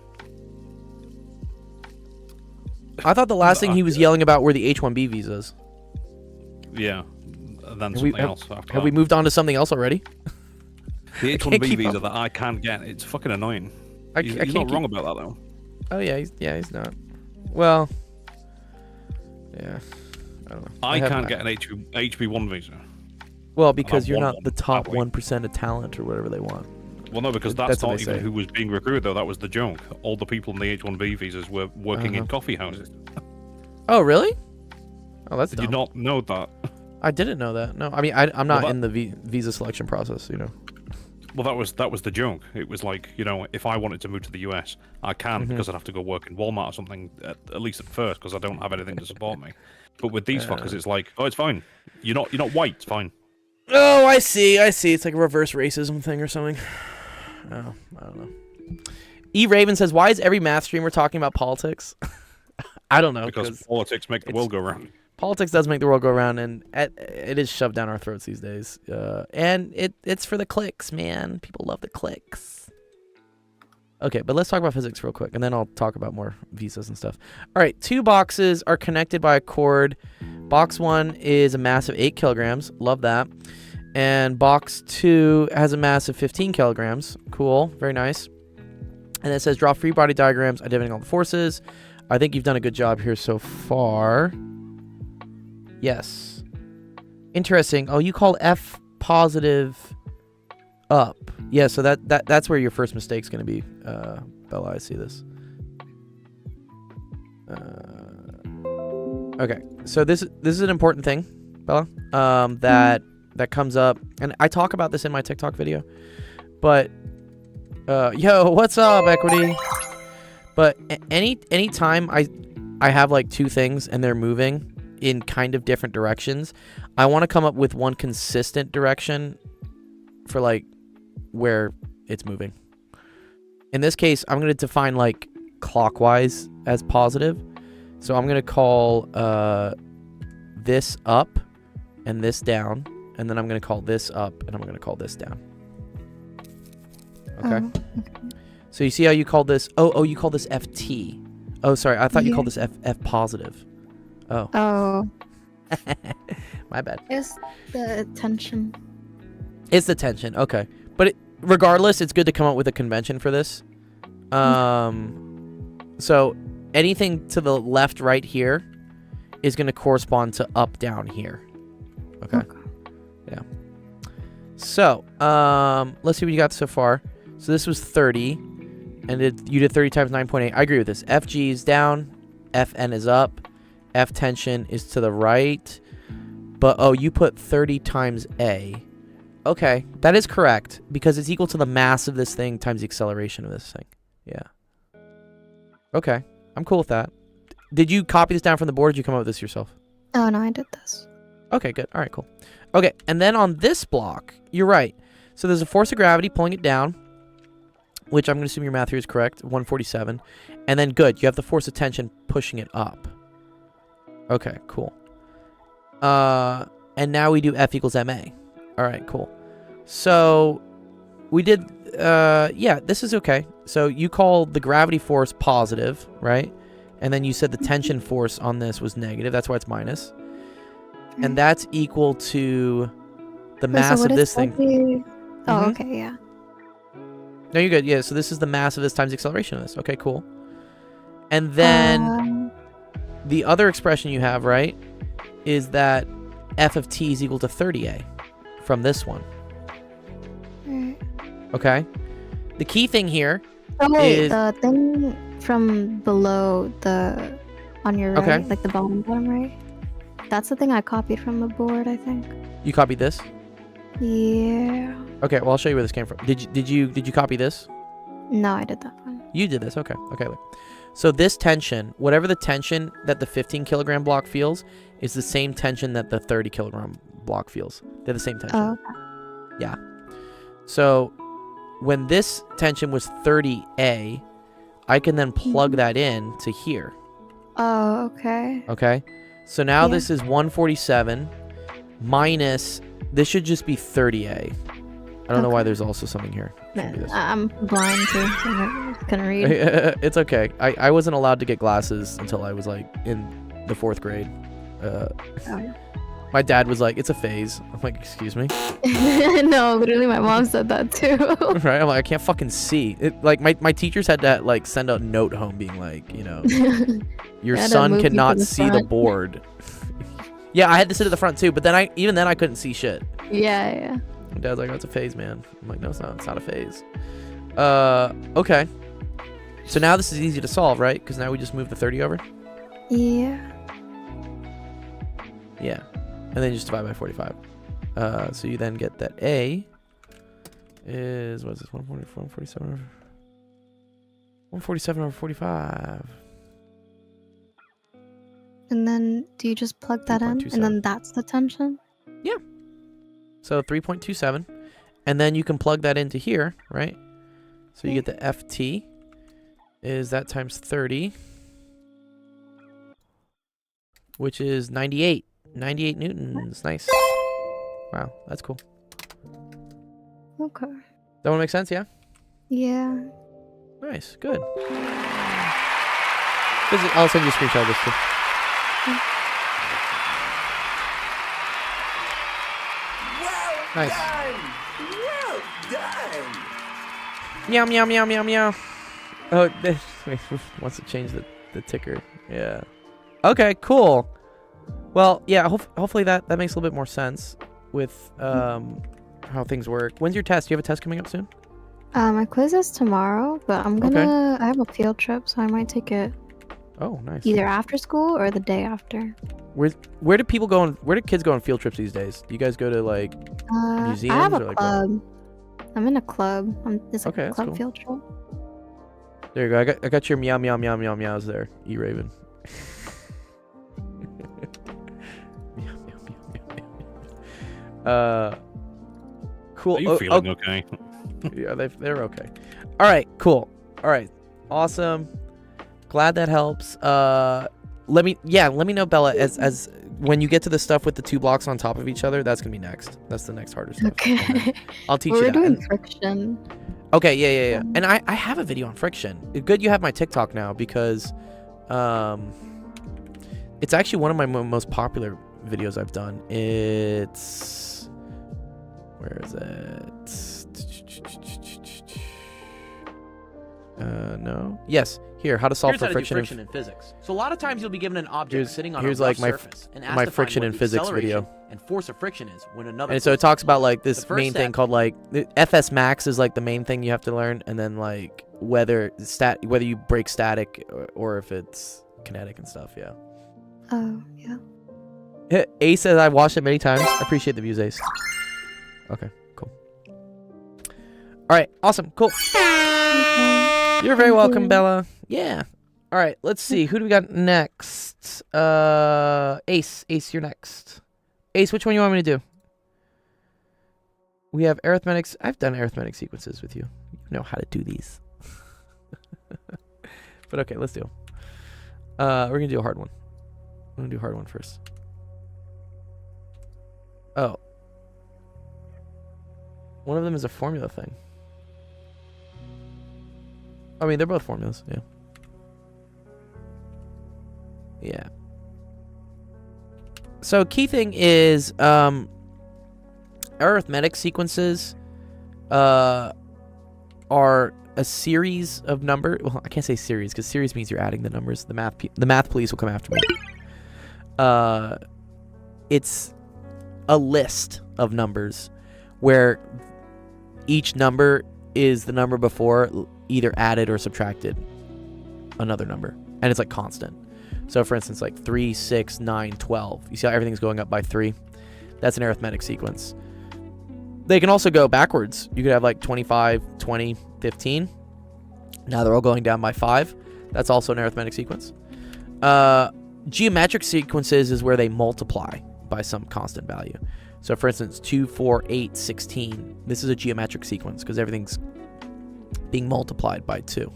thought the last thing he was yelling about were the H-1B visas. Yeah, and then something else after Have we moved on to something else already? The H-1B visa that I can't get, it's fucking annoying. He's not wrong about that, though. Oh, yeah, he's not. Well, yeah, I don't know. I can't get an HB1 visa. Well, because you're not the top 1% of talent or whatever they want. Well, no, because that's what not they even say. who was being recruited, though. That was the joke. All the people in the H-1B visas were working in coffee houses. Oh, really? Oh, that's Did you dumb. not know that? I didn't know that. No, I mean, I'm not in the visa selection process, you know. Well, that was the joke. It was like, you know, if I wanted to move to the US, I can because I'd have to go work in Walmart or something, at least at first, because I don't have anything to support me. But with these fuckers, it's like, oh, it's fine. You're not white. It's fine. Oh, I see. It's like a reverse racism thing or something. Oh, I don't know. E. Raven says, why is every math streamer talking about politics? I don't know. Because politics make the world go round. Politics does make the world go round, and it is shoved down our throats these days. And it's for the clicks, man. People love the clicks. Okay, but let's talk about physics real quick, and then I'll talk about more visas and stuff. All right, 2 boxes are connected by a cord. Box 1 is a mass of 8 kilograms. Love that. And box 2 has a mass of 15 kilograms. Cool. Very nice. And it says draw free body diagrams identifying all the forces. I think you've done a good job here so far. Yes. Interesting. Oh, you call F positive up. Yeah, so that's where your first mistake's going to be, Bella. I see this. Okay, so this is an important thing, Bella, that comes up, and I talk about this in my TikTok video, but yo, what's up, Equity? But any time I have like 2 things and they're moving in kind of different directions, I want to come up with one consistent direction for like where it's moving. In this case, I'm going to define like clockwise as positive. So I'm going to call this up and this down, and then I'm going to call this up and I'm going to call this down. Okay? So you see how you called this? Oh, you call this FT. Oh, sorry. I thought you called this F positive. Oh. Oh. My bad. It's the tension. It's the tension. Okay. But regardless, it's good to come up with a convention for this. So anything to the left, right here is going to correspond to up, down here. Okay. Yeah. So, let's see what you got so far. So this was 30, and you did 30 times 9.8. I agree with this. FG is down, FN is up, F tension is to the right. But, oh, you put 30 times A. Okay, that is correct, because it's equal to the mass of this thing times the acceleration of this thing. Yeah. Okay, I'm cool with that. Did you copy this down from the board, or did you come up with this yourself? Oh, no, I did this. Okay, good. All right, cool. Okay, and then on this block, you're right. So there's a force of gravity pulling it down, which I'm going to assume your math here is correct, 147. And then, good, you have the force of tension pushing it up. Okay, cool. And now we do F equals ma. All right, cool. So we did, yeah, this is okay. So you called the gravity force positive, right? And then you said the tension force on this was negative. That's why it's minus. And that's equal to the mass of this thing. Oh, okay, yeah. No, you're good. Yeah, so this is the mass of this times the acceleration of this. Okay, cool. And then the other expression you have, right, is that f of t is equal to 30a from this one. Okay? The key thing here is... the thing from below the... on your right, like the bottom right. That's the thing I copied from the board, I think. You copied this? Yeah. Okay, well, I'll show you where this came from. Did you copy this? No, I did that one. You did this. Okay. Okay. Look. So this tension, whatever the tension that the 15 kilogram block feels, is the same tension that the 30 kilogram block feels. They're the same tension. Oh, okay. Yeah. So when this tension was 30A, I can then plug that in to here. Oh, okay. Okay. So now this is 147 minus, this should just be 30A. I don't know why there's also something here. I'm blind too, so I couldn't read. It's okay. I wasn't allowed to get glasses until I was like in the 4th grade. My dad was like, it's a phase. I'm like, excuse me? No, literally my mom said that too. Right? I'm like, I can't fucking see. Like my teachers had to like send a note home being like, you know, your son cannot see the board. Yeah, I had to sit at the front too, but then even then I couldn't see shit. Yeah. My dad's like, oh, it's a phase, man. I'm like, no, it's not. It's not a phase. Okay. So now this is easy to solve, right? Because now we just move the 30 over? Yeah. Yeah. And then just divide by 45. So you then get that A is, what is this, 147 over 147 over 45. And then do you just plug that in? And then that's the tension? Yeah. So 3.27. And then you can plug that into here, right? So you get the FT is that times 30, which is 98. 98 newtons. Nice. Wow, that's cool. Okay. That one make sense, yeah? Yeah. Nice, good. I'll send you a screenshot of this too. Nice. Well done. Meow, meow, meow, meow, meow. Oh, this wants to change the ticker. Yeah. Okay, cool. Well, yeah, hopefully that makes a little bit more sense with how things work. When's your test? Do you have a test coming up soon? My quiz is tomorrow, but I have a field trip, so I might take it. Oh, nice. Either after school or the day after. Where do people go where do kids go on field trips these days? Do you guys go to like museums? I have a or, like, club. I'm in a club. It's like a club cool. field trip. There you go. I got your meow meow meow meow meows there, E Raven. Meow meow meow meow meow. Cool. Are you feeling okay? Yeah, they're okay. All right, cool. All right, awesome. Glad that helps. Let me know, Bella, as when you get to the stuff with the 2 blocks on top of each other, that's gonna be next. That's the next harder stuff. Okay. I'll teach you that. We're doing friction. Okay, yeah. And I have a video on friction. Good you have my TikTok now because it's actually one of my most popular videos I've done. It's... Where is it? No. Yes. Here, how to solve Here's for how to do friction, friction in physics. So a lot of times you'll be given an object sitting on a here's rough like surface and my asked to friction find in what the physics acceleration video. and force of friction is when another. And so it talks about like this first main thing step- called like FS max is like the main thing you have to learn, and then like whether you break static or if it's kinetic and stuff. Yeah. Oh, yeah. Ace says I've watched it many times. I appreciate the views, Ace. Okay, cool. All right, awesome, cool. You're very welcome, Bella. Yeah. All right, let's see. Who do we got next? Ace, you're next. Ace, which one you want me to do? We have arithmetics. I've done arithmetic sequences with you. You know how to do these. But okay, let's do them. We're going to do a hard one. I'm going to do a hard one first. Oh. One of them is a formula thing. I mean, they're both formulas, yeah. Yeah. So, key thing is, arithmetic sequences are a series of numbers. Well, I can't say series because series means you're adding the numbers. The math police will come after me. It's a list of numbers where each number is the number before either added or subtracted another number, and it's like constant. So for instance, like 3, 6, 9, 12. You see how everything's going up by 3? That's an arithmetic sequence. They can also go backwards. You could have like 25, 20, 15. Now they're all going down by 5. That's also an arithmetic sequence. Geometric sequences is where they multiply by some constant value. So for instance, 2, 4, 8, 16. This is a geometric sequence because everything's being multiplied by 2.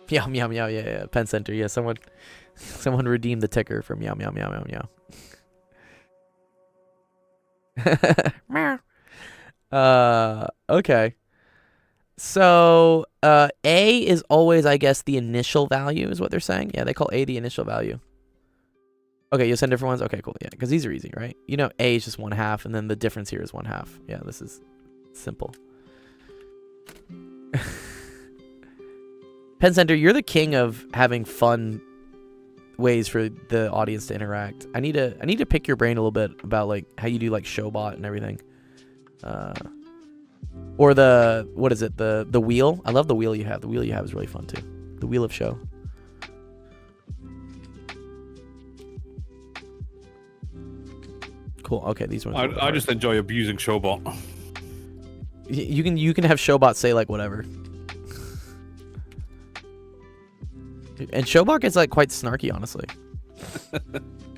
Meow, meow, meow, yeah. Pen Center, yeah. Someone redeemed the ticker for meow, meow, meow, meow, meow. Okay. So, A is always, I guess, the initial value is what they're saying. Yeah, they call A the initial value. Okay, you'll send different ones? Okay, cool. Yeah, because these are easy, right? You know, A is just 1/2, and then the difference here is 1/2. Yeah, this is simple. Pen Center, you're the king of having fun ways for the audience to interact. I need to pick your brain a little bit about like how you do like Showbot and everything. Or the, what is it? The wheel. I love the wheel you have. The wheel you have is really fun too. The wheel of show. Cool. Okay, these ones. I just enjoy abusing Showbot. You can have Showbot say like whatever. And Showbot is like quite snarky, honestly.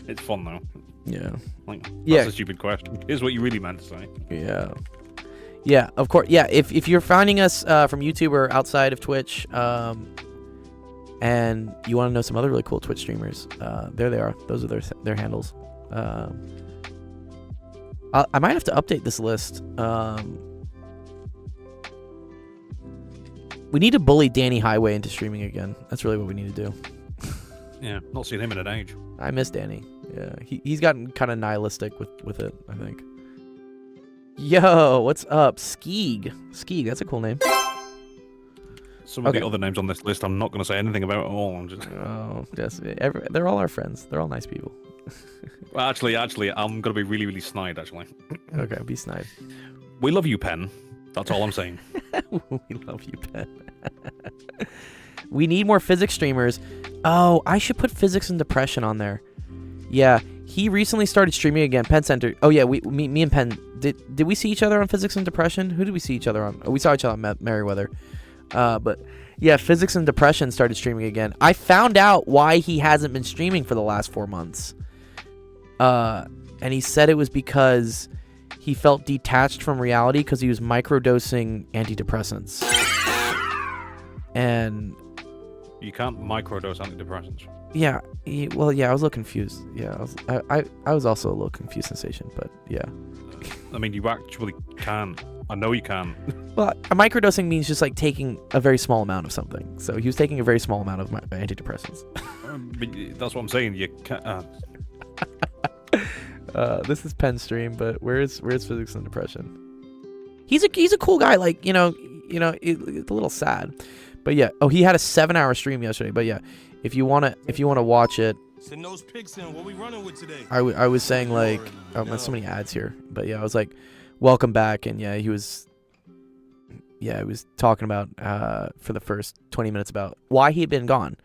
It's fun though. Yeah. Like, that's a stupid question. Here's what you really meant to say. Yeah. Yeah, of course. Yeah, if you're finding us from YouTube or outside of Twitch, and you want to know some other really cool Twitch streamers, there they are. Those are their handles. I might have to update this list. We need to bully Danny Highway into streaming again. That's really what we need to do. Yeah, not seen him in an age. I miss Danny. Yeah, he's gotten kind of nihilistic with it, I think. Yo, what's up? Skeeg, that's a cool name. Some of the other names on this list I'm not going to say anything about at all. I'm just... Oh, yes, they're all our friends. They're all nice people. Well, actually, I'm going to be really, really snide, actually. Okay, be snide. We love you, Pen. That's all I'm saying. We love you, Pen. We need more physics streamers. Oh, I should put physics and depression on there. Yeah, he recently started streaming again. Pen Center. Oh yeah, me and Pen. Did we see each other on physics and depression? Who did we see each other on? Oh, we saw each other on Merriweather. But yeah, physics and depression started streaming again. I found out why he hasn't been streaming for the last 4 months. And he said it was because he felt detached from reality because he was microdosing antidepressants. And you can't microdose antidepressants. Yeah, I was a little confused. Yeah, I was also a little confused, Sensation, but yeah. I mean, you actually can. I know you can. Well, a microdosing means just like taking a very small amount of something. So he was taking a very small amount of antidepressants. That's what I'm saying. You can't. This is Penn stream, but where's physics and depression? He's a cool guy. Like it's a little sad, but yeah. Oh, he had a 7-hour stream yesterday. But yeah, if you wanna watch it. Send those pics in. What we running with today? I was saying like, oh, there's so many ads here, but yeah, I was like, welcome back, and yeah, he was talking about for the first 20 minutes about why he had been gone,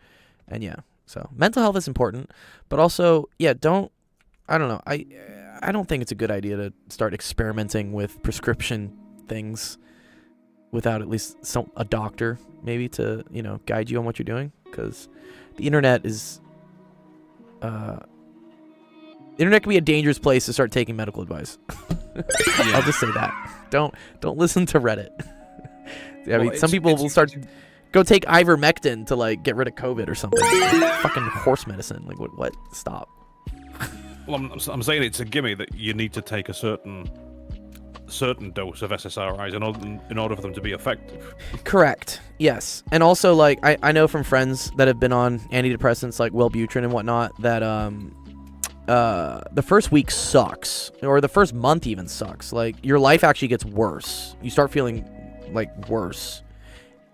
and yeah, so mental health is important, but also I don't know, I don't think it's a good idea to start experimenting with prescription things without at least a doctor maybe to guide you on what you're doing, because the internet is internet can be a dangerous place to start taking medical advice. I'll just say that. Don't listen to Reddit. I mean, some people will start go take ivermectin to like get rid of COVID or something. Fucking horse medicine. Like what? Stop. Well, I'm saying it's a gimme that you need to take a certain dose of SSRIs in order for them to be effective. Correct. Yes. And also, like, I know from friends that have been on antidepressants like Wellbutrin and whatnot that the first week sucks, or the first month even sucks. Like, your life actually gets worse. You start feeling like worse,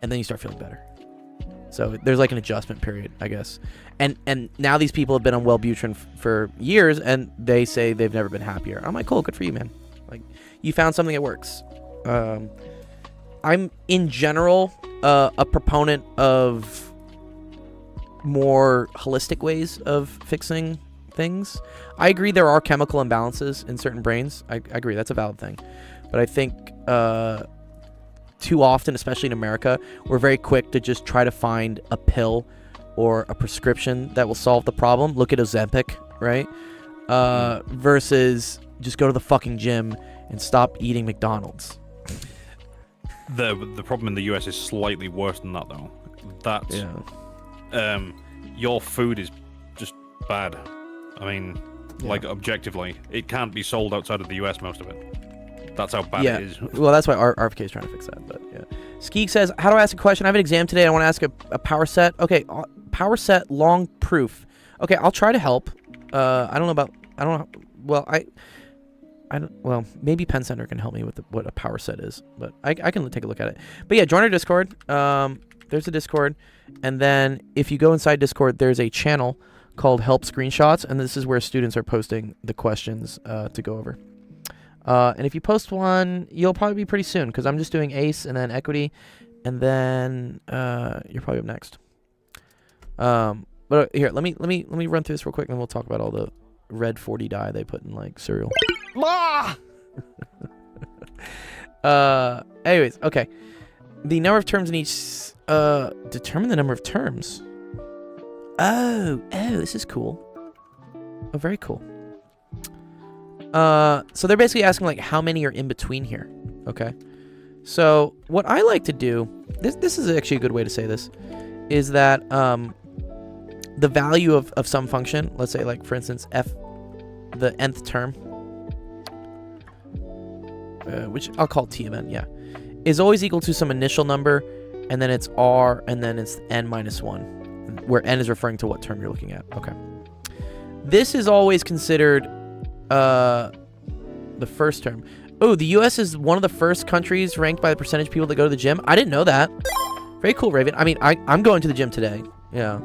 and then you start feeling better. So there's like an adjustment period, I guess. And now these people have been on Wellbutrin for years, and they say they've never been happier. I'm like, cool, good for you, man. Like, you found something that works. I'm in general a proponent of more holistic ways of fixing things. I agree there are chemical imbalances in certain brains. I agree, that's a valid thing. But I think too often, especially in America, we're very quick to just try to find a pill or a prescription that will solve the problem. Look at Ozempic, right? Versus just go to the fucking gym and stop eating McDonald's. The problem in the US is slightly worse than that, though. That's your food is just bad. I mean, like, objectively, it can't be sold outside of the US, most of it. That's how bad it is. Well, that's why RFK is trying to fix that. But yeah, Skeeg says, "How do I ask a question? I have an exam today. I want to ask a power set. Okay, power set long proof. Okay, I'll try to help. I don't know. Well, well, maybe Penn Center can help me with what a power set is, but I can take a look at it. But yeah, join our Discord. There's a Discord, and then if you go inside Discord, there's a channel called Help Screenshots, and this is where students are posting the questions to go over. And if you post one, you'll probably be pretty soon, because I'm just doing ACE and then Equity, and then you're probably up next. But here, let me run through this real quick, and we'll talk about all the red 40 dye they put in like cereal. Anyways, okay. The number of terms in each determine the number of terms. Oh, this is cool. Oh, very cool. So they're basically asking like how many are in between here. Okay. So what I like to do, this is actually a good way to say this, is that the value of some function, let's say like for instance f, the nth term, which I'll call t of n, yeah, is always equal to some initial number, and then it's r, and then it's n minus 1, where n is referring to what term you're looking at. Okay. This is always considered the first term. Oh, the U.S. is one of the first countries ranked by the percentage of people that go to the gym. I didn't know that. Very cool, Raven. I mean, I'm going to the gym today. Yeah.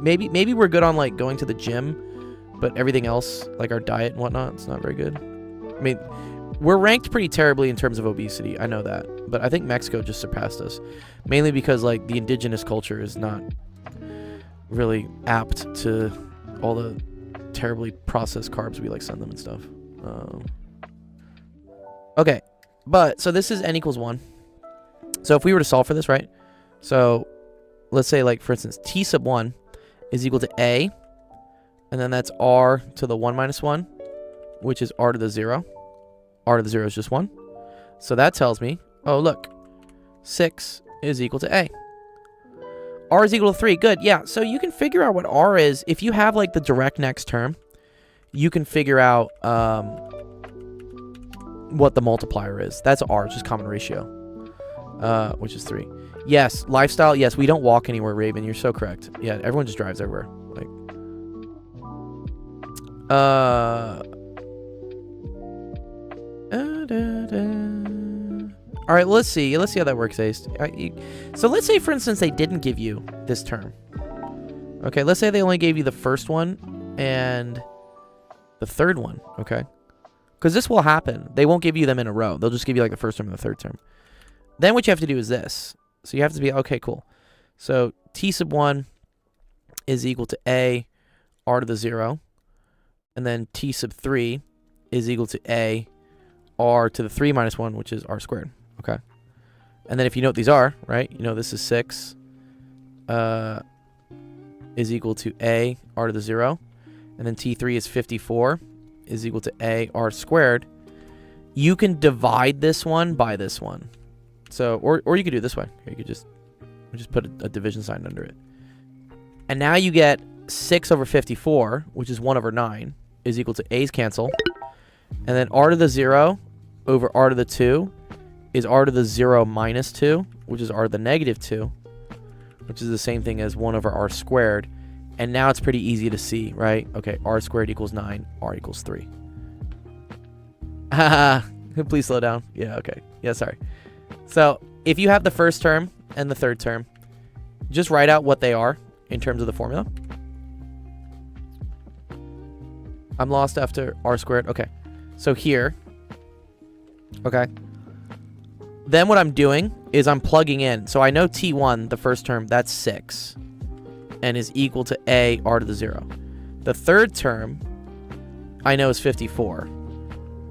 Maybe we're good on like going to the gym, but everything else, like our diet and whatnot, it's not very good. I mean, we're ranked pretty terribly in terms of obesity. I know that, but I think Mexico just surpassed us, mainly because like the indigenous culture is not really apt to all the terribly processed carbs we like send them and stuff. Okay, but so this is n equals 1. So if we were to solve for this, right? So let's say like for instance t sub 1 is equal to a, and then that's r to the 1 minus 1, which is r to the 0. R to the 0 is just 1. So that tells me, oh look, 6 is equal to a. R is equal to 3. Good. Yeah. So you can figure out what R is. If you have like the direct next term, you can figure out what the multiplier is. That's R, it's just common ratio, which is 3. Yes. Lifestyle. Yes. We don't walk anywhere, Raven. You're so correct. Yeah. Everyone just drives everywhere. Like, all right, let's see how that works, Ace. So let's say, for instance, they didn't give you this term. Okay, let's say they only gave you the first one and the third one, okay? Because this will happen. They won't give you them in a row. They'll just give you like the first term and the third term. Then what you have to do is this. So you have to be, okay, cool. So t sub 1 is equal to a, r to the 0. And then t sub 3 is equal to a, r to the 3 minus 1, which is r squared. Okay. And then if you know what these are, right? You know this is 6 is equal to a, r to the 0. and then T3 is 54, is equal to A R squared, you can divide this one by this one. So, or you could do it this way. Here, you could just put a division sign under it. And now you get 6 over 54, which is 1 over 9, is equal to A's cancel. And then R to the 0 over R to the 2 is R to the 0 minus 2, which is R to the negative 2, which is the same thing as 1 over R squared. And now it's pretty easy to see, right? Okay, R squared equals 9, R equals 3. Please slow down. Yeah, okay. Yeah, sorry. So if you have the first term and the third term, just write out what they are in terms of the formula. I'm lost after R squared. Okay. So here. Okay. Then what I'm doing is I'm plugging in. So I know T1, the first term, that's 6. And is equal to A R to the 0. The third term, I know is 54.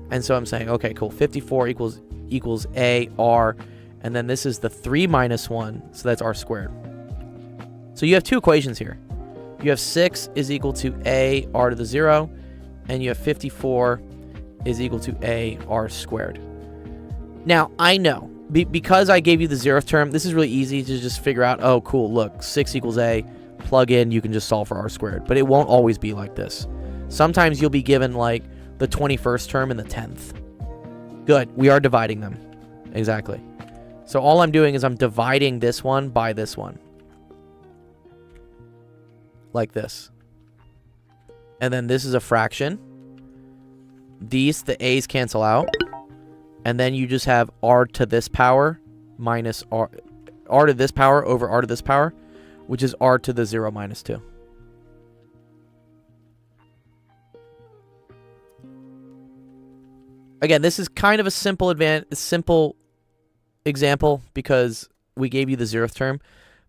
And so I'm saying, okay, cool. 54 equals A R. And then this is the 3 minus 1. So that's R squared. So you have two equations here. You have 6 is equal to A R to the 0. And you have 54 is equal to A R squared. Now, I know, because I gave you the 0th term, this is really easy to just figure out, oh, cool, look, 6 equals A, plug in, you can just solve for R squared. But it won't always be like this. Sometimes you'll be given, like, the 21st term and the 10th. Good, we are dividing them. Exactly. So all I'm doing is I'm dividing this one by this one. Like this. And then this is a fraction. These, the A's cancel out. And then you just have R to this power minus R to this power over R to this power, which is R to the 0 minus 2. Again, this is kind of a simple example because we gave you the 0th term,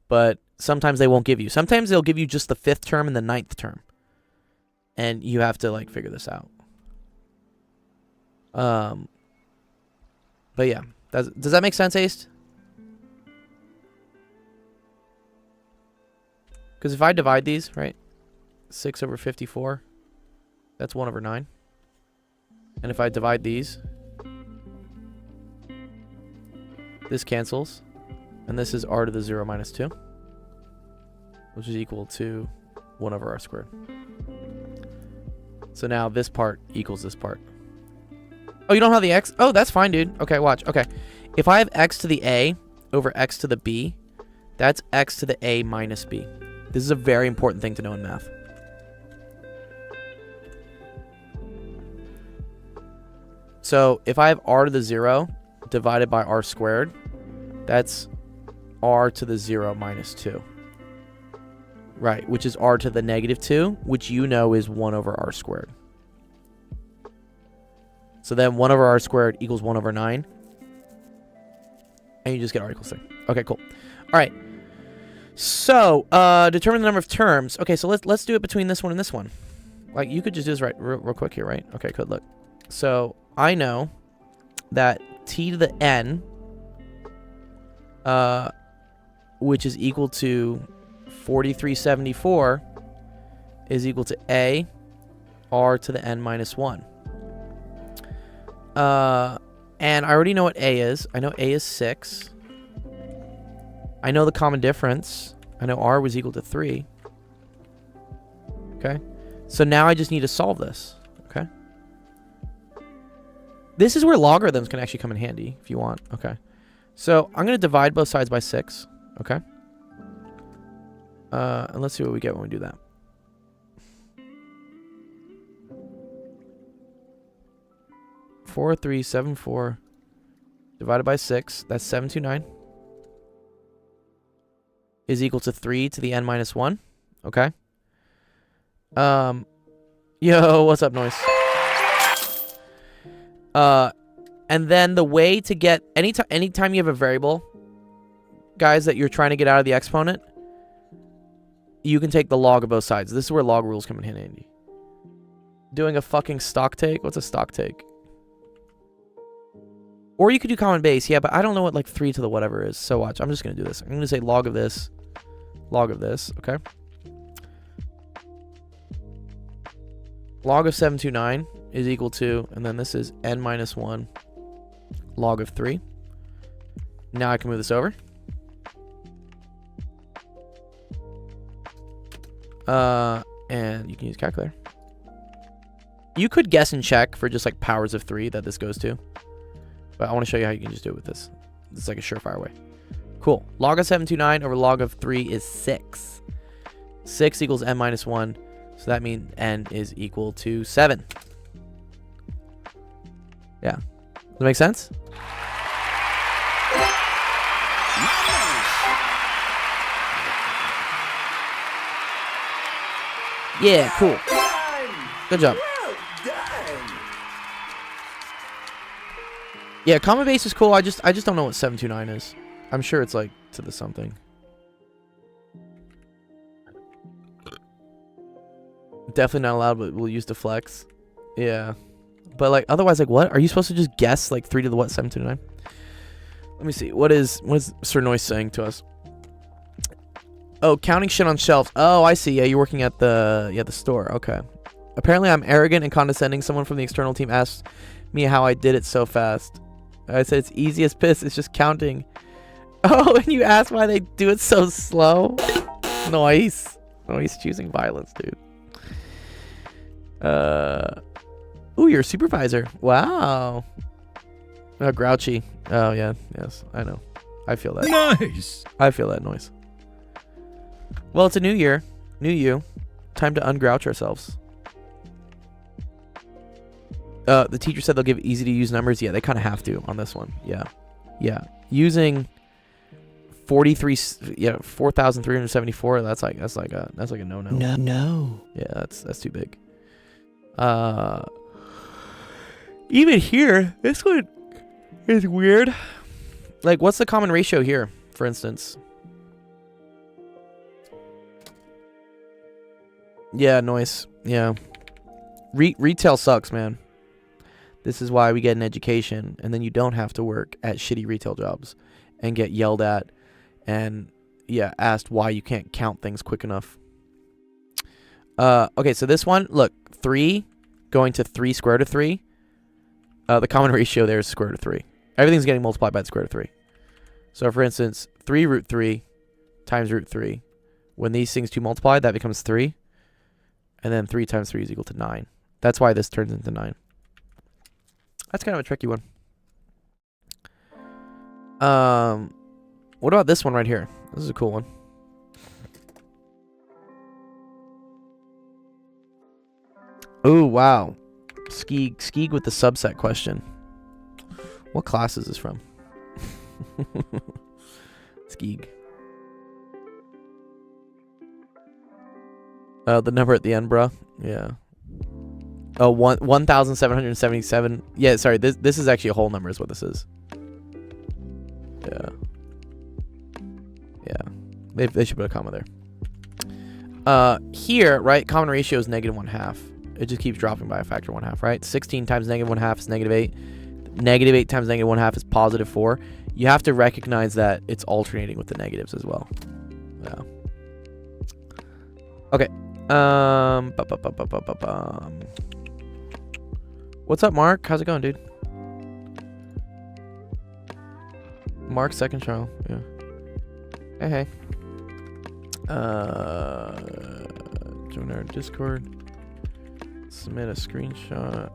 but sometimes they won't give you. Sometimes they'll give you just the 5th term and the 9th term. And you have to, like, figure this out. But yeah, does that make sense, Ace? Because if I divide these, right, 6 over 54, that's 1 over 9. And if I divide these, this cancels, and this is R to the 0 minus 2, which is equal to 1 over R squared. So now this part equals this part. Oh, you don't have the x? Oh, that's fine, dude. Okay, watch. Okay. If I have x to the a over x to the b, that's x to the a minus b. This is a very important thing to know in math. So if I have r to the 0 divided by r squared, that's r to the 0 minus 2. Right, which is r to the negative 2, which you know is 1 over r squared. So then 1 over r squared equals 1 over 9. And you just get r equals 3. Okay, cool. All right. So, determine the number of terms. Okay, so let's do it between this one and this one. Like, you could just do this real quick here, right? Okay, good, look. So, I know that t to the n, which is equal to 4374, is equal to a r to the n minus 1. And I already know what a is. I know a is 6. I know the common difference. I know r was equal to 3. Okay. So now I just need to solve this. Okay. This is where logarithms can actually come in handy if you want. Okay. So I'm going to divide both sides by 6. Okay. And let's see what we get when we do that. Four, 3, 7, 4 divided by 6. That's 729. Is equal to 3 to the n minus 1. Okay. Yo, what's up, noise? And then the way to get anytime you have a variable, guys, that you're trying to get out of the exponent, you can take the log of both sides. This is where log rules come in handy. Doing a fucking stock take? What's a stock take? Or you could do common base, yeah, but I don't know what like 3 to the whatever is. So watch, I'm just gonna do this. I'm gonna say log of this, okay? log of 729 is equal to, and then this is n minus 1 log of 3. Now I can move this over. And you can use calculator. You could guess and check for just like powers of 3 that this goes to. But I want to show you how you can just do it with this. This is like a surefire way. Cool. Log of 729 over log of 3 is 6. 6 equals n minus 1. So that means n is equal to 7. Yeah. Does that make sense? Yeah, cool. Good job. Yeah, common base is cool. I just don't know what 729 is. I'm sure it's like to the something. Definitely not allowed, but we'll use the flex. Yeah. But like otherwise, like what? Are you supposed to just guess like 3 to the what 729? Let me see. What is Sir Noise saying to us? Oh, counting shit on shelves. Oh, I see. Yeah, you're working at the store. Okay. Apparently I'm arrogant and condescending. Someone from the external team asked me how I did it so fast. I said it's easy as piss. It's just counting. Oh, and you asked why they do it so slow? Nice. Oh, he's choosing violence, dude. Ooh, you're a supervisor. Wow. Oh, grouchy. Oh, yeah. Yes, I know. I feel that. Nice. I feel that noise. Well, it's a new year. New you. Time to ungrouch ourselves. The teacher said they'll give easy to use numbers. Yeah, they kind of have to on this one. Yeah. Yeah. Using 4,374, that's like a no-no. No. Yeah, that's too big. Even here, this one is weird. Like, what's the common ratio here, for instance? Yeah, noise. Yeah. Retail sucks, man. This is why we get an education, and then you don't have to work at shitty retail jobs and get yelled at and, yeah, asked why you can't count things quick enough. Okay, so this one, look, 3 going to 3 square root of 3. The common ratio there is square root of 3. Everything's getting multiplied by the square root of 3. So, for instance, 3 root 3 times root 3. When these things two multiply, that becomes 3. And then 3 times 3 is equal to 9. That's why this turns into 9. That's kind of a tricky one. What about this one right here? This is a cool one. Oh, wow. Skeeg with the subset question. What class is this from? Skeeg. The number at the end, bruh. Yeah. Oh, 1,777. Yeah, sorry. This is actually a whole number is what this is. Yeah. Yeah. They should put a comma there. Here, right, common ratio is -1/2. It just keeps dropping by a factor 1/2, right? 16 times -1/2 is -8. -8 times -1/2 is +4. You have to recognize that it's alternating with the negatives as well. Yeah. Okay. What's up, Mark? How's it going, dude? Mark's second child. Yeah. Hey. Join our Discord. Submit a screenshot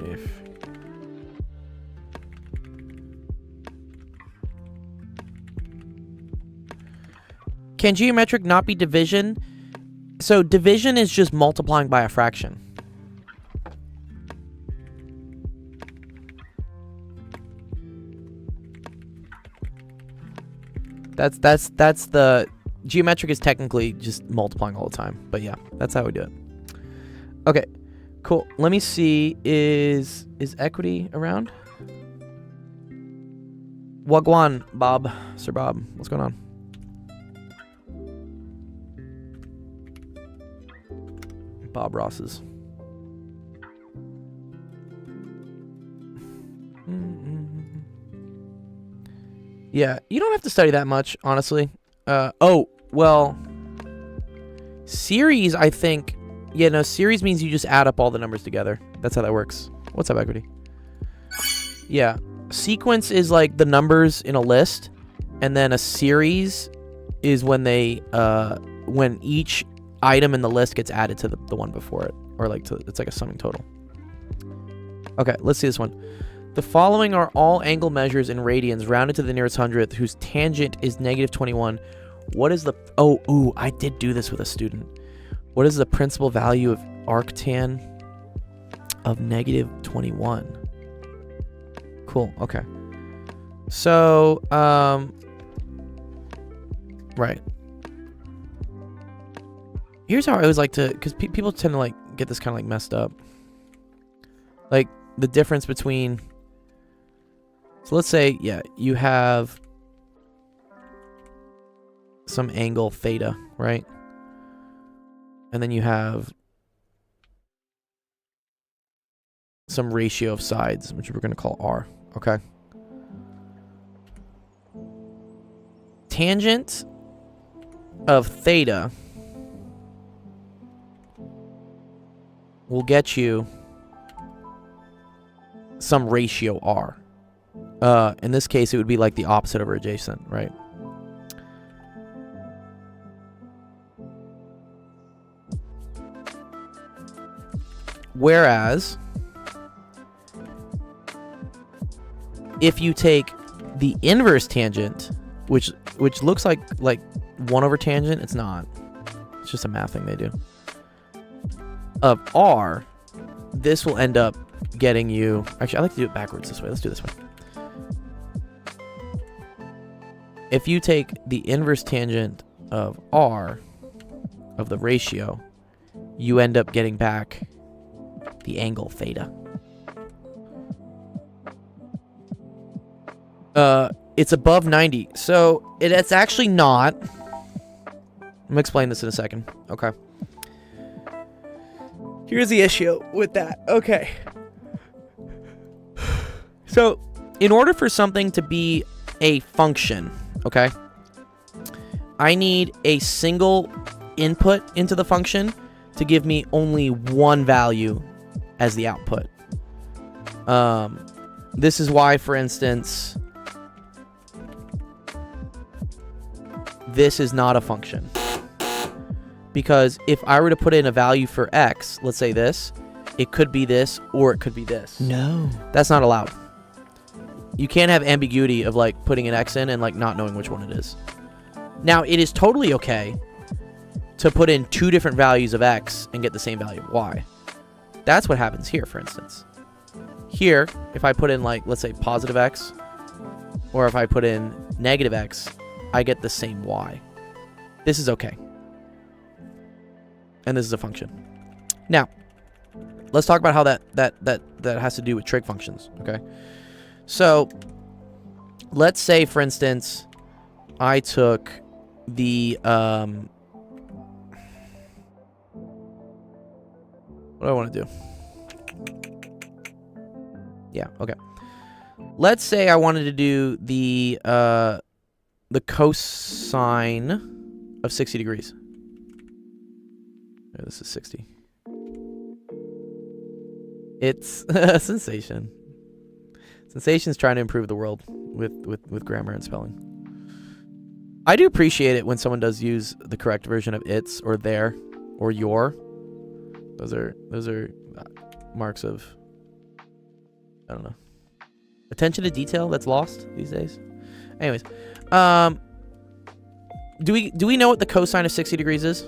if can geometric not be division? So division is just multiplying by a fraction. That's the geometric is technically just multiplying all the time, but yeah, that's how we do it. Okay, cool. Let me see. Is equity around? Wagwan, Bob, Sir Bob, what's going on? Bob Ross's. Yeah, you don't have to study that much, honestly. Oh, well, series, I think Yeah, no, series means you just add up all the numbers together. That's how that works. What's up, Equity? Yeah. Sequence is like the numbers in a list, and then a series is when they when each item in the list gets added to the one before it, or like it's like a summing total. Okay, let's see this one. The following are all angle measures in radians rounded to the nearest hundredth whose tangent is -21. What is the I did do this with a student. What is the principal value of arctan of -21? Cool. Okay. So, right. Here's how I always like to, because people tend to like get this kind of like messed up. Like the difference between, so let's say, yeah, you have some angle theta, right? And then you have some ratio of sides, which we're going to call R, okay? Tangent of theta will get you some ratio R. In this case, it would be like the opposite over adjacent, right? Whereas, if you take the inverse tangent, which looks like 1 over tangent, it's not. It's just a math thing they do. Of R, this will end up getting you... Actually, I like to do it backwards this way. Let's do it this way. If you take the inverse tangent of R, of the ratio, you end up getting back the angle theta. It's above 90. So it's actually not. I'm gonna explain this in a second. Okay. Here's the issue with that. Okay. So in order for something to be a function, okay, I need a single input into the function to give me only one value as the output. This is why, for instance, this is not a function. Because if I were to put in a value for x, let's say this, it could be this or it could be this. No. That's not allowed. You can't have ambiguity of like putting an x in and like not knowing which one it is. Now, it is totally okay to put in 2 different values of x and get the same value of y. That's what happens here, for instance. Here, if I put in like, let's say positive x, or if I put in negative x, I get the same y. This is okay. And this is a function. Now, let's talk about how that has to do with trig functions, okay? So, let's say, for instance, I took the, what do I want to do? Yeah, okay. Let's say I wanted to do the cosine of 60 degrees. Okay, this is 60. It's a sensation. Sensation's trying to improve the world with grammar and spelling. I do appreciate it when someone does use the correct version of its or their or your. Those are marks of, I don't know, attention to detail that's lost these days. Anyways, do we know what the cosine of 60 degrees is?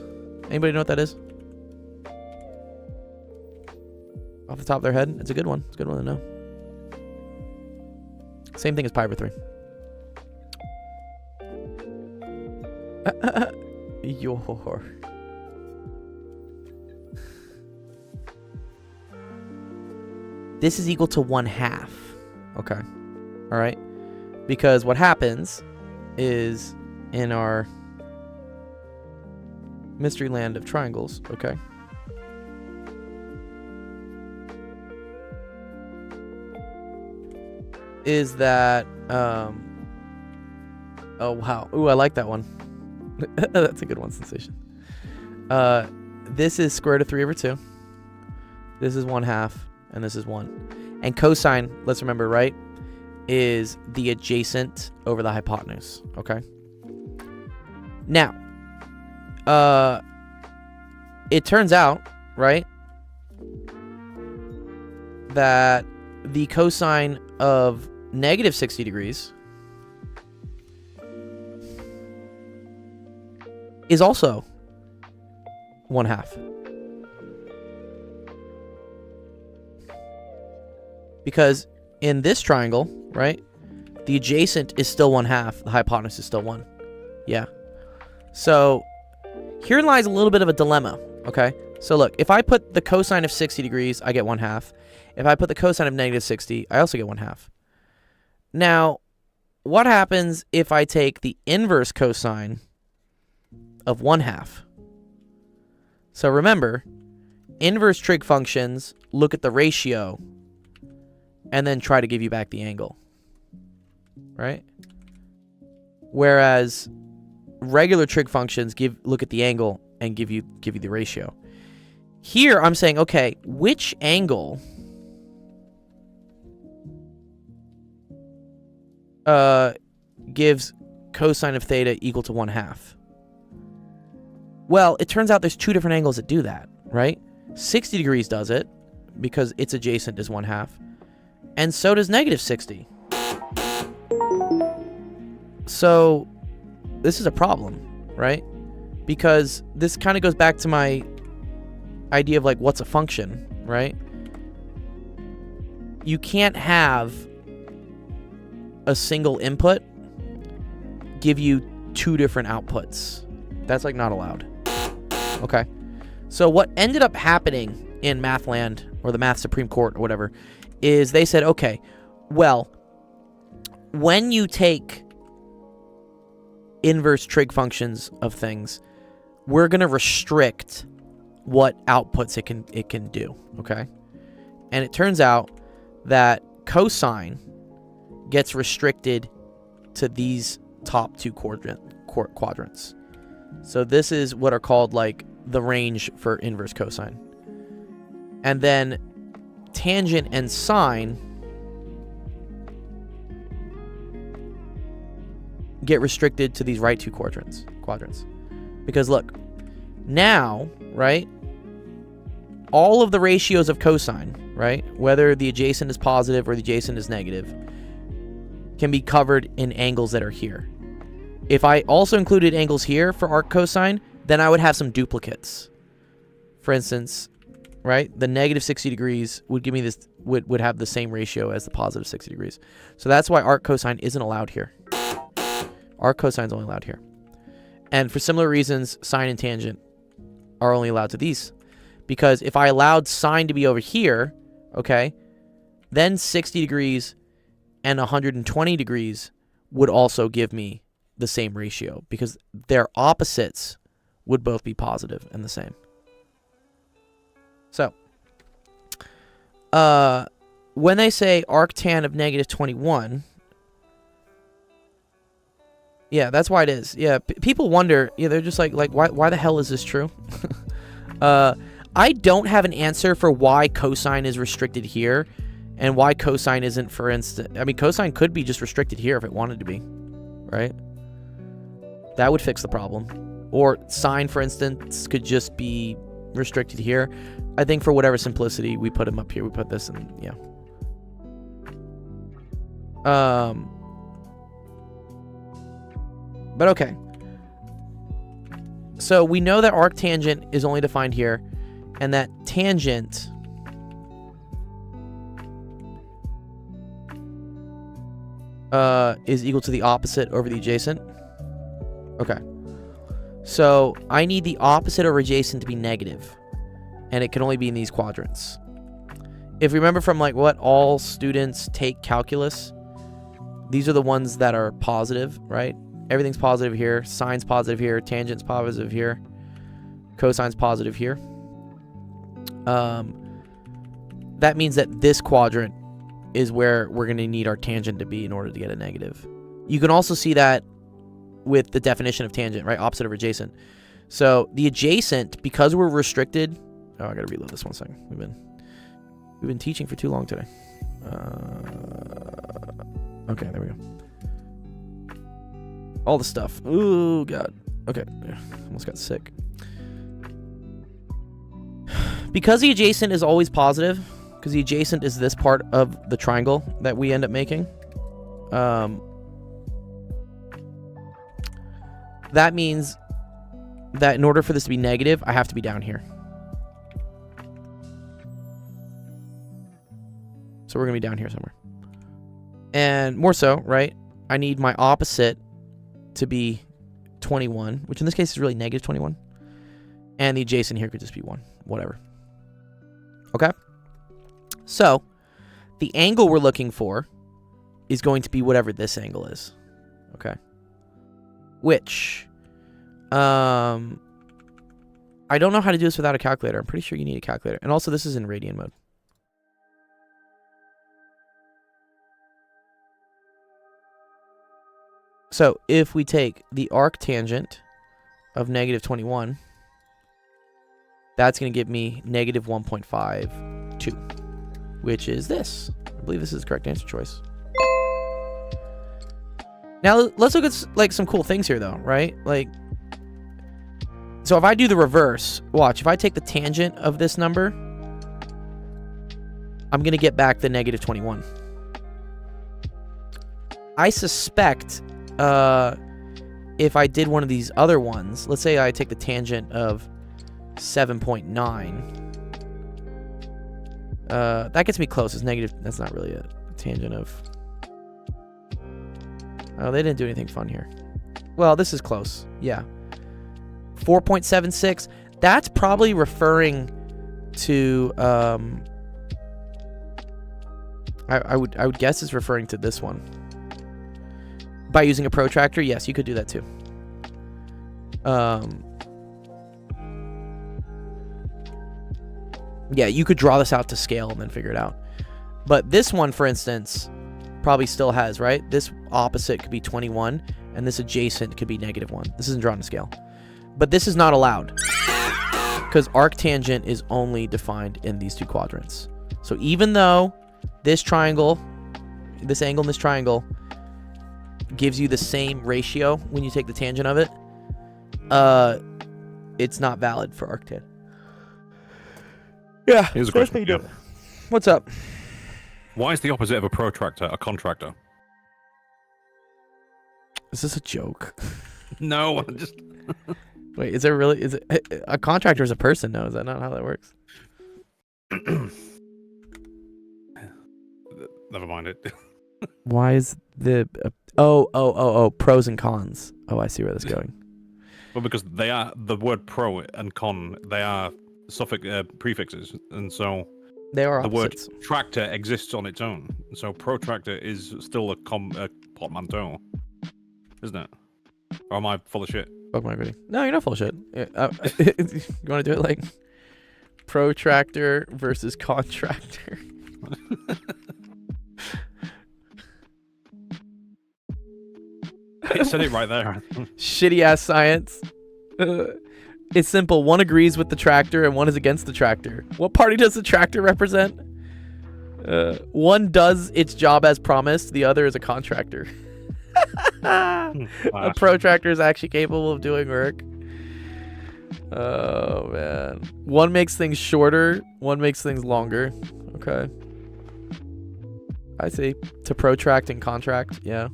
Anybody know what that is? Off the top of their head? It's a good one. It's a good one to know. Same thing as pi over 3. Your. This is equal to 1/2. Okay. All right. Because what happens is in our mystery land of triangles, okay, is that, oh wow. Ooh, I like that one. That's a good one, Sensation. this is square root of 3 over 2. This is 1/2, and this is 1. And cosine, let's remember, right, is the adjacent over the hypotenuse, okay? Now, it turns out, right, that the cosine of negative 60 degrees is also 1/2. Because in this triangle, right, the adjacent is still 1/2, the hypotenuse is still 1. Yeah. So here lies a little bit of a dilemma, okay? So look, if I put the cosine of 60 degrees, I get 1/2. If I put the cosine of negative 60, I also get 1/2. Now, what happens if I take the inverse cosine of 1/2? So remember, inverse trig functions look at the ratio and then try to give you back the angle, right? Whereas regular trig functions look at the angle and give you the ratio. Here I'm saying, okay, which angle gives cosine of theta equal to 1/2? Well, it turns out there's two different angles that do that, right? 60 degrees does it because its adjacent is 1/2, and so does negative 60. So this is a problem, right? Because this kind of goes back to my idea of like what's a function, right? You can't have a single input give you two different outputs. That's like not allowed. Okay. So what ended up happening in Mathland, or the Math Supreme Court or whatever, is they said, okay, well, when you take inverse trig functions of things, we're going to restrict what outputs it can do, okay? And it turns out that cosine gets restricted to these top two quadrants. So this is what are called like the range for inverse cosine. And then tangent and sine get restricted to these right two quadrants. Because look, now, right, all of the ratios of cosine, right, whether the adjacent is positive or the adjacent is negative, can be covered in angles that are here. If I also included angles here for arc cosine, then I would have some duplicates. For instance, right, the negative 60 degrees would give me this, would have the same ratio as the positive 60 degrees. So that's why arc cosine isn't allowed here. Arc cosine is only allowed here. And for similar reasons, sine and tangent are only allowed to these. Because if I allowed sine to be over here, okay, then 60 degrees and 120 degrees would also give me the same ratio, because their opposites would both be positive and the same. So, when they say arctan of negative 21, yeah, that's why it is. Yeah, people wonder, yeah, they're just like why the hell is this true? I don't have an answer for why cosine is restricted here and why cosine isn't, for instance. I mean, cosine could be just restricted here if it wanted to be, right? That would fix the problem. Or sine, for instance, could just be restricted here. I think for whatever simplicity, we put them up here. We put this in, yeah. But okay. So we know that arctangent is only defined here, and that tangent is equal to the opposite over the adjacent. Okay. So I need the opposite over adjacent to be negative, and it can only be in these quadrants. If you remember from like what all students take calculus, these are the ones that are positive, right? Everything's positive here, sine's positive here, tangent's positive here, cosine's positive here. That means that this quadrant is where we're going to need our tangent to be in order to get a negative. You can also see that with the definition of tangent, right? Opposite of adjacent. So the adjacent, because we're restricted. Oh, I gotta reload this one second. We've been teaching for too long today. Okay, there we go. All the stuff. Ooh, God. Okay, almost got sick. Because the adjacent is always positive, because the adjacent is this part of the triangle that we end up making. That means that in order for this to be negative, I have to be down here. So we're going to be down here somewhere. And more so, right? I need my opposite to be 21, which in this case is really negative 21. And the adjacent here could just be 1. Whatever. Okay? So, the angle we're looking for is going to be whatever this angle is. Okay? Which, I don't know how to do this without a calculator. I'm pretty sure you need a calculator. And also, this is in radian mode. So, if we take the arctangent of negative 21, that's going to give me negative 1.52, which is this. I believe this is the correct answer choice. Now, let's look at like some cool things here, though, right? Like, so if I do the reverse, watch. If I take the tangent of this number, I'm going to get back the negative 21. I suspect if I did one of these other ones, let's say I take the tangent of 7.9. That gets me close. It's negative. That's not really a tangent of. Oh, they didn't do anything fun here. Well, this is close. Yeah. 4.76. That's probably referring to. I would guess it's referring to this one. By using a protractor, yes, you could do that too. Yeah, you could draw this out to scale and then figure it out. But this one, for instance, probably still has, right? This opposite could be 21, and this adjacent could be negative 1. This isn't drawn to scale. But this is not allowed, because arctangent is only defined in these two quadrants. So even though this triangle, this angle in this triangle, gives you the same ratio when you take the tangent of it, it's not valid for arctan. Yeah. Here's a question. Yeah. What's up? Why is the opposite of a protractor a contractor? Is this a joke? No, just. Wait, is there really? Is it a contractor is a person? No, is that not how that works? Never mind it. Why is the pros and cons? Oh, I see where this is going. Well, because they are the word pro and con. They are suffix prefixes, and so they are the opposites. word tractor exists on its own. So protractor is still a portmanteau, isn't it? Or am I full of shit? Fuck my video. No, you're not full of shit. You want to do it like protractor versus contractor? It said it right there. Shitty ass science. It's simple. One agrees with the tractor and one is against the tractor. What party does the tractor represent? One does its job as promised. The other is a contractor. A protractor is actually capable of doing work. Oh, man. One makes things shorter. One makes things longer. Okay. I see. To protract and contract. Yeah.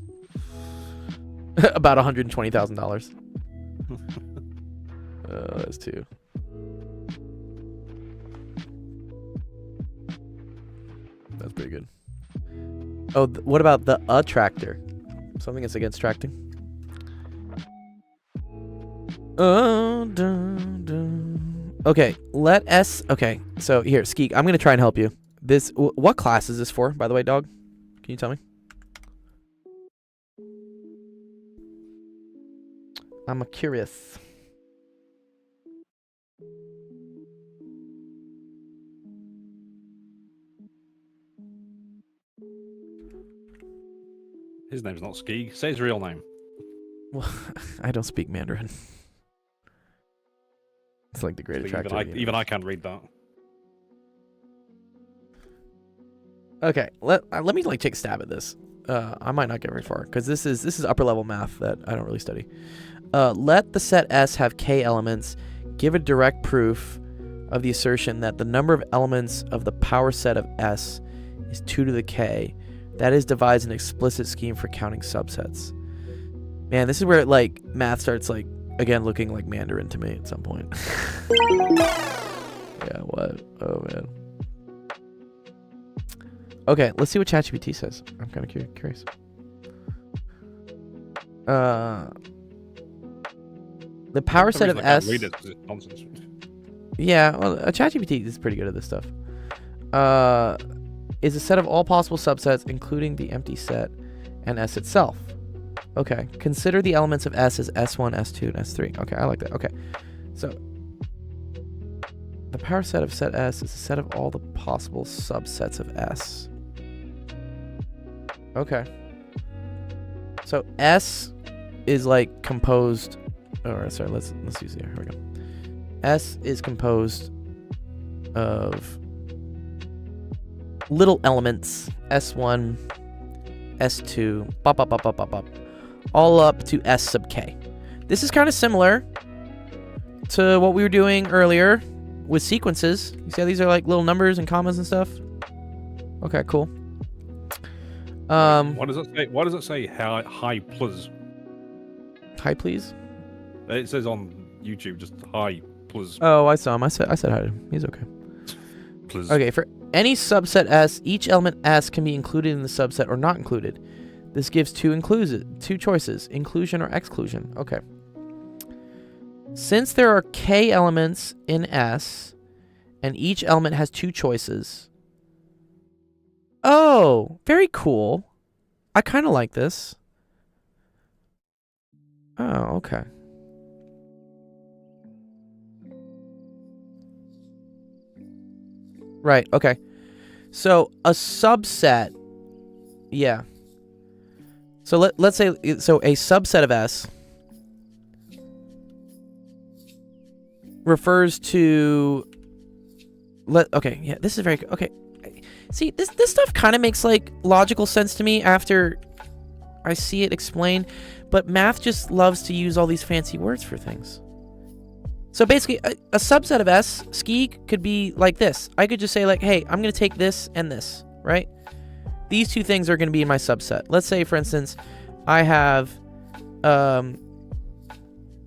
About $120,000. That's two. That's pretty good. Oh, what about the attractor? Something that's against tracting. Okay, let S. Okay, so here, Skeek, I'm gonna try and help you. This, what class is this for, by the way, dog? Can you tell me? I'm curious. His name's not Skeeg. Say his real name. Well, I don't speak Mandarin. It's like the great attractivity. Even I can't read that. Okay, let me like take a stab at this. I might not get very far because this is upper level math that I don't really study. Let the set S have k elements. Give a direct proof of the assertion that the number of elements of the power set of S is 2 to the k. That is, divides an explicit scheme for counting subsets. Man, this is where like math starts like again looking like Mandarin to me at some point. Yeah, what? Oh man. Okay, let's see what ChatGPT says. I'm kind of curious. The power set of S. Read it 'cause it's nonsense. Yeah, well, ChatGPT is pretty good at this stuff. Is a set of all possible subsets, including the empty set and S itself. Okay, consider the elements of S as S1, S2, and S3. Okay, I like that. Okay, so the power set of set S is a set of all the possible subsets of S. Okay. So S is like composed. Or sorry, let's use it here. Here we go. S is composed of little elements. S1, S2, bop, bop, bop, bop, bop, bop, all up to S sub k. This is kind of similar to what we were doing earlier with sequences. You see how these are like little numbers and commas and stuff? Okay, cool. What does it say? What does it say? Hi, please. Hi, please. It says on YouTube just hi, please. Oh, I saw him. I said hi to him. He's okay. Please. Okay, for any subset S, each element S can be included in the subset or not included. This gives two choices, inclusion or exclusion. Okay. Since there are k elements in S, and each element has two choices. Oh, very cool. I kind of like this. Oh, okay. Right, okay. So a subset, yeah. So let's say, so a subset of S refers to, okay, yeah, this is very, okay. See, this stuff kind of makes like logical sense to me after I see it explained, but math just loves to use all these fancy words for things. So basically, a subset of S, ski, could be like this. I could just say like, hey, I'm going to take this and this, right? These two things are going to be in my subset. Let's say, for instance, I have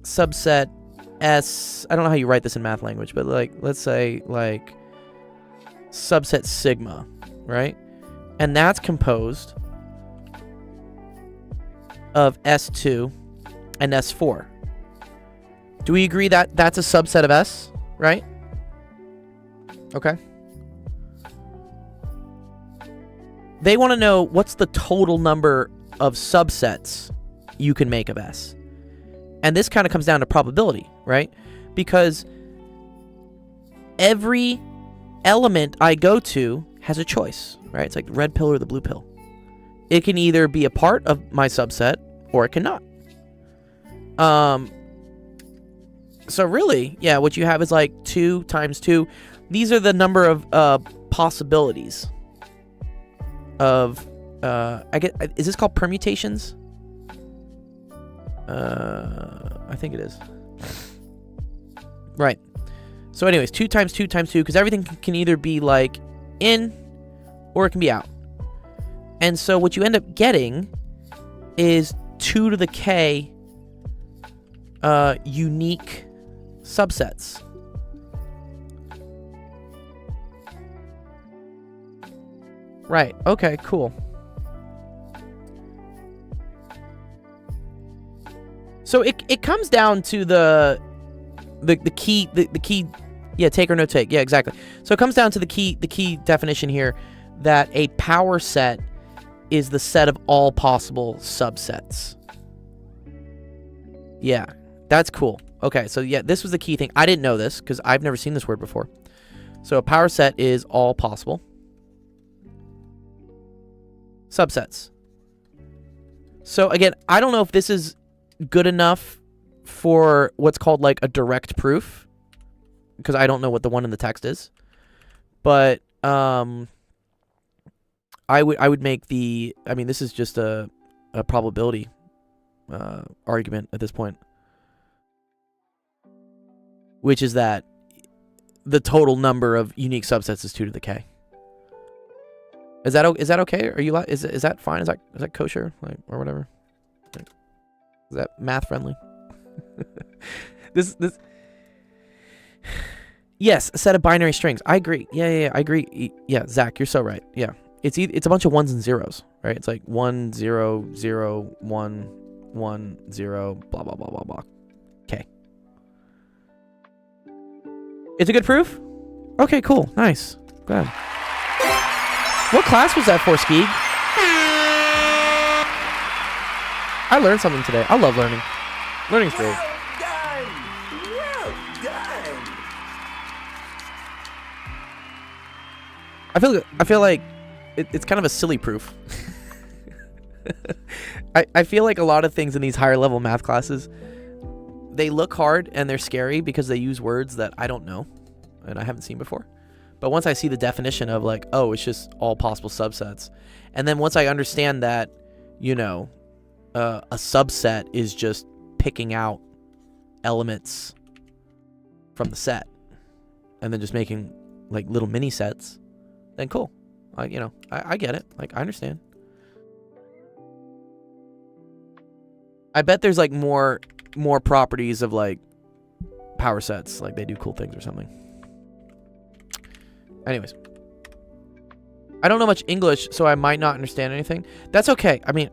subset S. I don't know how you write this in math language, but like, let's say like subset sigma, right? And that's composed of S2 and S4. Do we agree that that's a subset of S, right? Okay. They want to know what's the total number of subsets you can make of S. And this kind of comes down to probability, right? Because every element I go to has a choice, right? It's like the red pill or the blue pill. It can either be a part of my subset or it cannot. So really, yeah, what you have is like 2 times 2. These are the number of possibilities of is this called permutations? I think it is. Right. So anyways, 2 times 2 times 2, because everything can either be like in or it can be out. And so what you end up getting is 2 to the k unique subsets. Right. Okay, cool. So it comes down to the key yeah, take or no take. Yeah, exactly. So it comes down to the key definition here that a power set is the set of all possible subsets. Yeah, that's cool. Okay, so yeah, this was the key thing. I didn't know this because I've never seen this word before. So a power set is all possible subsets. So again, I don't know if this is good enough for what's called like a direct proof, because I don't know what the one in the text is. But I would make the, I mean, this is just a probability argument at this point, which is that the total number of unique subsets is 2 to the k. Is that okay? Are you is that fine? Is that kosher, like, or whatever? Is that math friendly? this Yes, a set of binary strings. I agree. Yeah, I agree. Yeah, Zach, you're so right. Yeah, it's a bunch of ones and zeros, right? It's like 1 0 0 1 1 0 blah blah blah blah blah. Okay. It's a good proof? Okay, cool. Nice. Glad. What class was that for, Skeeg? I learned something today. I love learning. Learning's great. I feel like it's kind of a silly proof. I feel like a lot of things in these higher level math classes, they look hard and they're scary because they use words that I don't know and I haven't seen before. But once I see the definition of like, oh, it's just all possible subsets, and then once I understand that, you know, a subset is just picking out elements from the set and then just making like little mini sets, then cool. I get it. Like, I understand. I bet there's like more properties of like power sets, like they do cool things or something. Anyways, I don't know much English, so I might not understand anything. That's okay. I mean,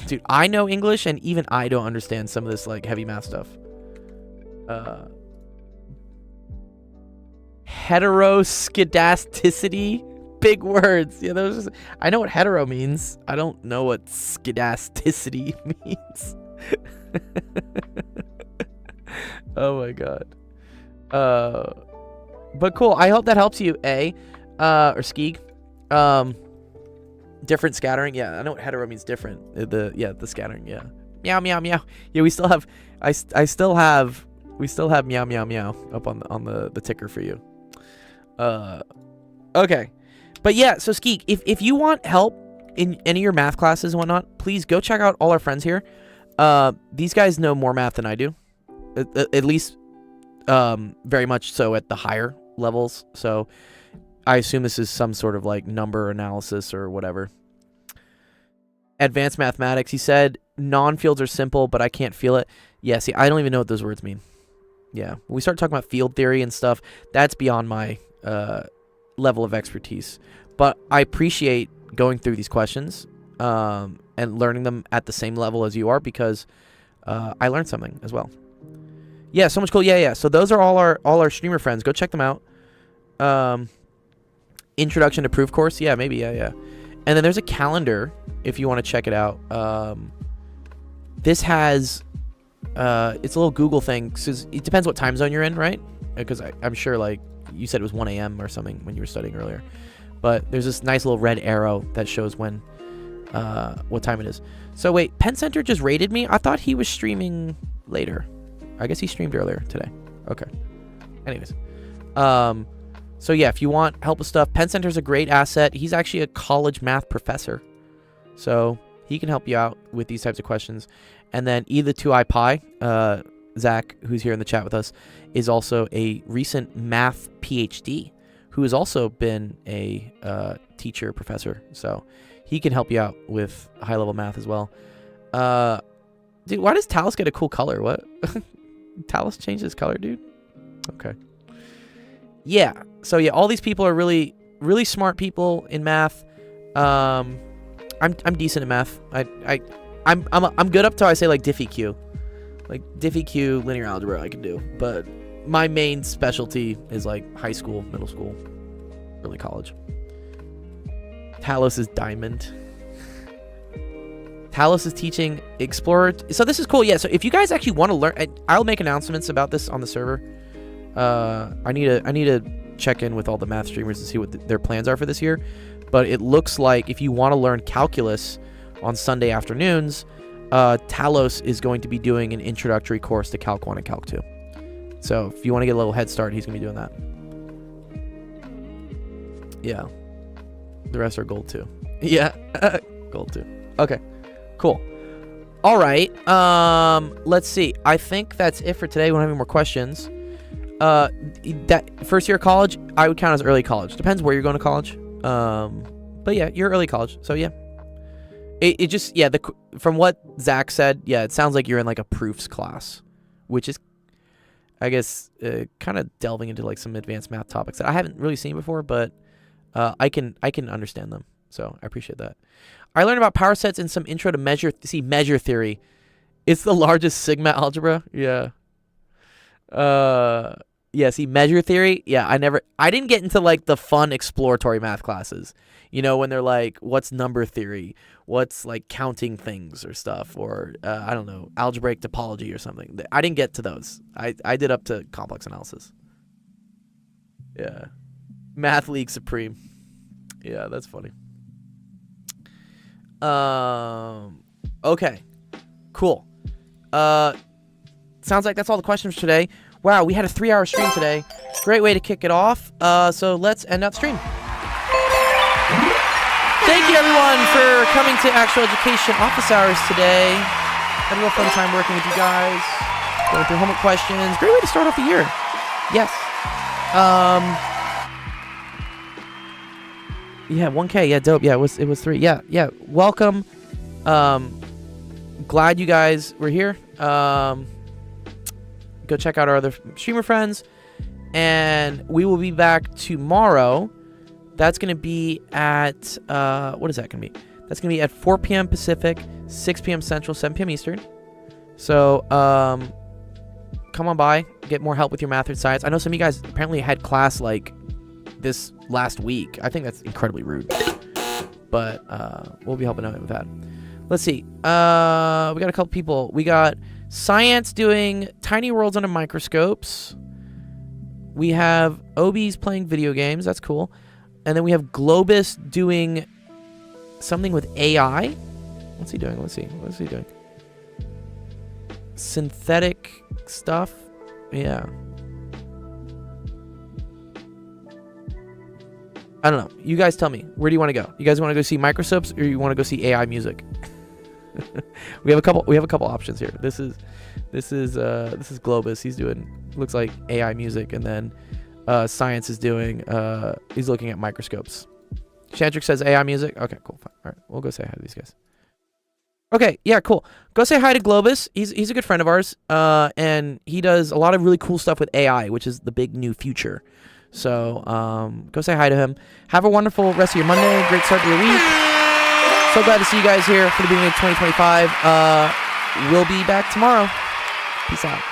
dude, I know English, and even I don't understand some of this like heavy math stuff. Heteroskedasticity, big words. Yeah, those. I know what hetero means. I don't know what skedasticity means. Oh my god. But cool. I hope that helps you, or Skeeg. Different scattering. Yeah, I know what hetero means. Different. The scattering. Yeah. Meow meow meow. Yeah, we still have. We still have meow meow meow up on the ticker for you. Okay. But yeah, so Skeeg, if you want help in any of your math classes and whatnot, please go check out all our friends here. These guys know more math than I do, at least very much so at the higher levels. So I assume this is some sort of like number analysis or whatever. Advanced mathematics. He said non-fields are simple, but I can't feel it. Yeah, see, I don't even know what those words mean. Yeah, when we start talking about field theory and stuff, that's beyond my level of expertise. But I appreciate going through these questions and learning them at the same level as you are, because I learned something as well. Yeah, so much cool. Yeah. So those are all our streamer friends. Go check them out. Introduction to Proof course. Yeah, maybe. Yeah. And then there's a calendar if you want to check it out. This has it's a little Google thing, because it depends what time zone you're in, right? Because I'm sure, like, you said it was 1 a.m. or something when you were studying earlier. But there's this nice little red arrow that shows when what time it is. So wait, Penn Center just rated me? I thought he was streaming later. I guess he streamed earlier today. Okay. Anyways. So yeah, if you want help with stuff, Penn Center's a great asset. He's actually a college math professor, so he can help you out with these types of questions. And then E2iPi, Zach, who's here in the chat with us, is also a recent math PhD who has also been a teacher, professor. So he can help you out with high-level math as well. Dude, why does Talus get a cool color? What? Talus changed his color, dude? Okay. Yeah. So yeah, all these people are really, really smart people in math. I'm decent at math. I'm good up to, I say, like Diffie-Q. Like Diffie-Q, linear algebra I can do. But my main specialty is like high school, middle school, early college. Talos is diamond. Talos is teaching Explorer. So this is cool. Yeah, so if you guys actually want to learn, I'll make announcements about this on the server. I need to check in with all the math streamers to see what their plans are for this year. But it looks like if you want to learn calculus on Sunday afternoons, Talos is going to be doing an introductory course to Calc 1 and Calc 2. So if you want to get a little head start, he's gonna be doing that. Yeah. The rest are gold too. Yeah. Gold too. Okay. Cool. All right. Let's see. I think that's it for today. We don't have any more questions. That first year of college, I would count as early college. Depends where you're going to college. But yeah, you're early college. So yeah. It just, yeah, from what Zach said, yeah, it sounds like you're in like a proofs class, which is, I guess, kind of delving into like some advanced math topics that I haven't really seen before, but I can understand them. So I appreciate that. I learned about power sets in some intro to measure theory. It's the largest sigma algebra. Yeah. Yeah, see, measure theory. Yeah, I didn't get into like the fun exploratory math classes. You know, when they're like, what's number theory? What's like counting things or stuff? Or, I don't know, algebraic topology or something. I didn't get to those. I did up to complex analysis. Yeah. Math League Supreme. Yeah, that's funny. Okay. Cool. Sounds like that's all the questions for today. Wow, we had a 3-hour stream today. Great way to kick it off. So let's end out the stream. Thank you, everyone, for coming to Actual Education Office Hours today. Had a real fun time working with you guys. Going through homework questions. Great way to start off the year. Yes. Yeah, 1K. Yeah, dope. Yeah, it was 3. Yeah. Welcome. Glad you guys were here. Go check out our other streamer friends. And we will be back tomorrow. That's going to be at, what is that going to be? That's going to be at 4 p.m. Pacific, 6 p.m. Central, 7 p.m. Eastern. So, come on by, get more help with your math and science. I know some of you guys apparently had class, like, this last week. I think that's incredibly rude. But, we'll be helping out with that. Let's see. We got a couple people. We got Science doing tiny worlds under microscopes. We have Obi's playing video games. That's cool. And then we have Globus doing something with AI. What's he doing? Let's see. What is he doing? Synthetic stuff. Yeah. I don't know. You guys tell me. Where do you want to go? You guys want to go see microscopes, or you want to go see AI music? We have a couple options here. This is Globus. He's doing, looks like AI music, and then Science is doing, he's looking at microscopes. Shandrick says AI music. Okay, cool. Fine. All right, we'll go say hi to these guys. Okay, yeah, cool. Go say hi to Globus. He's a good friend of ours, and he does a lot of really cool stuff with AI, which is the big new future. So go say hi to him. Have a wonderful rest of your Monday. Great start to your week. So glad to see you guys here for the beginning of 2025. We'll be back tomorrow. Peace out.